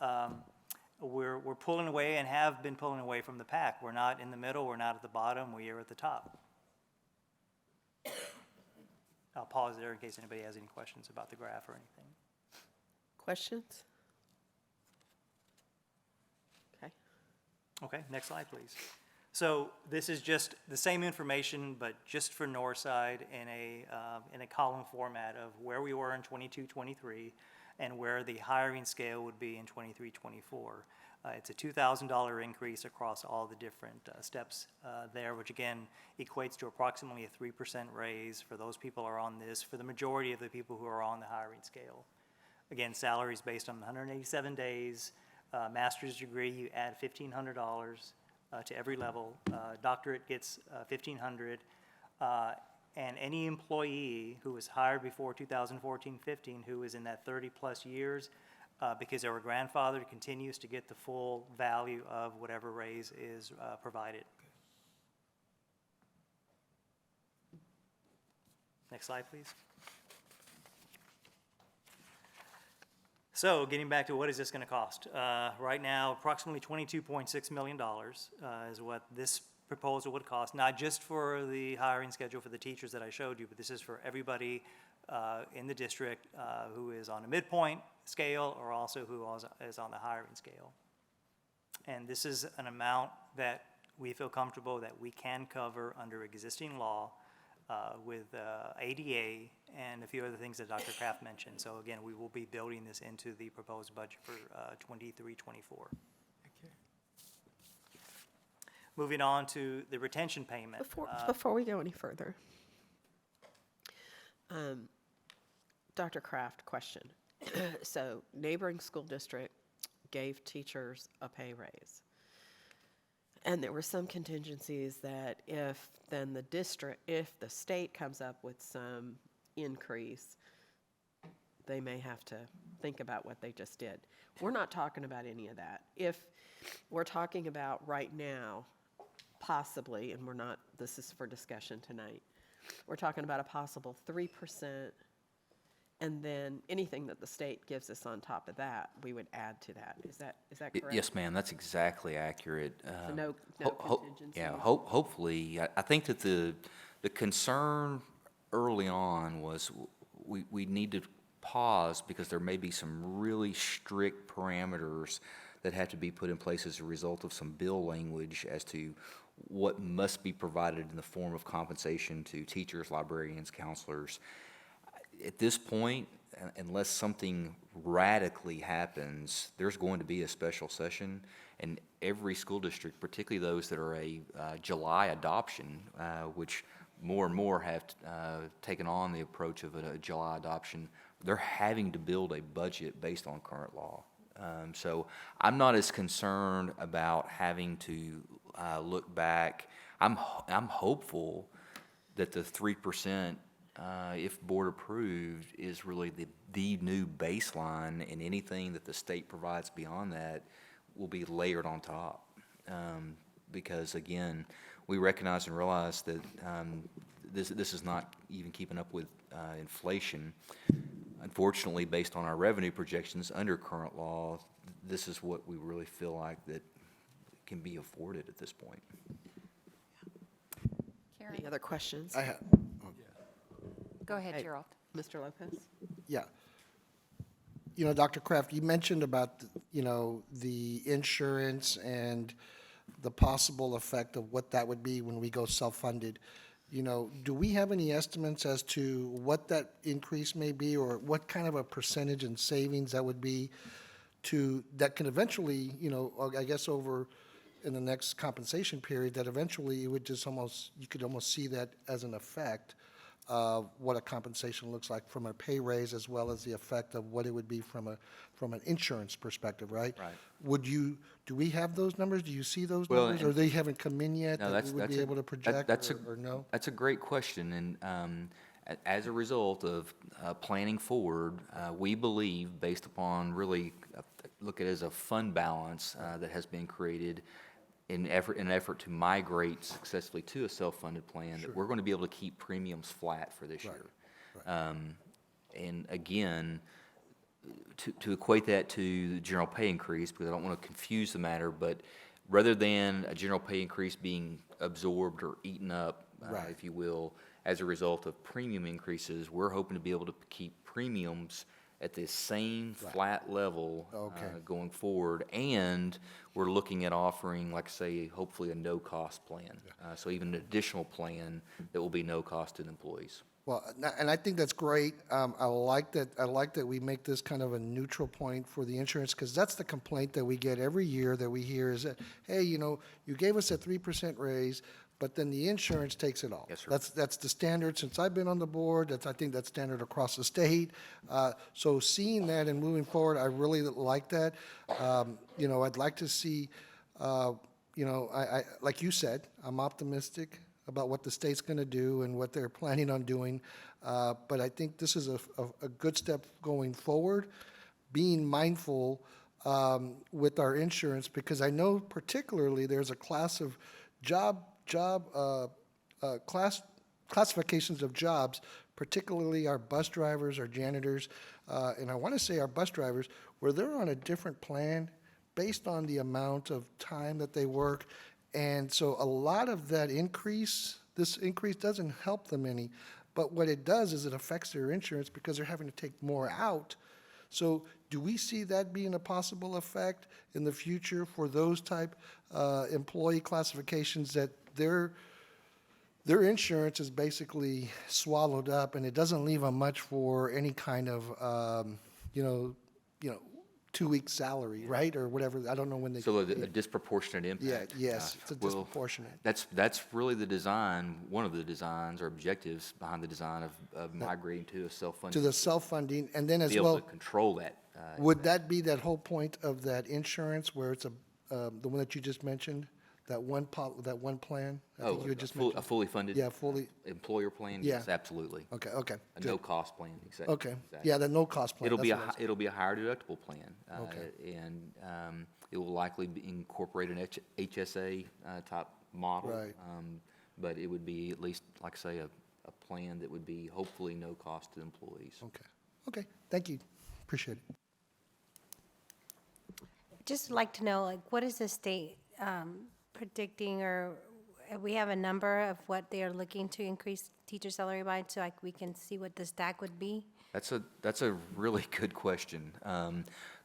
we're pulling away and have been pulling away from the pack. We're not in the middle, we're not at the bottom, we are at the top. I'll pause there in case anybody has any questions about the graph or anything. Questions? Okay. Okay, next slide, please. So this is just the same information, but just for Northside in a column format of where we were in 22-23 and where the hiring scale would be in 23-24. It's a $2,000 increase across all the different steps there, which again equates to approximately a 3% raise for those people who are on this, for the majority of the people who are on the hiring scale. Again, salaries based on 187 days, master's degree, you add $1,500 to every level. Doctorate gets $1,500. And any employee who was hired before 2014-15 who is in that 30-plus years, because they were grandfathered, continues to get the full value of whatever raise is provided. Next slide, please. So getting back to what is this going to cost? Right now, approximately $22.6 million is what this proposal would cost, not just for the hiring schedule for the teachers that I showed you, but this is for everybody in the district who is on a midpoint scale or also who is on the hiring scale. And this is an amount that we feel comfortable that we can cover under existing law with ADA and a few other things that Dr. Kraft mentioned. So again, we will be building this into the proposed budget for 23-24. Moving on to the retention payment. Before we go any further, Dr. Kraft, question. So neighboring school district gave teachers a pay raise. And there were some contingencies that if the state comes up with some increase, they may have to think about what they just did. We're not talking about any of that. If we're talking about right now, possibly, and this is for discussion tonight, we're talking about a possible 3%, and then anything that the state gives us on top of that, we would add to that. Is that correct? Yes, ma'am, that's exactly accurate. So no contingency? Yeah, hopefully. I think that the concern early on was we need to pause because there may be some really strict parameters that have to be put in place as a result of some bill language as to what must be provided in the form of compensation to teachers, librarians, counselors. At this point, unless something radically happens, there's going to be a special session, and every school district, particularly those that are a July adoption, which more and more have taken on the approach of a July adoption, they're having to build a budget based on current law. So I'm not as concerned about having to look back. I'm hopeful that the 3%, if board approved, is really the new baseline, and anything that the state provides beyond that will be layered on top. Because again, we recognize and realize that this is not even keeping up with inflation. Unfortunately, based on our revenue projections under current law, this is what we really feel like that can be afforded at this point. Any other questions? I have. Go ahead, Hey, Gerald. Mr. Lopez? Yeah. You know, Dr. Kraft, you mentioned about you know, the insurance and the possible effect of what that would be when we go self-funded. You know, do we have any estimates as to what that increase may be, or what kind of a percentage in savings that would be that can eventually, you know, I guess over in the next compensation period, that eventually it would just you could almost see that as an effect of what a compensation looks like from a pay raise, as well as the effect of what it would be from an insurance perspective, right? Right. Do we have those numbers? Do you see those Well, numbers? and- Or they haven't come in yet No, that we would be able to project, or no? That's a great question, and as a result of planning forward, we believe, based upon really look at it as a fund balance that has been created in an effort to migrate successfully to a self-funded plan, that we're going to be able to keep premiums flat for this year. And again, to equate that to the general pay increase, because I don't want to confuse the matter, but rather than a general pay increase being absorbed or eaten up, if you will, as a result of premium increases, we're hoping to be able to keep premiums at the same flat level going forward. And we're looking at offering, like say, hopefully a no-cost plan. So even an additional plan that will be no cost to the employees. Well, and I think that's great. I like that we make this kind of a neutral point for the insurance, because that's the complaint that we get every year that we hear is that, hey, you know, you gave us a 3% raise, but then the insurance takes it all. Yes, sir. That's the standard since I've been on the board. I think that's standard across the state. So seeing that and moving forward, I really like that. You know, I'd like to see, you know, I like you said, I'm optimistic about what the state's going to do and what they're planning on doing. But I think this is a good step going forward, being mindful with our insurance, because I know particularly there's a class of classifications of jobs, particularly our bus drivers, our janitors, and I want to say our bus drivers, where they're on a different plan based on the amount of time that they work. And so a lot of that increase, this increase doesn't help them any, but what it does is it affects their insurance because they're having to take more out. So do we see that being a possible effect in the future for those type employee classifications, that their insurance is basically swallowed up and it doesn't leave them much for any kind of, you know, 2 week salary, right? Or whatever, I don't know when they. So a disproportionate impact. Yeah, yes, it's a disproportionate. That's really the design, one of the designs or objectives behind the design of migrating to a self-funding. To the self-funding, and then as Be well. able to control that. Would that be that whole point of that insurance, where it's the one that you just mentioned, that one plan? I think you had just mentioned. A fully funded? Yeah, fully. Employer plan? Yeah. Yes, absolutely. Okay, A good. no-cost plan, exactly. Okay, yeah, the no-cost plan. It'll be that's what I was- it'll be a higher deductible plan. Okay. And it will likely incorporate an HSA type model. Right. But it would be at least, like I say, a plan that would be hopefully no cost to employees. Okay, thank you, appreciate it. Just like to know, like, what is the state predicting, or we have a number of what they are looking to increase teacher salary by, so like we can see what the stack would be? That's a really good question.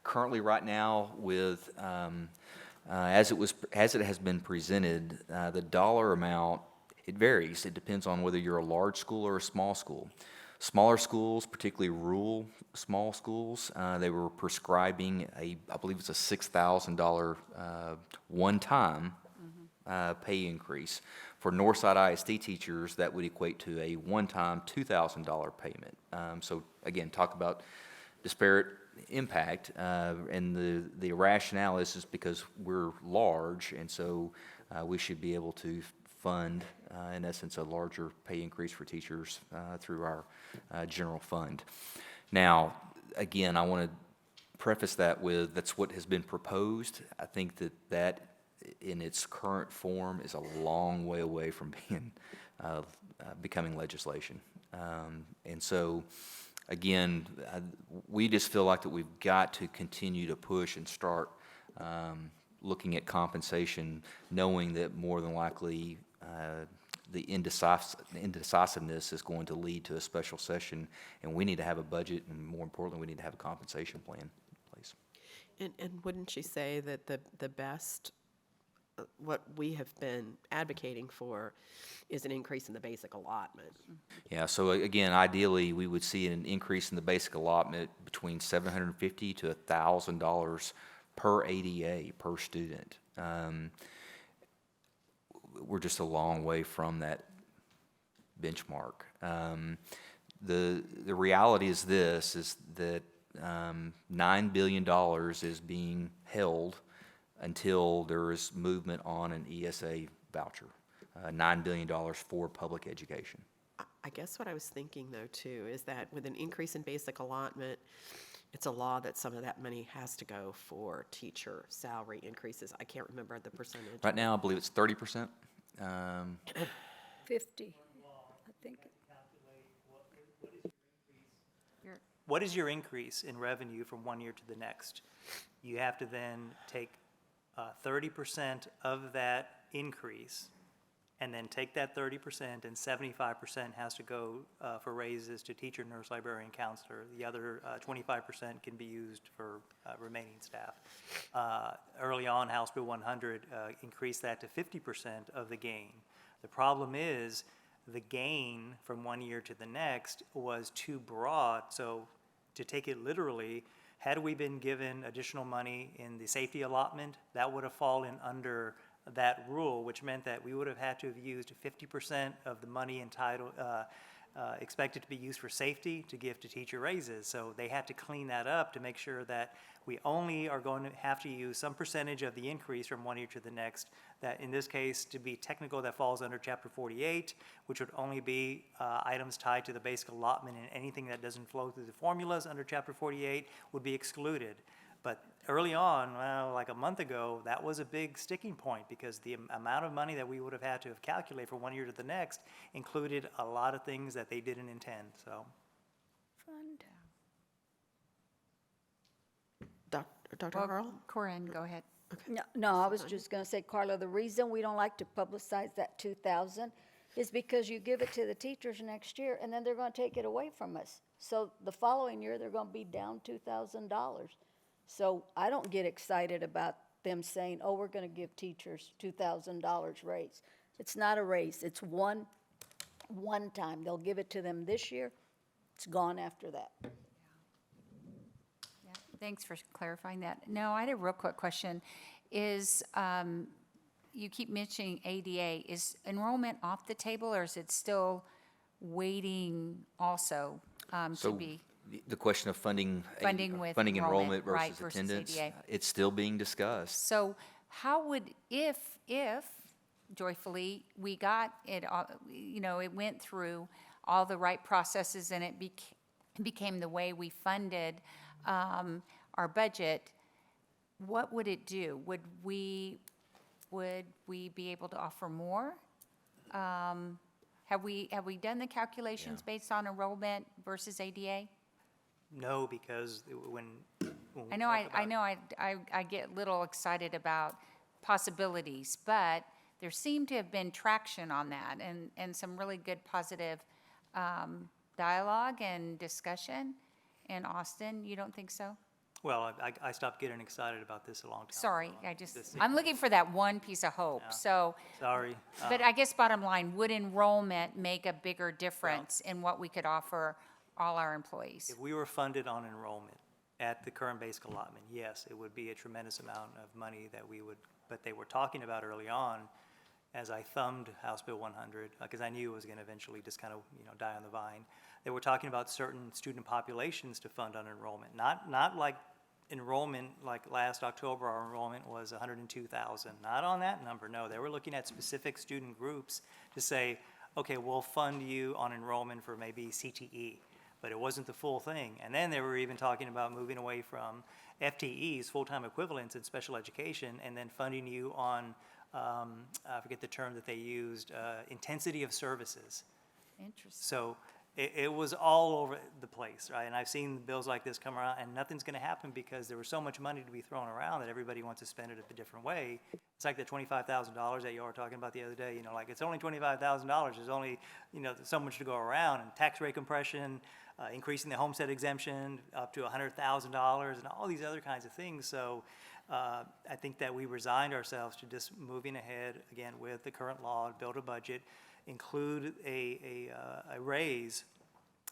Currently, right now, with as it has been presented, the dollar amount, it varies. It depends on whether you're a large school or a small school. Smaller schools, particularly rural small schools, they were prescribing I believe it's a $6,000 one-time pay increase. For Northside ISD teachers, that would equate to a one-time $2,000 payment. So again, talk about disparate impact, and the rationale is because we're large, and so we should be able to fund, in essence, a larger pay increase for teachers through our general fund. Now, again, I want to preface that with that's what has been proposed. I think that in its current form is a long way away from being becoming legislation. And so, again, we just feel like that we've got to continue to push and start looking at compensation, knowing that more than likely the indecisiveness is going to lead to a special session, and we need to have a budget, and more importantly, we need to have a compensation plan in place. And wouldn't you say that the best, what we have been advocating for is an increase in the basic allotment? Yeah, so again, ideally, we would see an increase in the basic allotment between $750 to $1,000 per ADA, per student. We're just a long way from that benchmark. The reality is this, is that $9 billion is being held until there is movement on an ESA voucher, $9 billion for public education. I guess what I was thinking, though, too, is that with an increase in basic allotment, it's a law that some of that money has to go for teacher salary increases. I can't remember the percentage. Right now, I believe it's 30%. 50, I think. What is your increase in revenue from one year to the next? You have to then take 30% of that increase and then take that 30% and 75% has to go for raises to teacher, nurse, librarian, counselor. The other 25% can be used for remaining staff. Early on, House Bill 100 increased that to 50% of the gain. The problem is the gain from one year to the next was too broad. So to take it literally, had we been given additional money in the safety allotment, that would have fallen under that rule, which meant that we would have had to have used 50% of the money entitled, expected to be used for safety to give to teacher raises. So they had to clean that up to make sure that we only are going to have to use some percentage of the increase from one year to the next. That in this case, to be technical, that falls under Chapter 48, which would only be items tied to the basic allotment, and anything that doesn't flow through the formulas under Chapter 48 would be excluded. But early on, well, like a month ago, that was a big sticking point because the amount of money that we would have had to have calculated from one year to the next included a lot of things that they didn't intend, so. Dr. Well, Harrell? Corinne, go ahead. No, I was just going to say, Carla, the reason we don't like to publicize that 2,000 is because you give it to the teachers next year, and then they're going to take it away from us. So the following year, they're going to be down $2,000. So I don't get excited about them saying, oh, we're going to give teachers $2,000 raise. It's not a raise. It's one time. They'll give it to them this year. It's gone after that. Yeah, thanks for clarifying that. No, I had a real quick question. Is, you keep mentioning ADA. Is enrollment off the table, or is it still waiting also to be? The question of funding with funding enrollment, enrollment right, versus versus attendance, ADA. it's still being discussed. So how would, if joyfully we got it, it went through all the right processes and it became the way we funded our budget, what would it do? Would we be able to offer more? Have we done the calculations based on enrollment versus ADA? No, because when I know I get a little excited about possibilities, but there seemed to have been traction on that and some really good positive dialogue and discussion in Austin. You don't think so? well, I stopped getting excited about this a long time Sorry, ago. I'm looking for that one piece of hope, Yeah. so. Sorry. But I guess bottom line, would enrollment make a bigger difference in what we could offer all our employees? If we were funded on enrollment at the current basic allotment, yes, it would be a tremendous amount of money that we would, but they were talking about early on, as I thumbed House Bill 100, because I knew it was going to eventually just kind of, die on the vine. They were talking about certain student populations to fund on enrollment, not like enrollment, like last October, our enrollment was 102,000. Not on that number, no. They were looking at specific student groups to say, okay, we'll fund you on enrollment for maybe CTE, but it wasn't the full thing. And then they were even talking about moving away from FTEs, full-time equivalents in special education, and then funding you on, I forget the term that they used, intensity of services. Interesting. So it was all over the place, right? And I've seen bills like this come around, and nothing's going to happen because there was so much money to be thrown around that everybody wants to spend it a different way. It's like the $25,000 that you were talking about the other day. You know, like it's only $25,000. There's only, you know, so much to go around, and tax rate compression, increasing the homestead exemption up to $100,000, and all these other kinds of things. So I think that we resigned ourselves to just moving ahead again with the current law, build a budget, include a raise.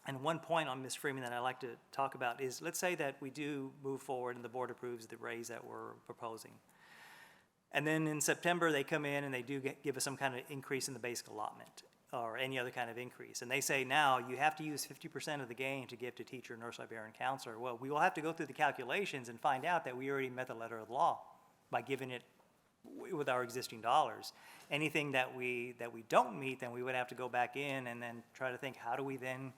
And one point on Ms. Freeman that I'd like to talk about is, let's say that we do move forward and the board approves the raise that we're proposing. And then in September, they come in and they do give us some kind of increase in the basic allotment or any other kind of increase. And they say, now you have to use 50% of the gain to give to teacher, nurse, librarian, counselor. Well, we will have to go through the calculations and find out that we already met the letter of the law by giving it with our existing dollars. Anything that we don't meet, then we would have to go back in and then try to think, how do we then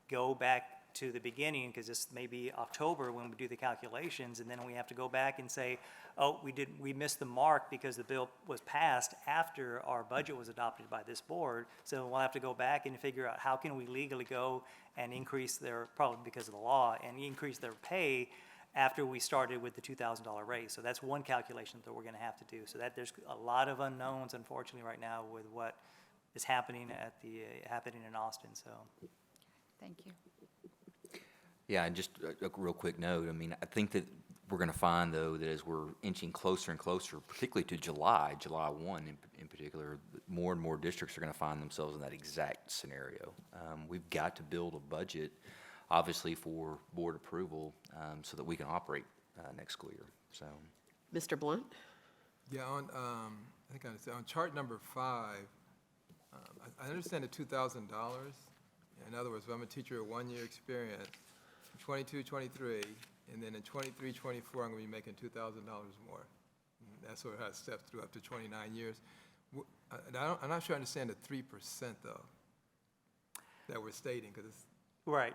go back to the beginning, because this may be October when we do the calculations, and then we have to go back and say, oh, we missed the mark because the bill was passed after our budget was adopted by this board. So we'll have to go back and figure out how can we legally go and increase their, probably because of the law, and increase their pay after we started with the $2,000 raise. So that's one calculation that we're going to have to do. So that there's a lot of unknowns, unfortunately, right now with what is happening at the happening in Austin. So, Thank you. Yeah, and just a real quick note, I mean, I think that we're going to find, though, that as we're inching closer and closer, particularly to July 1 in particular, more and more districts are going to find themselves in that exact scenario. We've got to build a budget, obviously, for board approval so that we can operate next school year. So, Mr. Blunt? Yeah, on, I think I understand, on chart number 5, I understand the $2,000. In other words, if I'm a teacher with 1 year experience, 22, 23, and then in 23, 24, I'm going to be making $2,000 more. And that's sort of how it steps through up to 29 years. I'm not sure I understand the 3%, though, that we're stating, because it's right.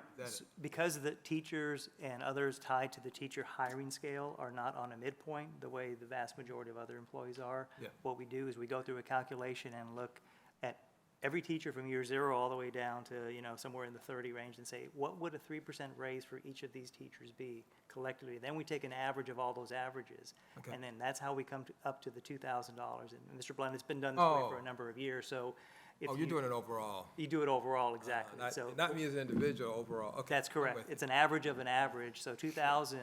Because the teachers and others tied to the teacher hiring scale are not on a midpoint the way the vast majority of other employees are, what we do is we go through a calculation and look at every teacher from year 0 all the way down to, you know, somewhere in the 30 range and say, what would a 3% raise for each of these teachers be collectively? Then we take an average of all those averages. Okay. And then that's how we come up to the $2,000. And Mr. Blunt, it's been done this way for a number of years. So if you're doing it overall. You do it overall, exactly. Not me as an individual, overall. Okay. That's correct. It's an average of an average. So 2,000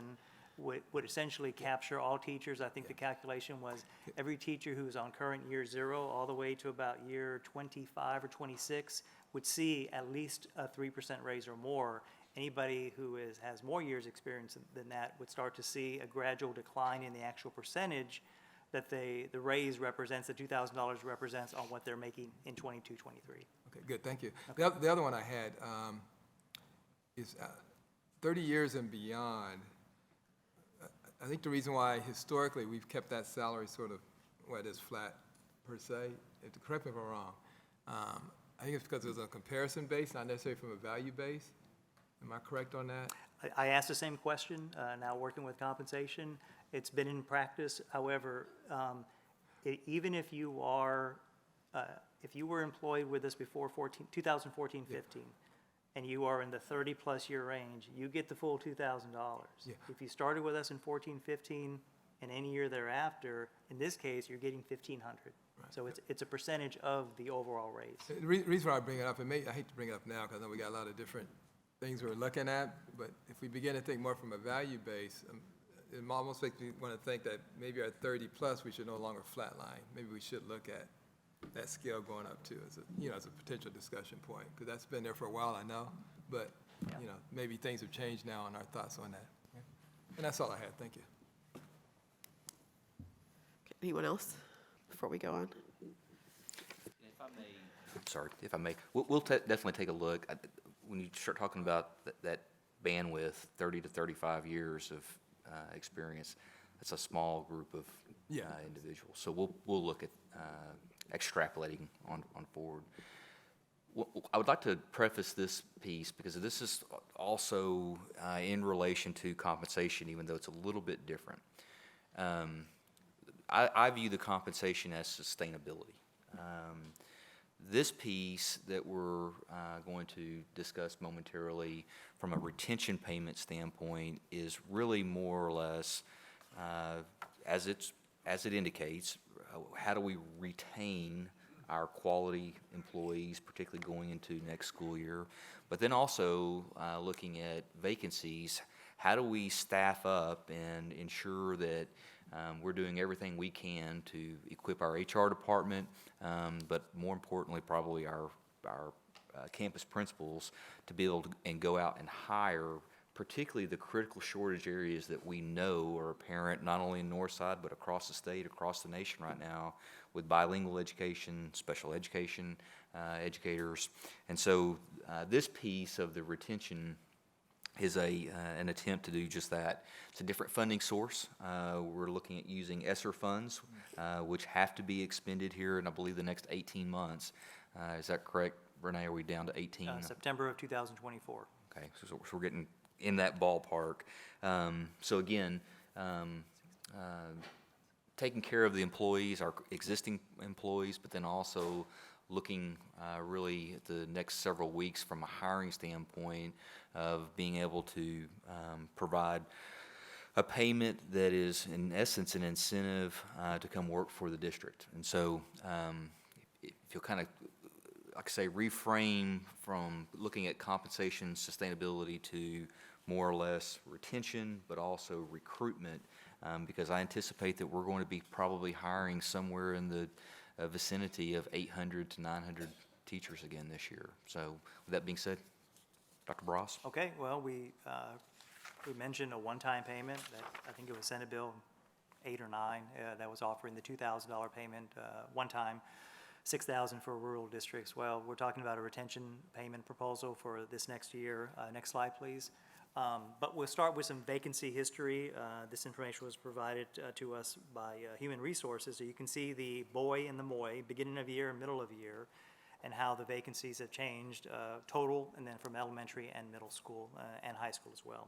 would essentially capture all teachers. I think the calculation was every teacher who's on current year 0 all the way to about year 25 or 26 would see at least a 3% raise or more. Anybody who has more years experience than that would start to see a gradual decline in the actual percentage that the raise represents, the $2,000 represents on what they're making in 22, 23. Okay, good, thank you. Okay. The other one I had is 30 years and beyond. I think the reason why historically we've kept that salary sort of, well, it is flat per se, correct me if I'm wrong, I think it's because it was a comparison base, not necessarily from a value base. Am I correct on that? I asked the same question, now working with compensation. It's been in practice. However, even if you are, if you were employed with us before 2014, 15, and you are in the 30-plus year range, you get the full $2,000. Yeah. If you started with us in 14, 15, and any year thereafter, in this case, you're getting $1,500. Right. So it's a percentage of the overall raise. The reason why I bring it up, I hate to bring it up now because I know we got a lot of different things we're looking at, but if we begin to think more from a value base, it almost makes me want to think that maybe at 30-plus, we should no longer flatline. Maybe we should look at that scale going up too, as a potential discussion point, because that's been there for a while, I know, but maybe things have changed now and our thoughts on that. Yeah. And that's all I had. Thank you. Okay, anyone else before we go on? If I may, we'll definitely take a look. When you start talking about that bandwidth, 30 to 35 years of experience, that's a small group of individuals. So we'll look at extrapolating on forward. I would like to preface this piece because this is also in relation to compensation, even though it's a little bit different. I view the compensation as sustainability. This piece that we're going to discuss momentarily from a retention payment standpoint is really more or less, as it indicates, how do we retain our quality employees, particularly going into next school year, but then also looking at vacancies. How do we staff up and ensure that we're doing everything we can to equip our HR department, but more importantly, probably our campus principals to be able to and go out and hire, particularly the critical shortage areas that we know are apparent not only in Northside but across the state, across the nation right now, with bilingual education, special education educators. And so this piece of the retention is an attempt to do just that. It's a different funding source. We're looking at using ESSER funds, which have to be expended here in, I believe, the next 18 months. Is that correct, Renee? Are we down to 18? September of 2024. Okay, so we're getting in that ballpark. So again, taking care of the employees, our existing employees, but then also looking really at the next several weeks from a hiring standpoint of being able to provide a payment that is in essence an incentive to come work for the district. And so if you'll kind of, like I say, reframe from looking at compensation sustainability to more or less retention, but also recruitment, because I anticipate that we're going to be probably hiring somewhere in the vicinity of 800 to 900 teachers again this year. So with that being said, Dr. Bross? Okay, well, we mentioned a one-time payment that I think it was Senate Bill 8 or 9 that was offering the $2,000 payment one time, $6,000 for rural districts. Well, we're talking about a retention payment proposal for this next year. Next slide, please. But we'll start with some vacancy history. This information was provided to us by Human Resources. So you can see the boy and the MOY, beginning of year and middle of year, and how the vacancies have changed total, and then from elementary and middle school and high school as well.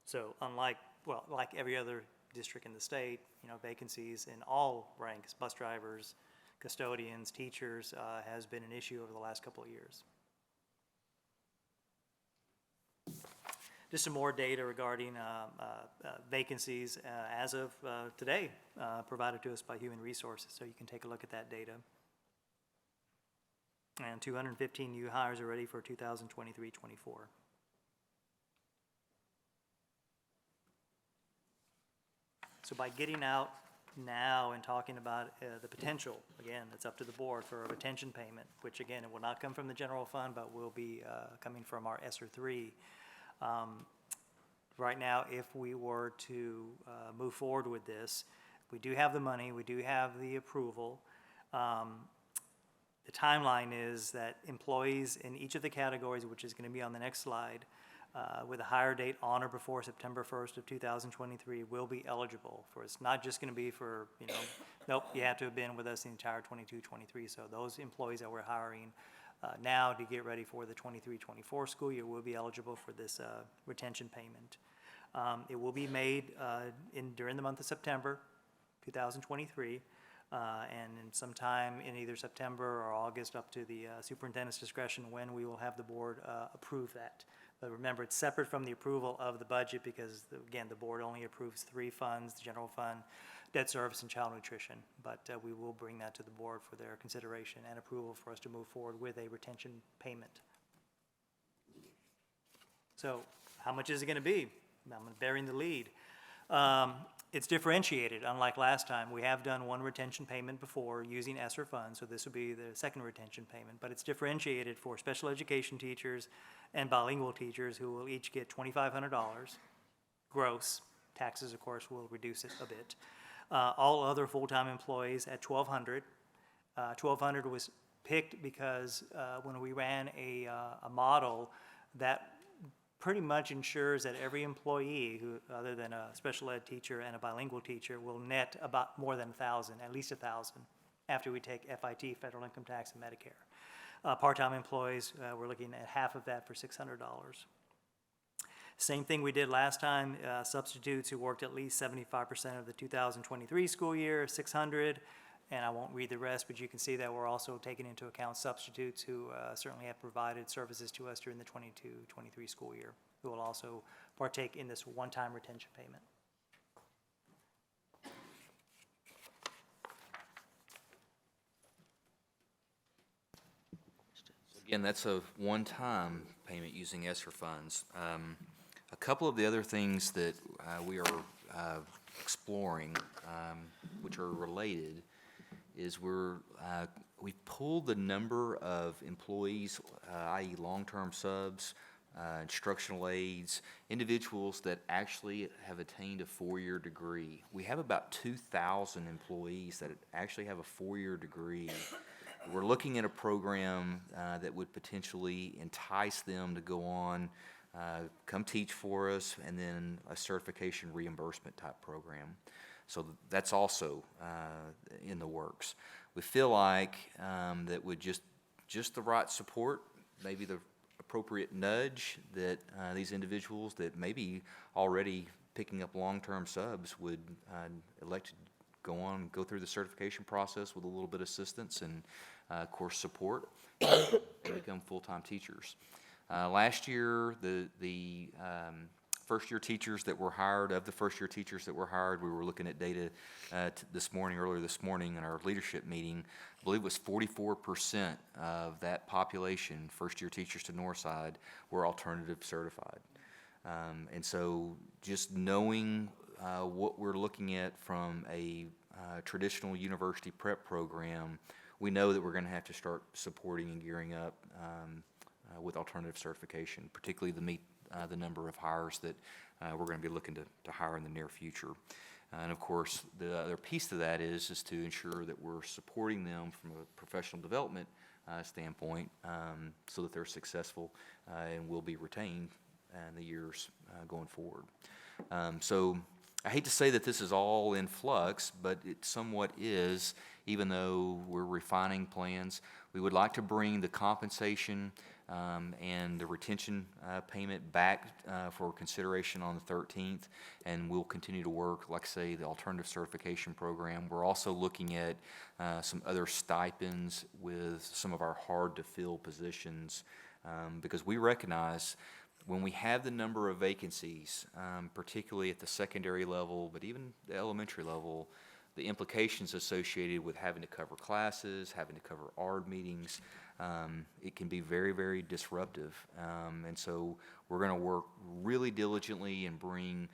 So unlike, well, like every other district in the state, vacancies in all ranks, bus drivers, custodians, teachers, has been an issue over the last couple of years. Just some more data regarding vacancies as of today, provided to us by Human Resources, so you can take a look at that data. And 215 new hires are ready for 2023-24. So by getting out now and talking about the potential, again, it's up to the board for a retention payment, which again, it will not come from the general fund, but will be coming from our ESSER 3. Right now, if we were to move forward with this, we do have the money, we do have the approval. The timeline is that employees in each of the categories, which is going to be on the next slide, with a hire date on or before September 1st of 2023 will be eligible for. It's not just going to be for, nope, you have to have been with us the entire 22-23. So those employees that we're hiring now to get ready for the 23-24 school year will be eligible for this retention payment. It will be made during the month of September 2023. And in sometime in either September or August, up to the superintendent's discretion when we will have the board approve that. But remember, it's separate from the approval of the budget because, again, the board only approves 3 funds: the general fund, debt service, and child nutrition. But we will bring that to the board for their consideration and approval for us to move forward with a retention payment. So how much is it going to be? I'm bearing the lead. It's differentiated, unlike last time. We have done one retention payment before using ESSER funds, so this will be the second retention payment, but it's differentiated for special education teachers and bilingual teachers who will each get $2,500 gross. Taxes, of course, will reduce it a bit. All other full-time employees at $1,200. $1,200 was picked because when we ran a model that pretty much ensures that every employee, who, other than a special ed teacher and a bilingual teacher, will net about more than 1,000, at least 1,000, after we take FIT, federal income tax, and Medicare. Part-time employees, we're looking at half of that for $600. Same thing we did last time, substitutes who worked at least 75% of the 2023 school year, $600, and I won't read the rest, but you can see that we're also taking into account substitutes who certainly have provided services to us during the 22-23 school year, who will also partake in this one-time retention payment. Again, that's a one-time payment using ESSER funds. A couple of the other things that we are exploring, which are related, is we've pulled the number of employees, i.e. long-term subs, instructional aides, individuals that actually have attained a four-year degree. We have about 2,000 employees that actually have a four-year degree. We're looking at a program that would potentially entice them to go on, come teach for us, and then a certification reimbursement type program. So that's also in the works. We feel like that with just the right support, maybe the appropriate nudge, that these individuals that may be already picking up long-term subs would elect to go through the certification process with a little bit of assistance and, of course, support, and become full-time teachers. Last year, the first-year teachers that were hired, of the first-year teachers that were hired, we were looking at data earlier this morning in our leadership meeting. I believe it was 44% of that population, first-year teachers to Northside, were alternative certified. And so just knowing what we're looking at from a traditional university prep program, we know that we're going to have to start supporting and gearing up with alternative certification, particularly to meet the number of hires that we're going to be looking to hire in the near future. And of course, the other piece to that is to ensure that we're supporting them from a professional development standpoint, so that they're successful and will be retained in the years going forward. So I hate to say that this is all in flux, but it somewhat is, even though we're refining plans. We would like to bring the compensation and the retention payment back for consideration on the 13th, and we'll continue to work, like I say, the alternative certification program. We're also looking at some other stipends with some of our hard-to-fill positions, because we recognize when we have the number of vacancies, particularly at the secondary level, but even the elementary level, the implications associated with having to cover classes, having to cover ARD meetings, it can be very, very disruptive. And so we're going to work really diligently and bring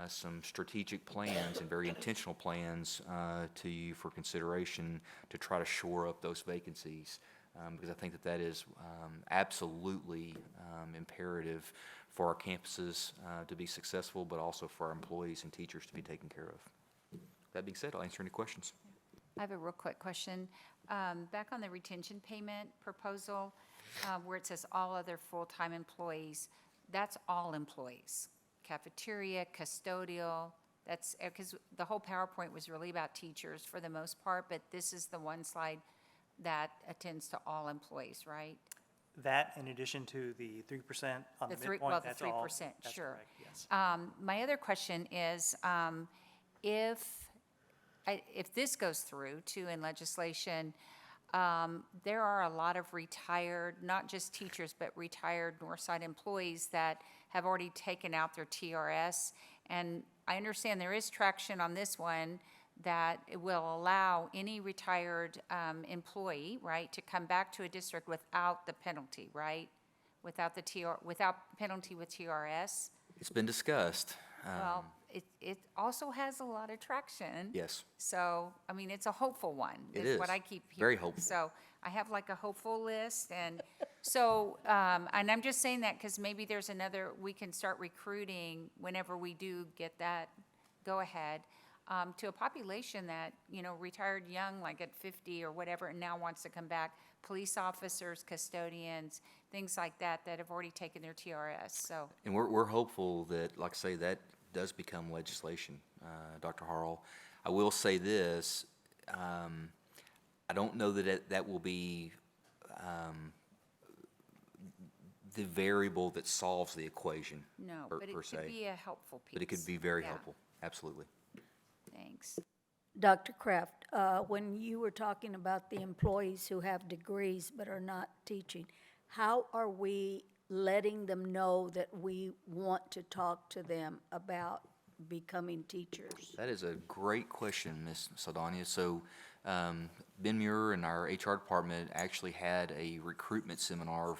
some strategic plans and very intentional plans to you for consideration to try to shore up those vacancies. Because I think that is absolutely imperative for our campuses to be successful, but also for our employees and teachers to be taken care of. That being said, I'll answer any questions. I have a real quick question. Back on the retention payment proposal, where it says all other full-time employees, that's all employees, cafeteria, custodial, that's, because the whole PowerPoint was really about teachers for the most part, but this is the one slide that attends to all employees, right? That, in addition to the 3% on the midpoint, Well, the that's all. 3%, That's sure. correct, yes. My other question is, if this goes through too in legislation, there are a lot of retired, not just teachers, but retired Northside employees that have already taken out their TRS. And I understand there is traction on this one that it will allow any retired employee, right, to come back to a district without the penalty, right? Without penalty with TRS. It's been discussed. Well, it also has a lot of traction. Yes. So, I mean, it's a hopeful one. It is is. what I keep hearing. Very hopeful. So I have like a hopeful list, and so, and I'm just saying that because maybe there's another, we can start recruiting whenever we do get that go-ahead, to a population that, you know, retired young, like at 50 or whatever, and now wants to come back, police officers, custodians, things like that, that have already taken their TRS, so. And we're hopeful that, like I say, that does become legislation, Dr. Harrell. I will say this, I don't know that that will be the variable that solves the equation. No, per but it se. could be a helpful piece. But it could be very Yeah. helpful, absolutely. Thanks. Dr. Kraft, when you were talking about the employees who have degrees but are not teaching, how are we letting them know that we want to talk to them about becoming teachers? That is a great question, Ms. Saldana. So, Ben Muir and our HR department actually had a recruitment seminar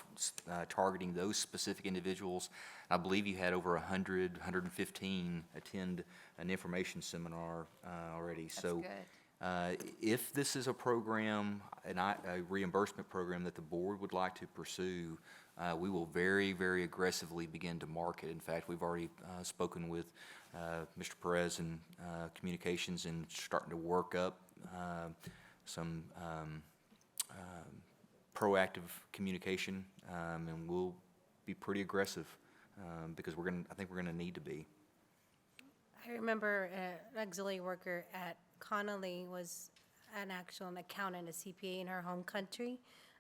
targeting those specific individuals. I believe you had over 100, 115 attend an information seminar already. That's So, good. if this is a program, a reimbursement program that the board would like to pursue, we will very, very aggressively begin to market. In fact, we've already spoken with Mr. Perez in communications and starting to work up some proactive communication, and we'll be pretty aggressive because I think we're gonna need to be. I remember an auxiliary worker at Connolly was an accountant, a CPA in her home country.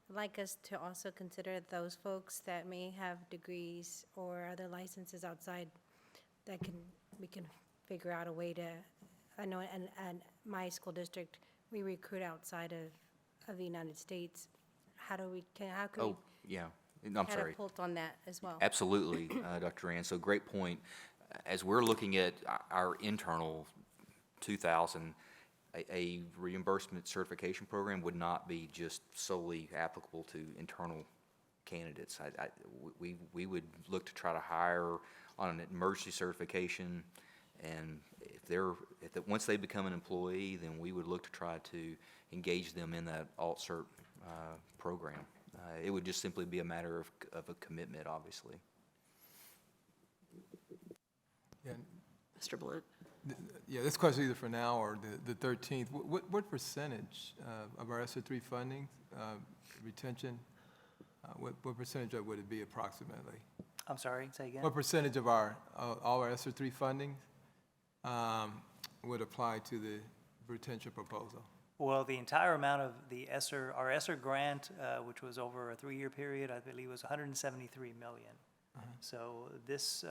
I'd like us to also consider those folks that may have degrees or other licenses outside that we can figure out a way to, I know in my school district, we recruit outside of the United States. How can we Oh, yeah, I'm sorry. catapult on that as well? Absolutely, Dr. Rand. So great point. As we're looking at our internal 2,000, a reimbursement certification program would not be just solely applicable to internal candidates. We would look to try to hire on an emergency certification, and once they become an employee, then we would look to try to engage them in that alt-cert program. It would just simply be a matter of a commitment, obviously. Yeah, Mr. Blunt? yeah, this question either for now or the 13th. What percentage of our ESSER 3 funding, retention, what percentage of would it be approximately? I'm sorry, say again? What percentage of all our ESSER 3 funding would apply to the retention proposal? Well, the entire amount of our ESSER grant, which was over a 3-year period, I believe was 173 million. So this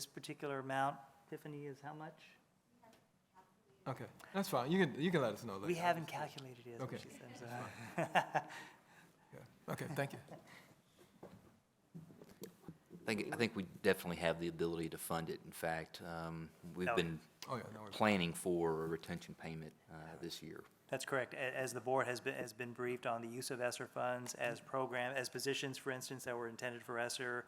particular amount, Tiffany, is how much? Okay, that's fine. You can let us know later. We haven't calculated it, is what Okay. she said, so. Yeah. Okay, thank you. I think we definitely have the ability to fund it. In fact, we've been Oh, yeah, no worries. planning for a retention payment this year. That's correct. As the board has been briefed on the use of ESSER funds as positions, for instance, that were intended for ESSER,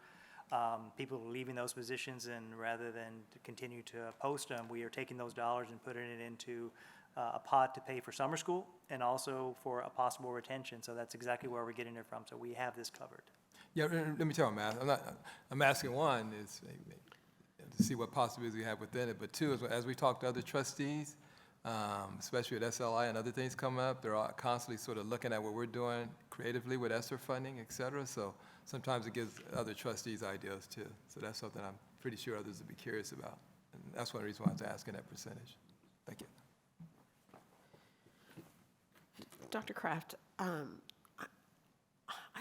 people are leaving those positions, and rather than to continue to post them, we are taking those dollars and putting it into a pot to pay for summer school and also for a possible retention. So that's exactly where we're getting it from. So we have this covered. Yeah, let me tell you, I'm asking one is to see what possibilities we have within it, but two is as we talk to other trustees, especially at SLI and other things come up, they're all constantly sort of looking at what we're doing creatively with ESSER funding, et cetera. So sometimes it gives other trustees ideas too. So that's something I'm pretty sure others would be curious about. And that's one reason why I was asking that percentage. Thank you. Dr. Kraft, I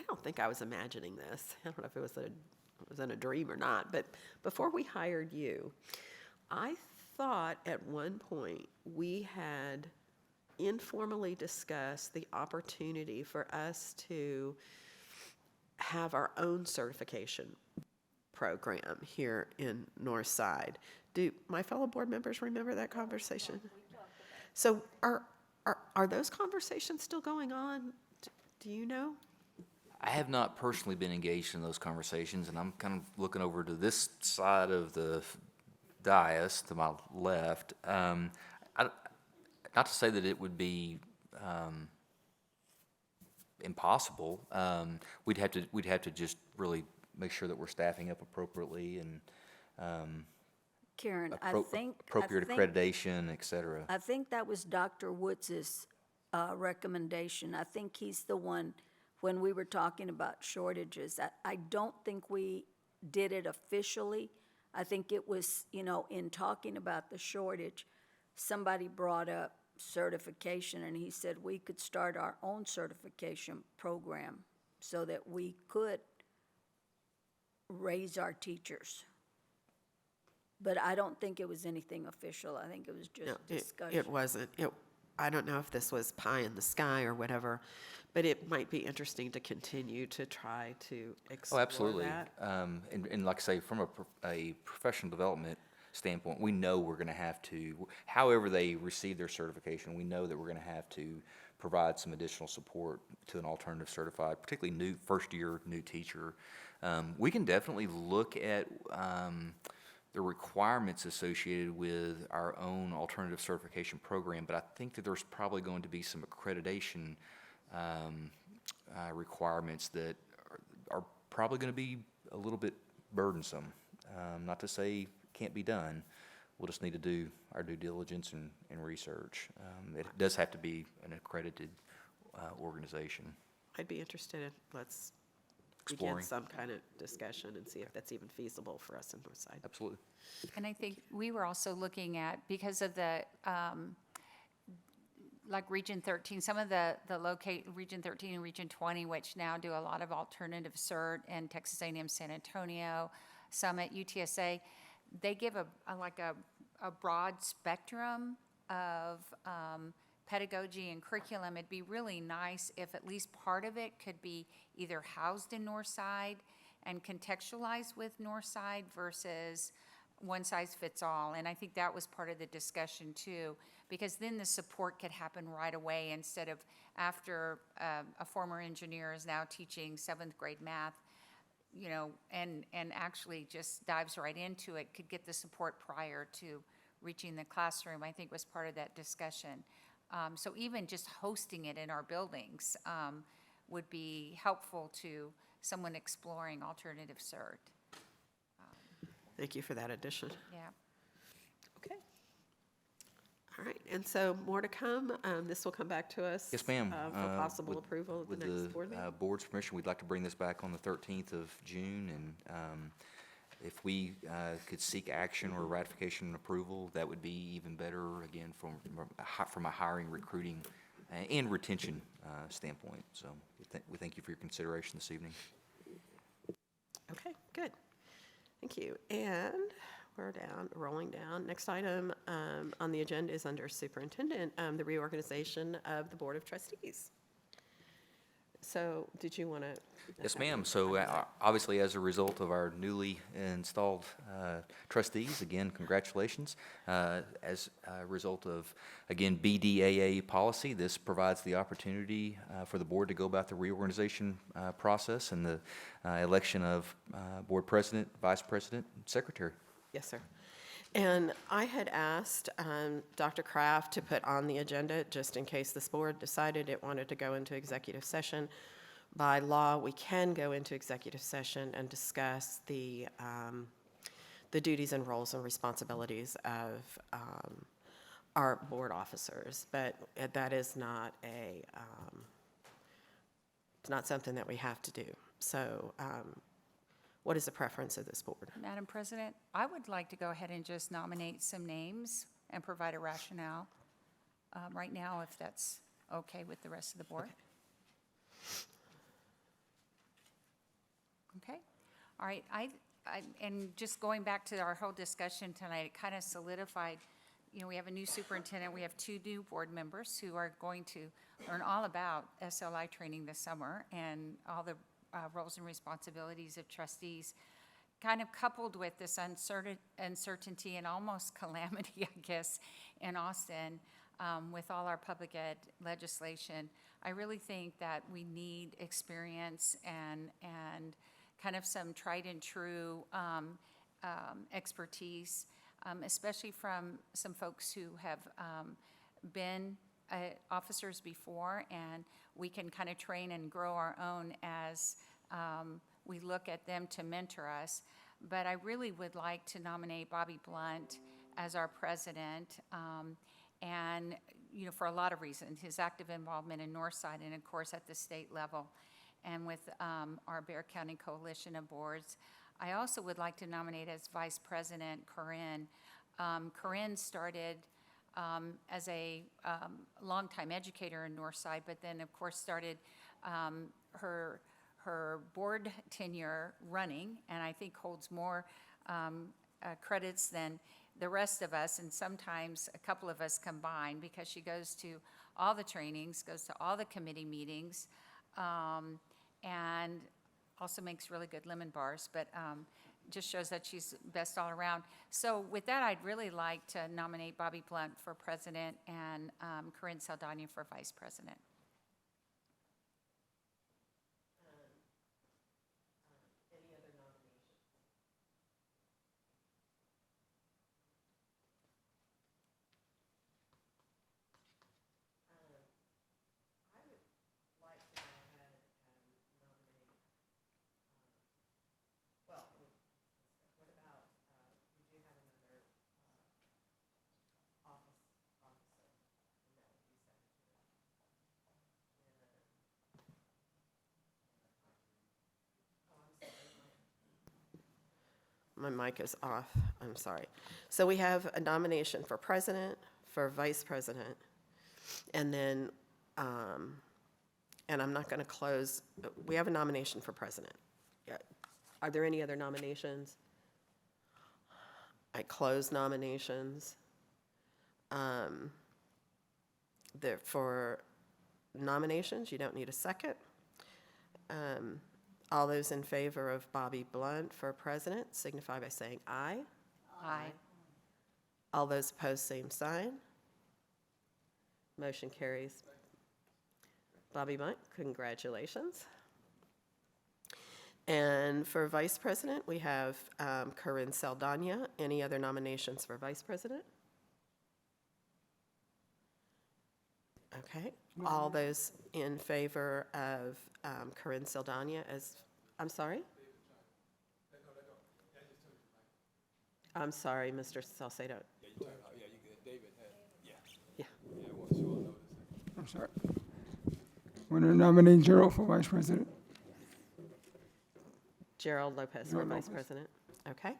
don't think I was imagining this. I don't know if it was in a dream or not, but before we hired you, I thought at one point we had informally discussed the opportunity for us to have our own certification program here in Northside. Do my fellow board members remember that conversation? So are those conversations still going on? Do you know? I have not personally been engaged in those conversations, and I'm kind of looking over to this side of the dais, to my left. Not to say that it would be impossible. We'd have to just really make sure that we're staffing up appropriately and Karen, appropriate accreditation, et cetera. I think that was Dr. Woods's recommendation. I think he's the one, when we were talking about shortages, I don't think we did it officially. I think it was, in talking about the shortage, somebody brought up certification, and he said we could start our own certification program so that we could raise our teachers. But I don't think it was anything official. I think it was just No, discussion. it wasn't. I don't know if this was pie in the sky or whatever, but it might be interesting to continue to try to explore Oh, absolutely. that. And like I say, from a professional development standpoint, we know we're going to have to, however they receive their certification, we know that we're going to have to provide some additional support to an alternative certified, particularly first-year new teacher. We can definitely look at the requirements associated with our own alternative certification program, but I think that there's probably going to be some accreditation requirements that are probably going to be a little bit burdensome. Not to say it can't be done. We'll just need to do our due diligence and research. It does have to be an accredited organization. I'd be interested in, let's Exploring. begin some kind of discussion and see if that's even feasible for us in Northside. Absolutely. And I think we were also looking at, because of the, like Region 13, some of the Region 13 and Region 20, which now do a lot of alternative cert, and Texas A&M San Antonio, Summit, UTSA, they give a broad spectrum of pedagogy and curriculum. It'd be really nice if at least part of it could be either housed in Northside and contextualized with Northside versus one size fits all. And I think that was part of the discussion too, because then the support could happen right away instead of after a former engineer is now teaching 7th grade math, you know, and actually just dives right into it, could get the support prior to reaching the classroom, I think was part of that discussion. So even just hosting it in our buildings would be helpful to someone exploring alternative cert. Thank you for that addition. Yeah. Okay. All right, and so more to come. This will come back to us. Yes, ma'am. For possible approval at the next board meeting. Board's permission, we'd like to bring this back on the 13th of June, and if we could seek action or ratification and approval, that would be even better, again, from a hiring, recruiting, and retention standpoint. So we thank you for your consideration this evening. Okay, good. Thank you. And we're rolling down. Next item on the agenda is under Superintendent, the reorganization of the Board of Trustees. So did you want to? Yes, ma'am. So obviously, as a result of our newly installed trustees, again, congratulations. As a result of, again, BDAA policy, this provides the opportunity for the board to go about the reorganization process and the election of board president, vice president, and secretary. Yes, sir. And I had asked Dr. Kraft to put on the agenda, just in case this board decided it wanted to go into executive session. By law, we can go into executive session and discuss the duties and roles and responsibilities of our board officers, but that is not it's not something that we have to do. So what is the preference of this board? Madam President, I would like to go ahead and just nominate some names and provide a rationale right now, if that's okay with the rest of the board. Okay. All right. And just going back to our whole discussion tonight, it kind of solidified, you know, we have a new superintendent, we have 2 new board members who are going to learn all about SLI training this summer and all the roles and responsibilities of trustees, kind of coupled with this uncertainty and almost calamity, I guess, in Austin with all our public ed legislation. I really think that we need experience and kind of some tried and true expertise, especially from some folks who have been officers before, and we can kind of train and grow our own as we look at them to mentor us. But I really would like to nominate Bobby Blunt as our president, and you know, for a lot of reasons, his active involvement in Northside and of course at the state level, and with our Bexar County Coalition of Boards. I also would like to nominate as vice president Corinne. Corinne started as a longtime educator in Northside, but then of course started her board tenure running, and I think holds more credits than the rest of us, and sometimes a couple of us combined, because she goes to all the trainings, goes to all the committee meetings, and also makes really good lemon bars, but just shows that she's best all around. So with that, I'd really like to nominate Bobby Blunt for president and Corinne Saldana for vice president. Any other nominations? I would like to go ahead and nominate, well, what about, we do have another officer, and that would be secretary. My mic is off, I'm sorry. So we have a nomination for president, for vice president, and then, and I'm not going to close, we have a nomination for president. Yeah. Are there any other nominations? I close nominations. For nominations, you don't need a second. All those in favor of Bobby Blunt for president signify by saying aye. Aye. All those opposed, same sign. Motion carries. Bobby Blunt, congratulations. And for vice president, we have Corinne Saldana. Any other nominations for vice president? Okay. All those in favor of Corinne Saldana as, I'm sorry? I'm sorry, Mr. Salcedo. Yeah, you good. David had, yeah. Yeah. Yeah, I wasn't sure on notice. I'm sorry. Want to nominate Gerald for vice president? Gerald Lopez for Gerald vice Lopez. president. Okay.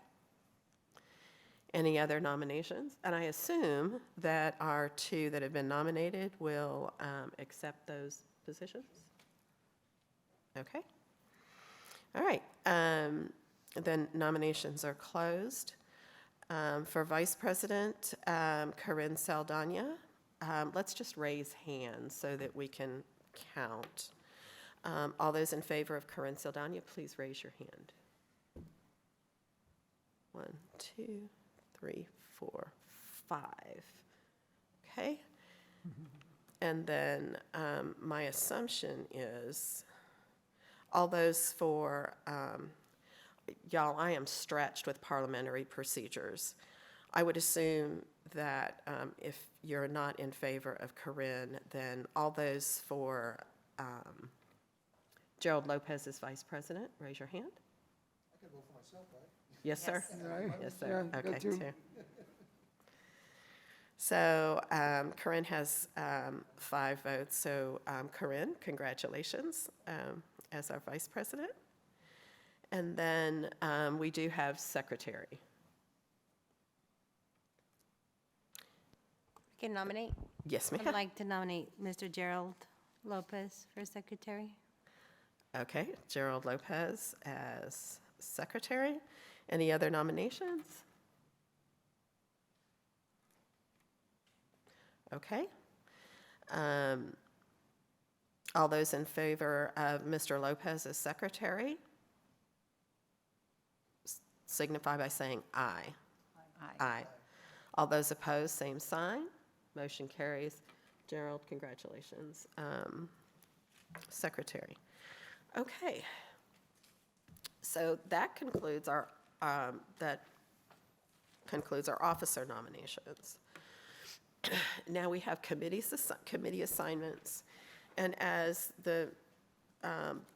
Any other nominations? And I assume that our two that have been nominated will accept those positions? Okay. All right. Then nominations are closed. For vice president, Corinne Saldana, let's just raise hands so that we can count. All those in favor of Corinne Saldana, please raise your hand. 1, 2, 3, 4, 5. Okay. And then my assumption is all those for, y'all, I am stretched with parliamentary procedures. I would assume that if you're not in favor of Corinne, then all those for Gerald Lopez as vice president, raise your hand. I could vote for myself, right? Yes, sir. Right. Yes, sir. Yeah, Okay, that too. 2. So Corinne has 5 votes. So Corinne, congratulations as our vice president. And then we do have secretary. Can nominate? Yes, ma'am. I'd like to nominate Mr. Gerald Lopez for secretary. Okay, Gerald Lopez as secretary. Any other nominations? Okay. All those in favor of Mr. Lopez as secretary signify by saying aye. Aye. All those opposed, same sign. Motion carries. Gerald, congratulations. Secretary. Okay. So that concludes our officer nominations. Now we have committee assignments. And as the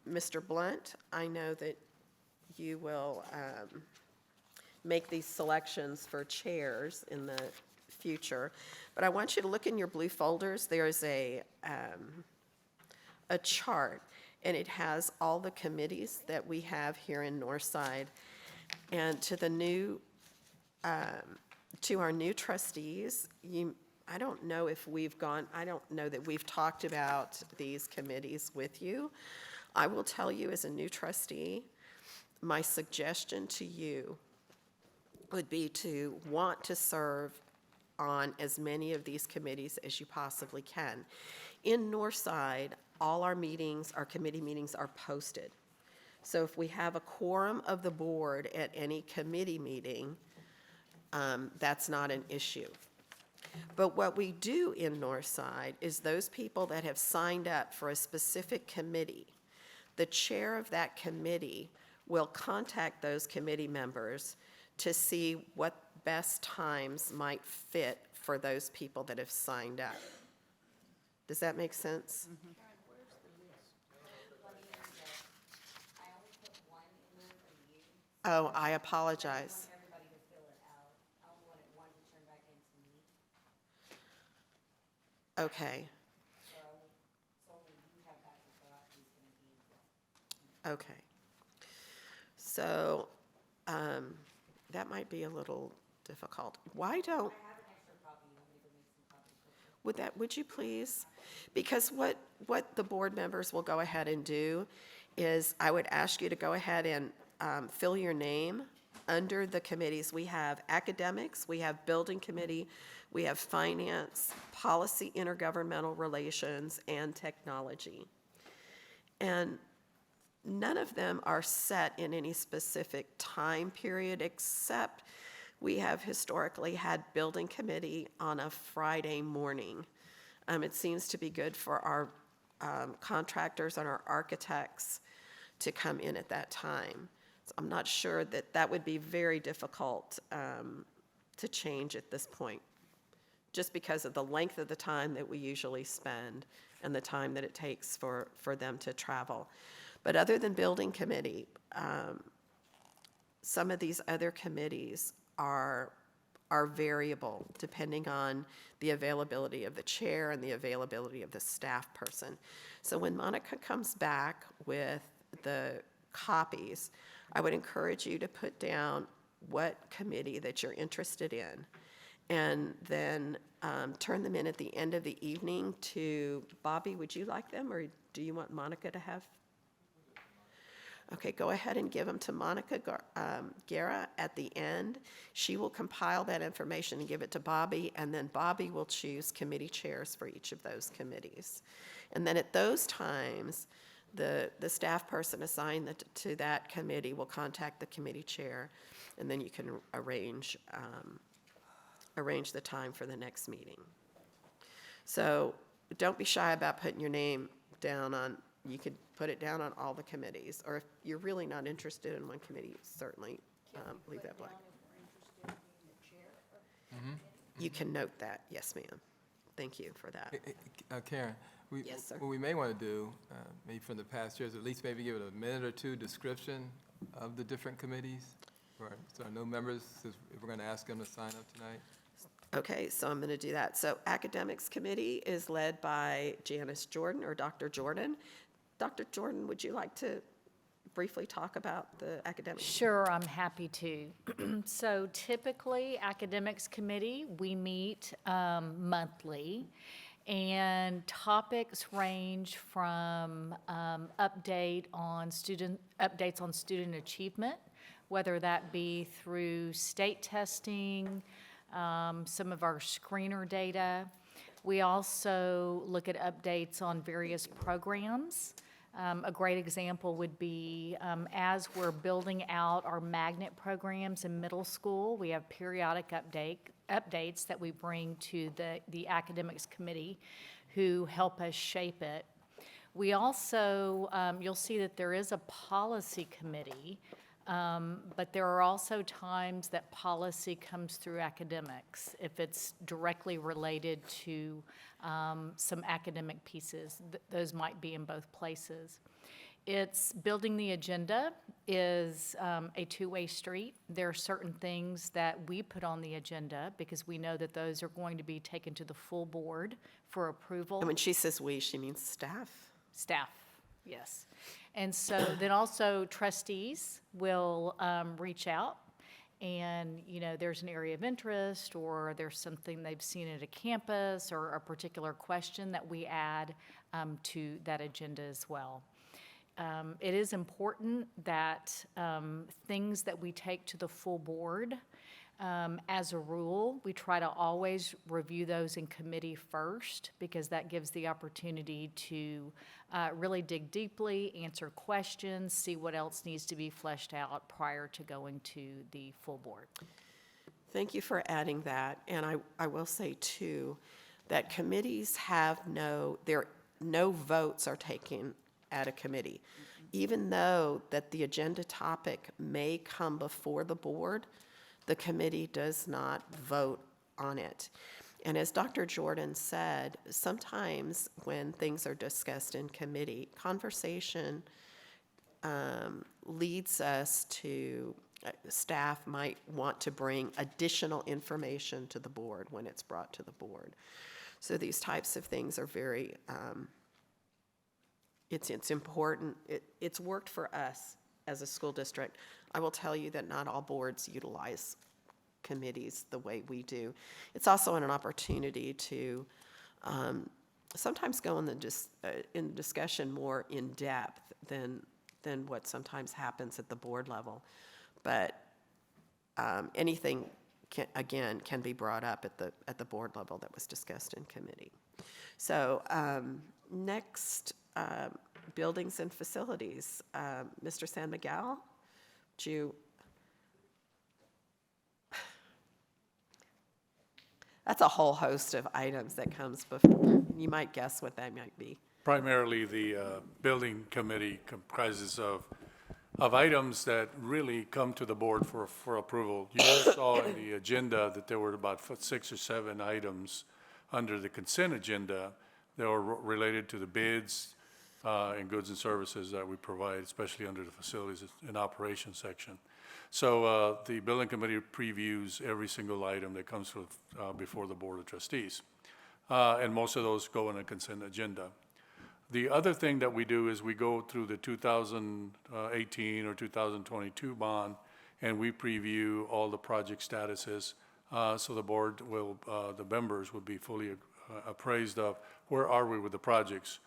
Mr. Blunt, I know that you will make these selections for chairs in the future. But I want you to look in your blue folders. There's a chart, and it has all the committees that we have here in Northside. And to the new, to our new trustees, I don't know if I don't know that we've talked about these committees with you. I will tell you as a new trustee, my suggestion to you would be to want to serve on as many of these committees as you possibly can. In Northside, all our meetings, our committee meetings are posted. So if we have a quorum of the board at any committee meeting, that's not an issue. But what we do in Northside is those people that have signed up for a specific committee, the chair of that committee will contact those committee members to see what best times might fit for those people that have signed up. Does that make sense? Oh, I apologize. Okay. Okay. So, that might be a little difficult. Why don't? Would you please? Because what the board members will go ahead and do is I would ask you to go ahead and fill your name under the committees. We have academics, we have building committee, we have finance, policy, intergovernmental relations, and technology. And none of them are set in any specific time period, except we have historically had building committee on a Friday morning. It seems to be good for our contractors and our architects to come in at that time. So I'm not sure that would be very difficult to change at this point, just because of the length of the time that we usually spend and the time that it takes for them to travel. But other than building committee, some of these other committees are variable depending on the availability of the chair and the availability of the staff person. So when Monica comes back with the copies, I would encourage you to put down what committee that you're interested in, and then turn them in at the end of the evening to Bobby. Would you like them, or do you want Monica to have? Okay, go ahead and give them to Monica Guerra at the end. She will compile that information and give it to Bobby, and then Bobby will choose committee chairs for each of those committees. And then at those times, the staff person assigned to that committee will contact the committee chair, and then you can arrange the time for the next meeting. So don't be shy about putting your name down on, you could put it down on all the committees, or if you're really not interested in one committee, certainly leave that blank. You can note that, yes, ma'am. Thank you for that. Karen, Yes, sir. what we may want to do, maybe from the past years, at least maybe give it a minute or two description of the different committees, so our new members, if we're going to ask them to sign up tonight. Okay, so I'm going to do that. So Academics Committee is led by Janice Jordan, or Dr. Jordan. Dr. Jordan, would you like to briefly talk about the academics? Sure, I'm happy to. So typically, Academics Committee, we meet monthly, and topics range from updates on student achievement, whether that be through state testing, some of our screener data. We also look at updates on various programs. A great example would be as we're building out our magnet programs in middle school, we have periodic updates that we bring to the academics committee who help us shape it. We also, you'll see that there is a policy committee, but there are also times that policy comes through academics if it's directly related to some academic pieces. Those might be in both places. It's building the agenda is a two-way street. There are certain things that we put on the agenda because we know that those are going to be taken to the full board for approval. And when she says we, she means staff? Staff, yes. And so then also trustees will reach out and, there's an area of interest or there's something they've seen at a campus or a particular question that we add to that agenda as well. It is important that things that we take to the full board As a rule, we try to always review those in committee first because that gives the opportunity to really dig deeply, answer questions, see what else needs to be fleshed out prior to going to the full board. Thank you for adding that. And I will say, too, that committees have no votes are taken at a committee. Even though that the agenda topic may come before the board, the committee does not vote on it. And as Dr. Jordan said, sometimes when things are discussed in committee, conversation leads us to, staff might want to bring additional information to the board when it's brought to the board. So these types of things are very, it's important. It's worked for us as a school district. I will tell you that not all boards utilize committees the way we do. It's also an opportunity to sometimes go in discussion more in depth than what sometimes happens at the board level. But anything can be brought up at the board level that was discussed in committee. So next, buildings and facilities. Mr. San Miguel, would you? That's a whole host of items that comes before. You might guess what that might be. Primarily, the building committee comprises of items that really come to the board for approval. You saw in the agenda that there were about 6 or 7 items under the consent agenda that were related to the bids and goods and services that we provide, especially under the facilities and operations section. So the building committee previews every single item that comes before the Board of Trustees. And most of those go in a consent agenda. The other thing that we do is we go through the 2018 or 2022 bond, and we preview all the project statuses. So the board will, the members will be fully appraised of where are we with the projects.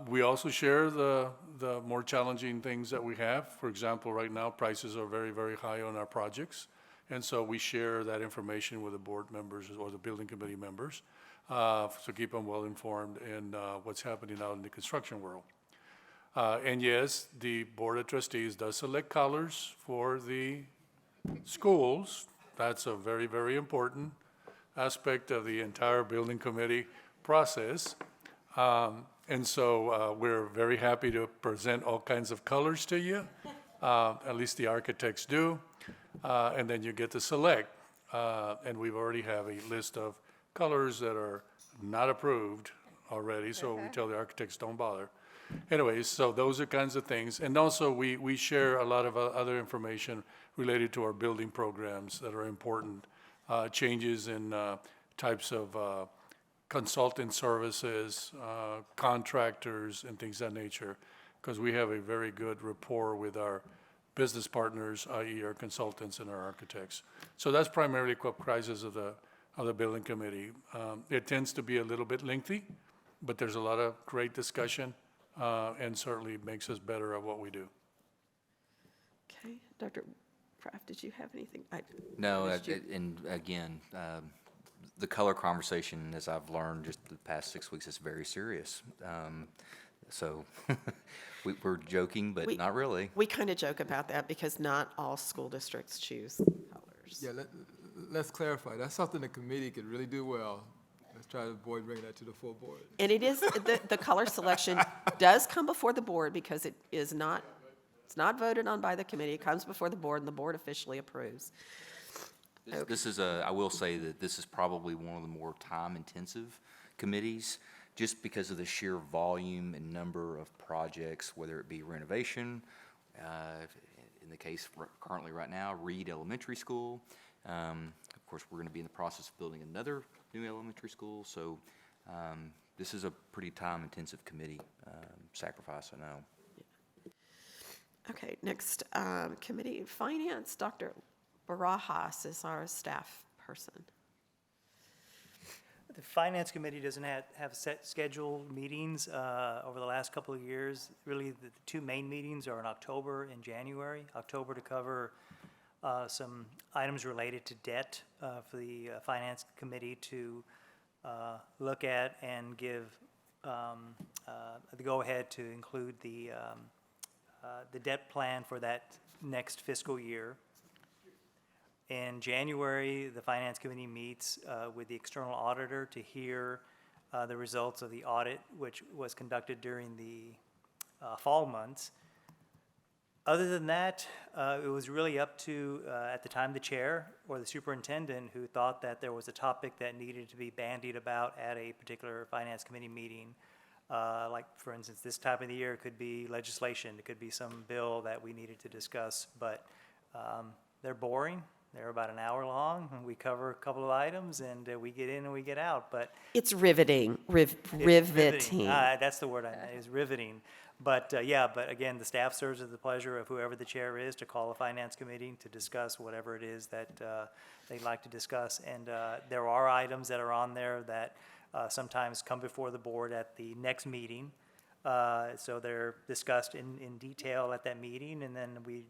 We also share the more challenging things that we have. For example, right now, prices are very, very high on our projects. And so we share that information with the board members or the building committee members to keep them well informed in what's happening out in the construction world. And yes, the Board of Trustees does select colors for the schools. That's a very, very important aspect of the entire building committee process. And so we're very happy to present all kinds of colors to you, at least the architects do, and then you get to select. And we've already have a list of colors that are not approved already, so we tell the architects don't bother. Anyways, so those are kinds of things. And also we share a lot of other information related to our building programs that are important, changes in types of consultant services, contractors, and things of that nature, because we have a very good rapport with our business partners, i.e. our consultants and our architects. So that's primarily what comprises of the building committee. It tends to be a little bit lengthy, but there's a lot of great discussion, and certainly makes us better at what we do. Okay, Dr. Kraft, did you have anything? No, and again, the color conversation, as I've learned just the past 6 weeks, is very serious. So we're joking, but not really. We kind of joke about that because not all school districts choose colors. Yeah, let's clarify. That's something the committee could really do well. Let's try to avoid bringing that to the full board. And it is, the color selection does come before the board because it's not voted on by the committee. It comes before the board and the board officially approves. This is I will say that this is probably one of the more time-intensive committees, just because of the sheer volume and number of projects, whether it be renovation, in the case currently right now, Reed Elementary School. Of course, we're going to be in the process of building another new elementary school, so this is a pretty time-intensive committee sacrifice, I know. Okay, next committee, Finance, Dr. Barajas is our staff person. The Finance Committee doesn't have set scheduled meetings over the last couple of years. Really, the two main meetings are in October and January. October to cover some items related to debt for the Finance Committee to look at and give the go-ahead to include the debt plan for that next fiscal year. In January, the Finance Committee meets with the external auditor to hear the results of the audit, which was conducted during the fall months. Other than that, it was really up to, at the time, the chair or the superintendent who thought that there was a topic that needed to be bandied about at a particular Finance Committee meeting. Like, for instance, this time of the year, it could be legislation, it could be some bill that we needed to discuss, but they're boring. They're about an hour long, and we cover a couple of items, and we get in and we get out, but. It's riveting, riveting. That's the word I meant, is riveting. But, yeah, but again, the staff serves at the pleasure of whoever the chair is to call a finance committee to discuss whatever it is that they'd like to discuss. And there are items that are on there that sometimes come before the board at the next meeting. So they're discussed in detail at that meeting, and then we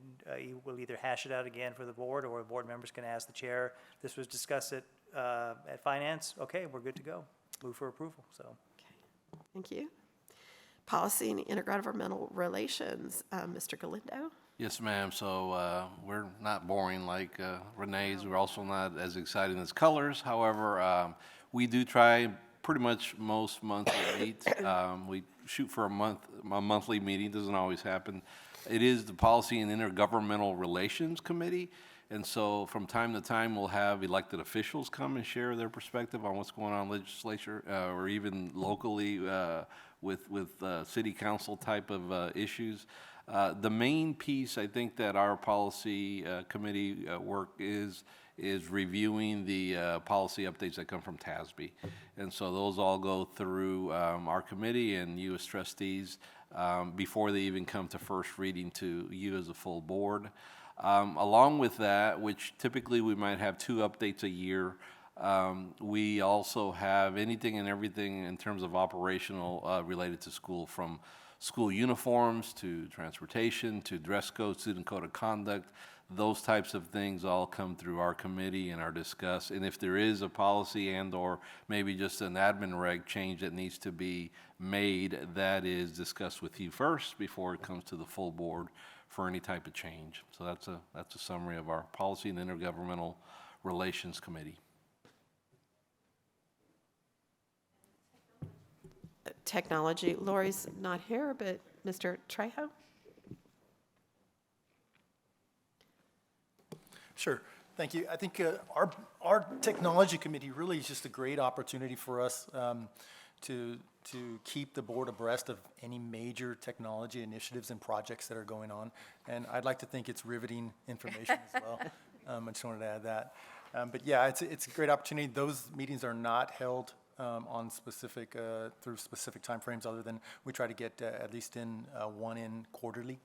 will either hash it out again for the board, or board members can ask the chair, this was discussed at finance, okay, we're good to go. Move for approval, so. Okay, thank you. Policy and intergovernmental relations, Mr. Galindo? Yes, ma'am. So we're not boring like Renee's. We're also not as exciting as Colors. However, we do try pretty much most months we meet. We shoot for a monthly meeting. Doesn't always happen. It is the Policy and Intergovernmental Relations Committee. And so from time to time, we'll have elected officials come and share their perspective on what's going on in legislature or even locally with city council type of issues. The main piece, I think, that our policy committee work is reviewing the policy updates that come from TASB. And so those all go through our committee and you as trustees before they even come to first reading to you as a full board. Along with that, which typically we might have 2 updates a year, we also have anything and everything in terms of operational related to school, from school uniforms to transportation to dress code, student code of conduct. Those types of things all come through our committee and are discussed. And if there is a policy and or maybe just an admin reg change that needs to be made, that is discussed with you first before it comes to the full board for any type of change. So that's a summary of our Policy and Intergovernmental Relations Committee. Technology, Lori's not here, but Mr. Trejo? Sure, thank you. I think our technology committee really is just a great opportunity for us to keep the board abreast of any major technology initiatives and projects that are going on. And I'd like to think it's riveting information as well. I just wanted to add that. But yeah, it's a great opportunity. Those meetings are not held on specific, through specific timeframes, other than we try to get at least in one in quarterly.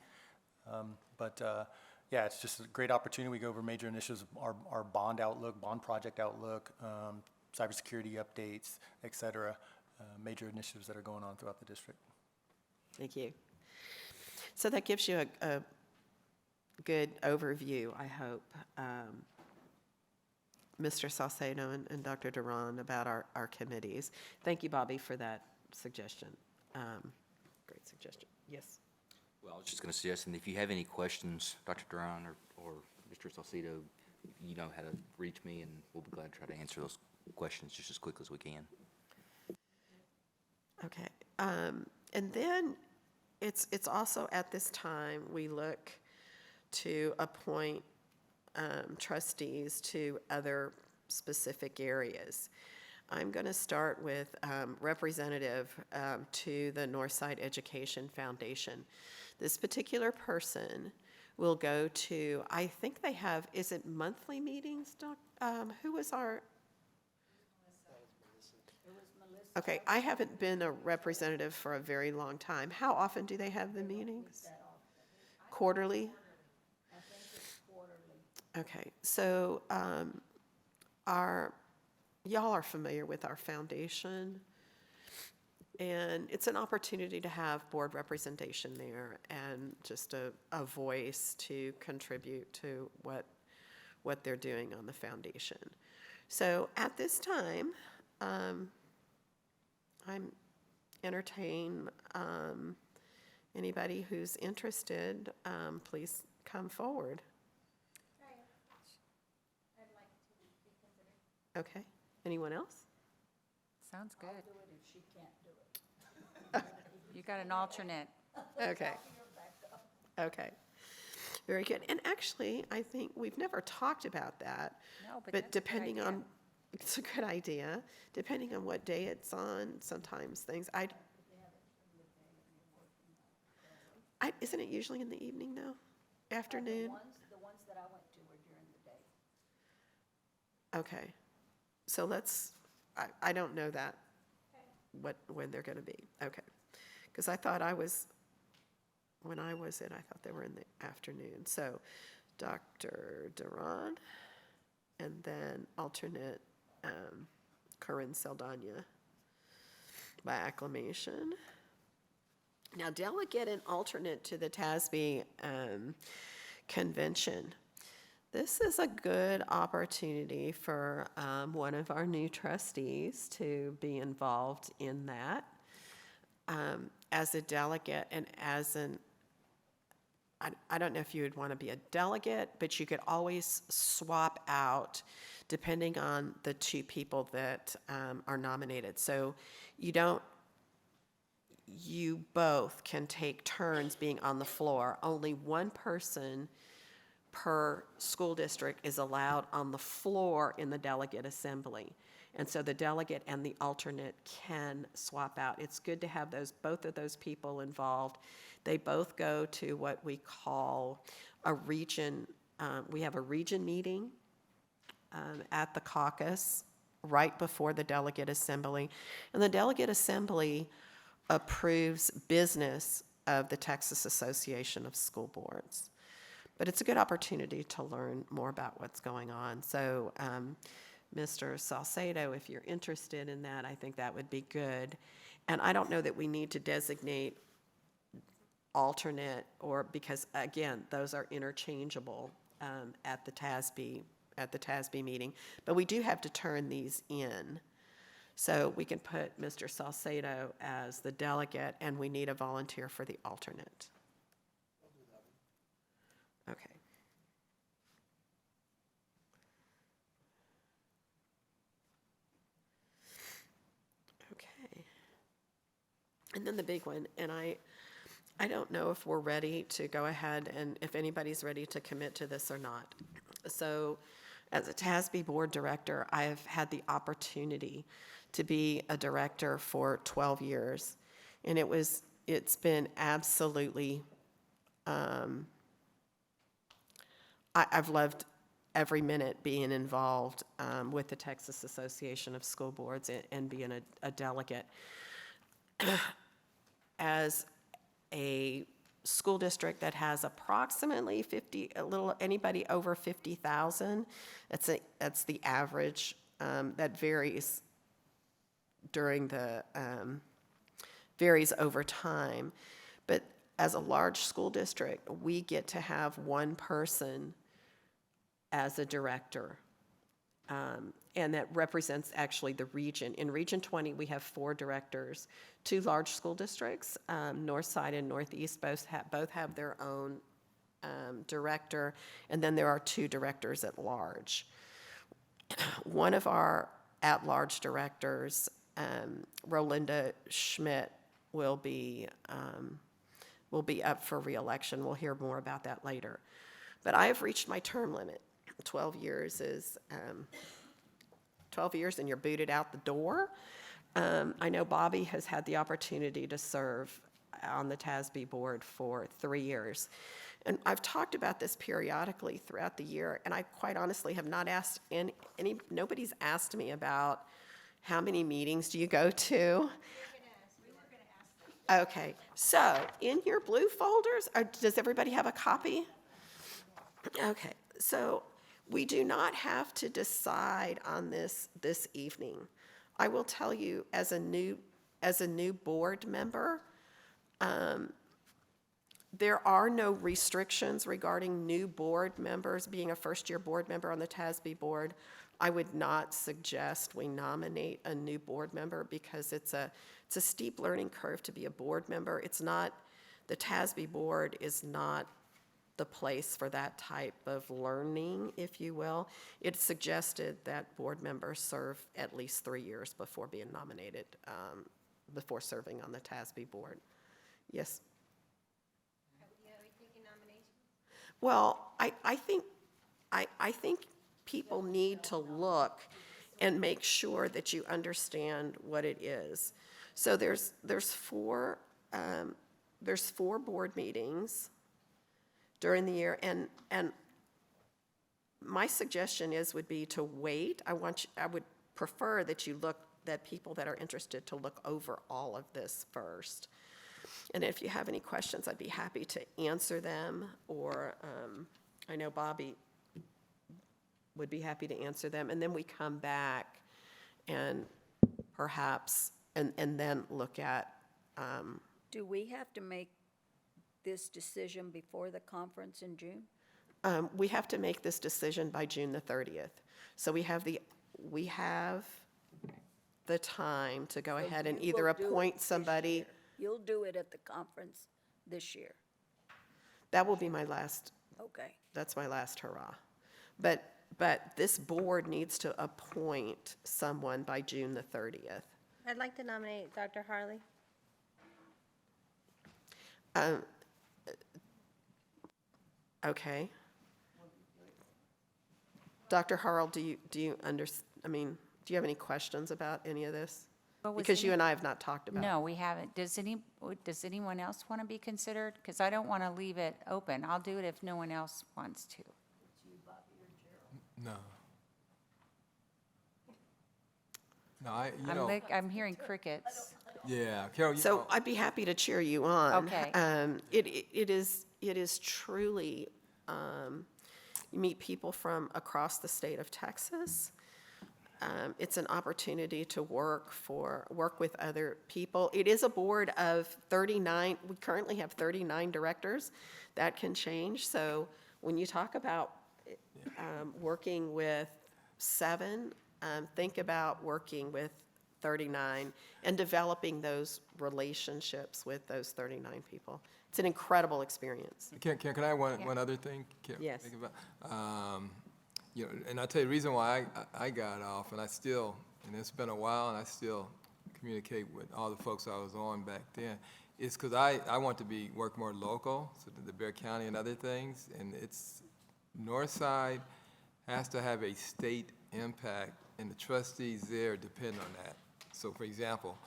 Yeah, it's just a great opportunity. We go over major initiatives, our bond outlook, bond project outlook, cybersecurity updates, et cetera, major initiatives that are going on throughout the district. Thank you. So that gives you a good overview, I hope, Mr. Salcedo and Dr. Duran, about our committees. Thank you, Bobby, for that suggestion. Great suggestion. Yes. Well, I was just going to suggest, and if you have any questions, Dr. Duran or Mr. Salcedo, you know how to reach me, and we'll be glad to try to answer those questions just as quickly as we can. Okay. And then it's also at this time we look to appoint trustees to other specific areas. I'm going to start with representative to the Northside Education Foundation. This particular person will go to, I think they have, is it monthly meetings, Doc? Who was our? Okay, I haven't been a representative for a very long time. How often do they have the meetings? Quarterly? Okay, so y'all are familiar with our foundation, and it's an opportunity to have board representation there and just a voice to contribute to what what they're doing on the foundation. So at this time, I'm entertain anybody who's interested, please come forward. Okay, anyone else? Sounds good. You got an alternate. Okay. Okay. Very good. And actually, I think we've never talked about that. No, but that's a good depending idea. on, it's a good idea. Depending on what day it's on, sometimes things, isn't it usually in the evening though? Afternoon? The ones that I went to were during the day. Okay. So I don't know that, when they're gonna be. Okay. Because I thought when I was I thought they were in the afternoon. So Dr. Duran, and then alternate Corinne Saldana by acclamation. Now, delegate and alternate to the TASB convention. This is a good opportunity for one of our new trustees to be involved in that as a delegate and as I don't know if you would want to be a delegate, but you could always swap out depending on the two people that are nominated. So you both can take turns being on the floor. Only one person per school district is allowed on the floor in the delegate assembly. And so the delegate and the alternate can swap out. It's good to have both of those people involved. They both go to what we call a region. We have a region meeting at the caucus right before the delegate assembly. And the delegate assembly approves business of the Texas Association of School Boards. But it's a good opportunity to learn more about what's going on. So, Mr. Salcedo, if you're interested in that, I think that would be good. And I don't know that we need to designate alternate because, again, those are interchangeable at the TASB meeting. But we do have to turn these in. So we can put Mr. Salcedo as the delegate, and we need a volunteer for the alternate. Okay. Okay. And then the big one, and I don't know if we're ready to go ahead and if anybody's ready to commit to this or not. So as a TASB board director, I have had the opportunity to be a director for 12 years. And it's been absolutely, I've loved every minute being involved with the Texas Association of School Boards and being a delegate. As a school district that has approximately anybody over 50,000, that's the average. That varies varies over time. But as a large school district, we get to have one person as a director. And that represents actually the region. In Region 20, we have 4 directors. 2 large school districts, Northside and Northeast, both have their own director, and then there are 2 directors at large. One of our at-large directors, Rolinda Schmidt, will be up for re-election. We'll hear more about that later. But I have reached my term limit. 12 years is 12 years and you're booted out the door. I know Bobby has had the opportunity to serve on the TASB board for 3 years. And I've talked about this periodically throughout the year, and I quite honestly have not asked nobody's asked me about how many meetings do you go to? Okay, so in your blue folders, does everybody have a copy? Okay, so we do not have to decide on this evening. I will tell you, as a new board member, There are no restrictions regarding new board members. Being a first-year board member on the TASB board, I would not suggest we nominate a new board member because it's a steep learning curve to be a board member. It's not, the TASB board is not the place for that type of learning, if you will. It's suggested that board members serve at least 3 years before being nominated, before serving on the TASB board. Yes? Well, I think people need to look and make sure that you understand what it is. So there's 4 board meetings during the year, and my suggestion would be to wait. I would prefer that that people that are interested to look over all of this first. And if you have any questions, I'd be happy to answer them, or I know Bobby would be happy to answer them. And then we come back and perhaps, and then look at. Do we have to make this decision before the conference in June? We have to make this decision by June the 30th. So we have the time to go ahead and either appoint somebody. You'll do it at the conference this year. That will be my last. Okay. That's my last hurrah. But this board needs to appoint someone by June the 30th. I'd like to nominate Dr. Harley. Okay. Dr. Harrell, do you have any questions about any of this? Well, was Because you any- and I have not talked about it. No, we haven't. Does anyone else want to be considered? Because I don't want to leave it open. I'll do it if no one else wants to. No. No, I'm hearing crickets. yeah, Carol, So I'd be happy to cheer you on. Okay. It is truly, you meet people from across the state of Texas. It's an opportunity to work with other people. It is a board of 39. We currently have 39 directors. That can change. So when you talk about working with 7, think about working with 39 and developing those relationships with those 39 people. It's an incredible experience. Can I have one other thing? Yes. Think about? And I'll tell you the reason why I got off, and it's been a while, and I still communicate with all the folks I was on back then, is because I want to work more local, so the Bexar County and other things, and it's Northside has to have a state impact, and the trustees there depend on that. So, for example,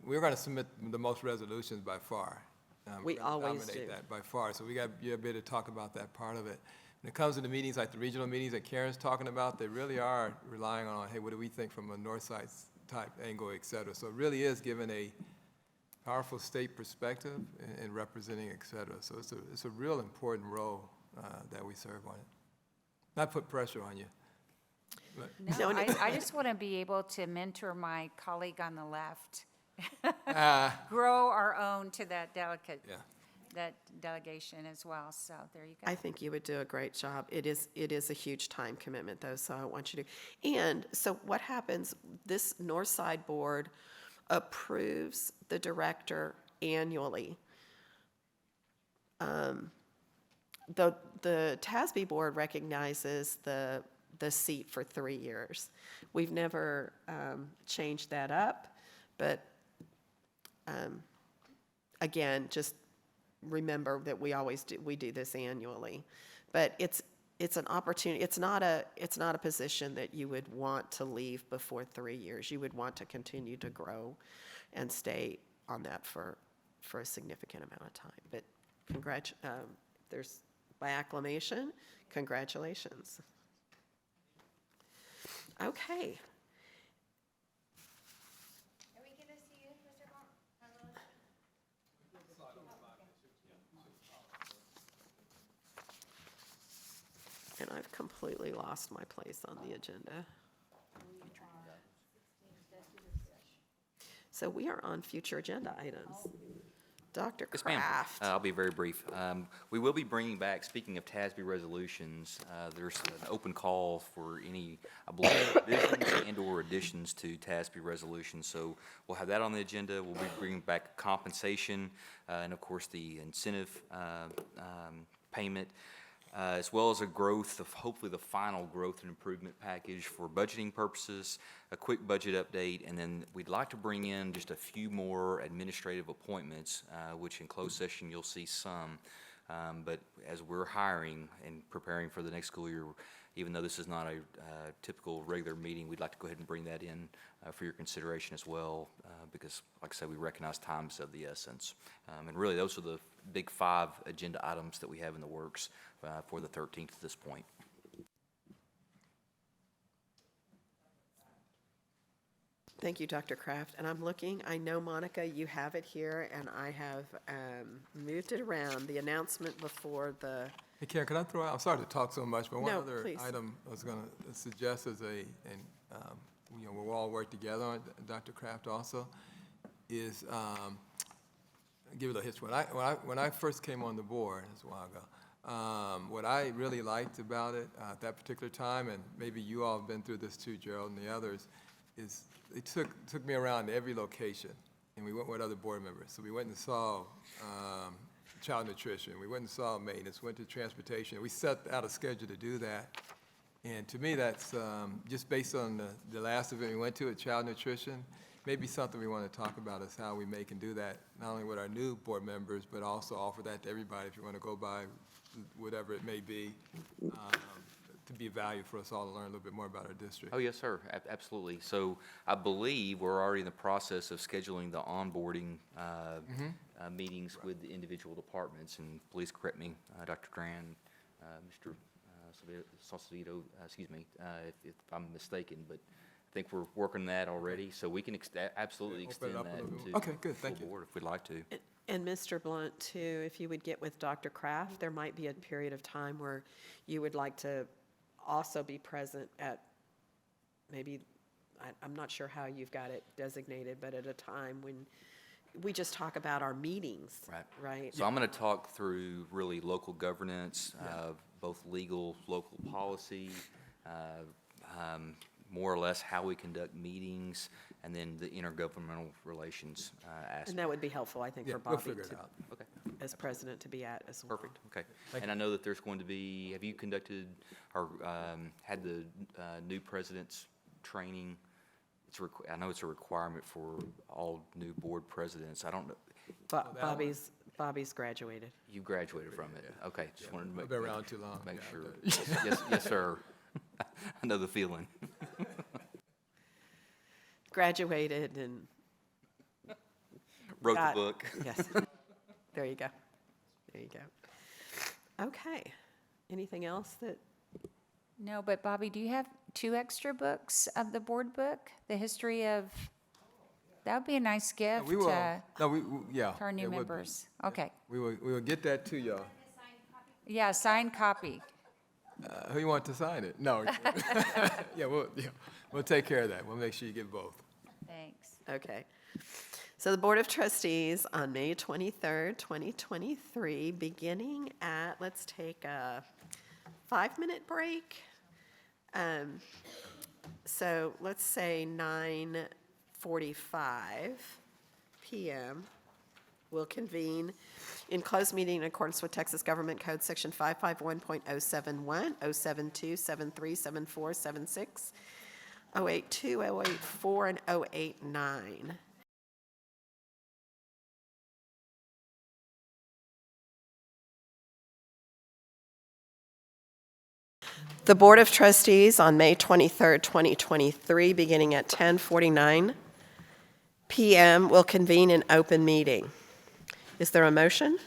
we're going to submit the most resolutions by far. We We're gonna always dominate do. that by far, so we got to be able to talk about that part of it. When it comes to the meetings, like the regional meetings that Karen's talking about, they really are relying on, hey, what do we think from a north side type angle, et cetera. So it really is giving a powerful state perspective and representing, et cetera. So it's a real important role that we serve on it. Not put pressure on you. But No, I just want to be able to mentor my colleague on the left. Grow our own to that that delegation as well. So there you go. I think you would do a great job. It is a huge time commitment, though, so I want you to. And so what happens, this Northside Board approves the director annually. The TASB Board recognizes the seat for 3 years. We've never changed that up, but again, just remember that we do this annually. But it's an opportunity. It's not a position that you would want to leave before 3 years. You would want to continue to grow and stay on that for a significant amount of time. But there's by acclamation, congratulations. Okay. Are we going to see you, Mr. Bond? And I've completely lost my place on the agenda. So we are on future agenda items. Dr. Yes, ma'am. Kraft. I'll be very brief. We will be bringing back, speaking of TASB resolutions, there's an open call for any, I believe, revisions and/or additions to TASB resolutions. So we'll have that on the agenda. We'll be bringing back compensation and, of course, the incentive payment, as well as a growth of, hopefully, the final growth and improvement package for budgeting purposes, a quick budget update, and then we'd like to bring in just a few more administrative appointments, which in closed session you'll see some. But as we're hiring and preparing for the next school year, even though this is not a typical regular meeting, we'd like to go ahead and bring that in for your consideration as well, because, like I said, we recognize time is of the essence. And really, those are the big 5 agenda items that we have in the works for the 13th at this point. Thank you, Dr. Kraft. And I'm looking, I know, Monica, you have it here, and I have moved it around. The announcement before the, Hey, Karen, can I throw out, I'm sorry to talk so much, but one No, other please. item I was going to suggest as we'll all work together on, Dr. Kraft also, is, give it a history. When I first came on the board, that's a while ago, what I really liked about it at that particular time, and maybe you all have been through this too, Gerald and the others, is it took me around to every location, and we went with other board members. So we went and saw child nutrition, we went and saw maintenance, went to transportation. We set out a schedule to do that. And to me, that's just based on the last event we went to at child nutrition, maybe something we want to talk about is how we make and do that, not only with our new board members, but also offer that to everybody if you want to go by whatever it may be, to be a value for us all to learn a little bit more about our district. Oh, yes, sir, absolutely. So I believe we're already in the process of scheduling the onboarding meetings with the individual departments, and please correct me, Dr. Tran, Mr. Sausalito, excuse me, if I'm mistaken, but I think we're working that already, so we can absolutely extend up a that little bit to more. Okay, good, full thank you. board if we'd like to. and Mr. Blunt, too, if you would get with Dr. Kraft, there might be a period of time where you would like to also be present at maybe, I'm not sure how you've got it designated, but at a time when we just talk about our meetings, right? So I'm going to talk through really local governance, both legal, local policy, more or less how we conduct meetings, and then the intergovernmental relations aspect. And that would be helpful, I think, Yeah, for we'll Bobby figure it to, out. Okay. as president, to be at as well. Perfect, okay. And I know that there's going to be, have you conducted or had the new president's training? I know it's a requirement for all new board presidents. I don't know. Bobby's graduated. You graduated from it? Okay, just wanted to make. I've been around too long. Make Yeah, sure. Yes, sir. I know the feeling. Graduated and Wrote the got- book. Yes. There you go. There you go. Okay. Anything else that, No, but Bobby, do you have 2 extra books of the board book? The history of, that would be a nice gift We will, to yeah. our new it would be. members. Okay. We will get that to y'all. Yeah, signed copy. Who you want to sign it? No. Yeah, we'll take care of that. We'll make sure you get both. Thanks. okay. So the Board of Trustees on May 23rd, 2023, beginning at, let's take a 5-minute break. So let's say 9:45 p.m. We'll convene in closed meeting in accordance with Texas Government Code Section 551.071, 072, 73, 74, 76, 082, 084, and 089. The Board of Trustees on May 23rd, 2023, beginning at 10:49 p.m., will convene an open meeting. Is there a motion?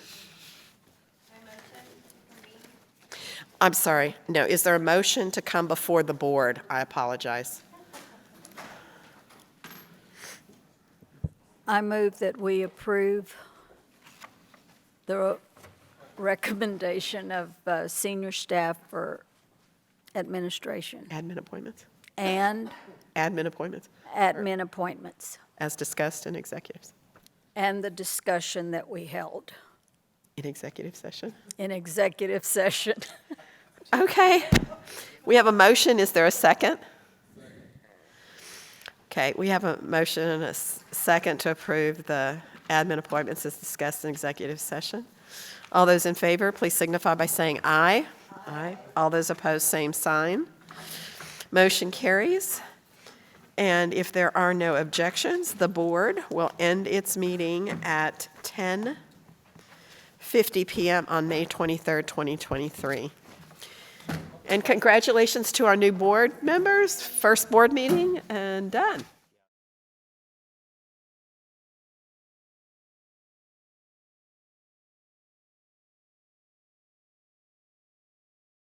I'm sorry, no, is there a motion to come before the board? I apologize. I move that we approve the recommendation of senior staff for administration Admin appointments? and Admin appointments, admin appointments as discussed in executives. and the discussion that we held In executive session. in executive session. Okay. We have a motion. Is there a second? Okay, we have a motion and a second to approve the admin appointments as discussed in executive session. All those in favor, please signify by saying aye. Aye. All those opposed, same sign. Motion carries. And if there are no objections, the board will end its meeting at 10:50 p.m. on May 23rd, 2023. And congratulations to our new board members. First board meeting and done.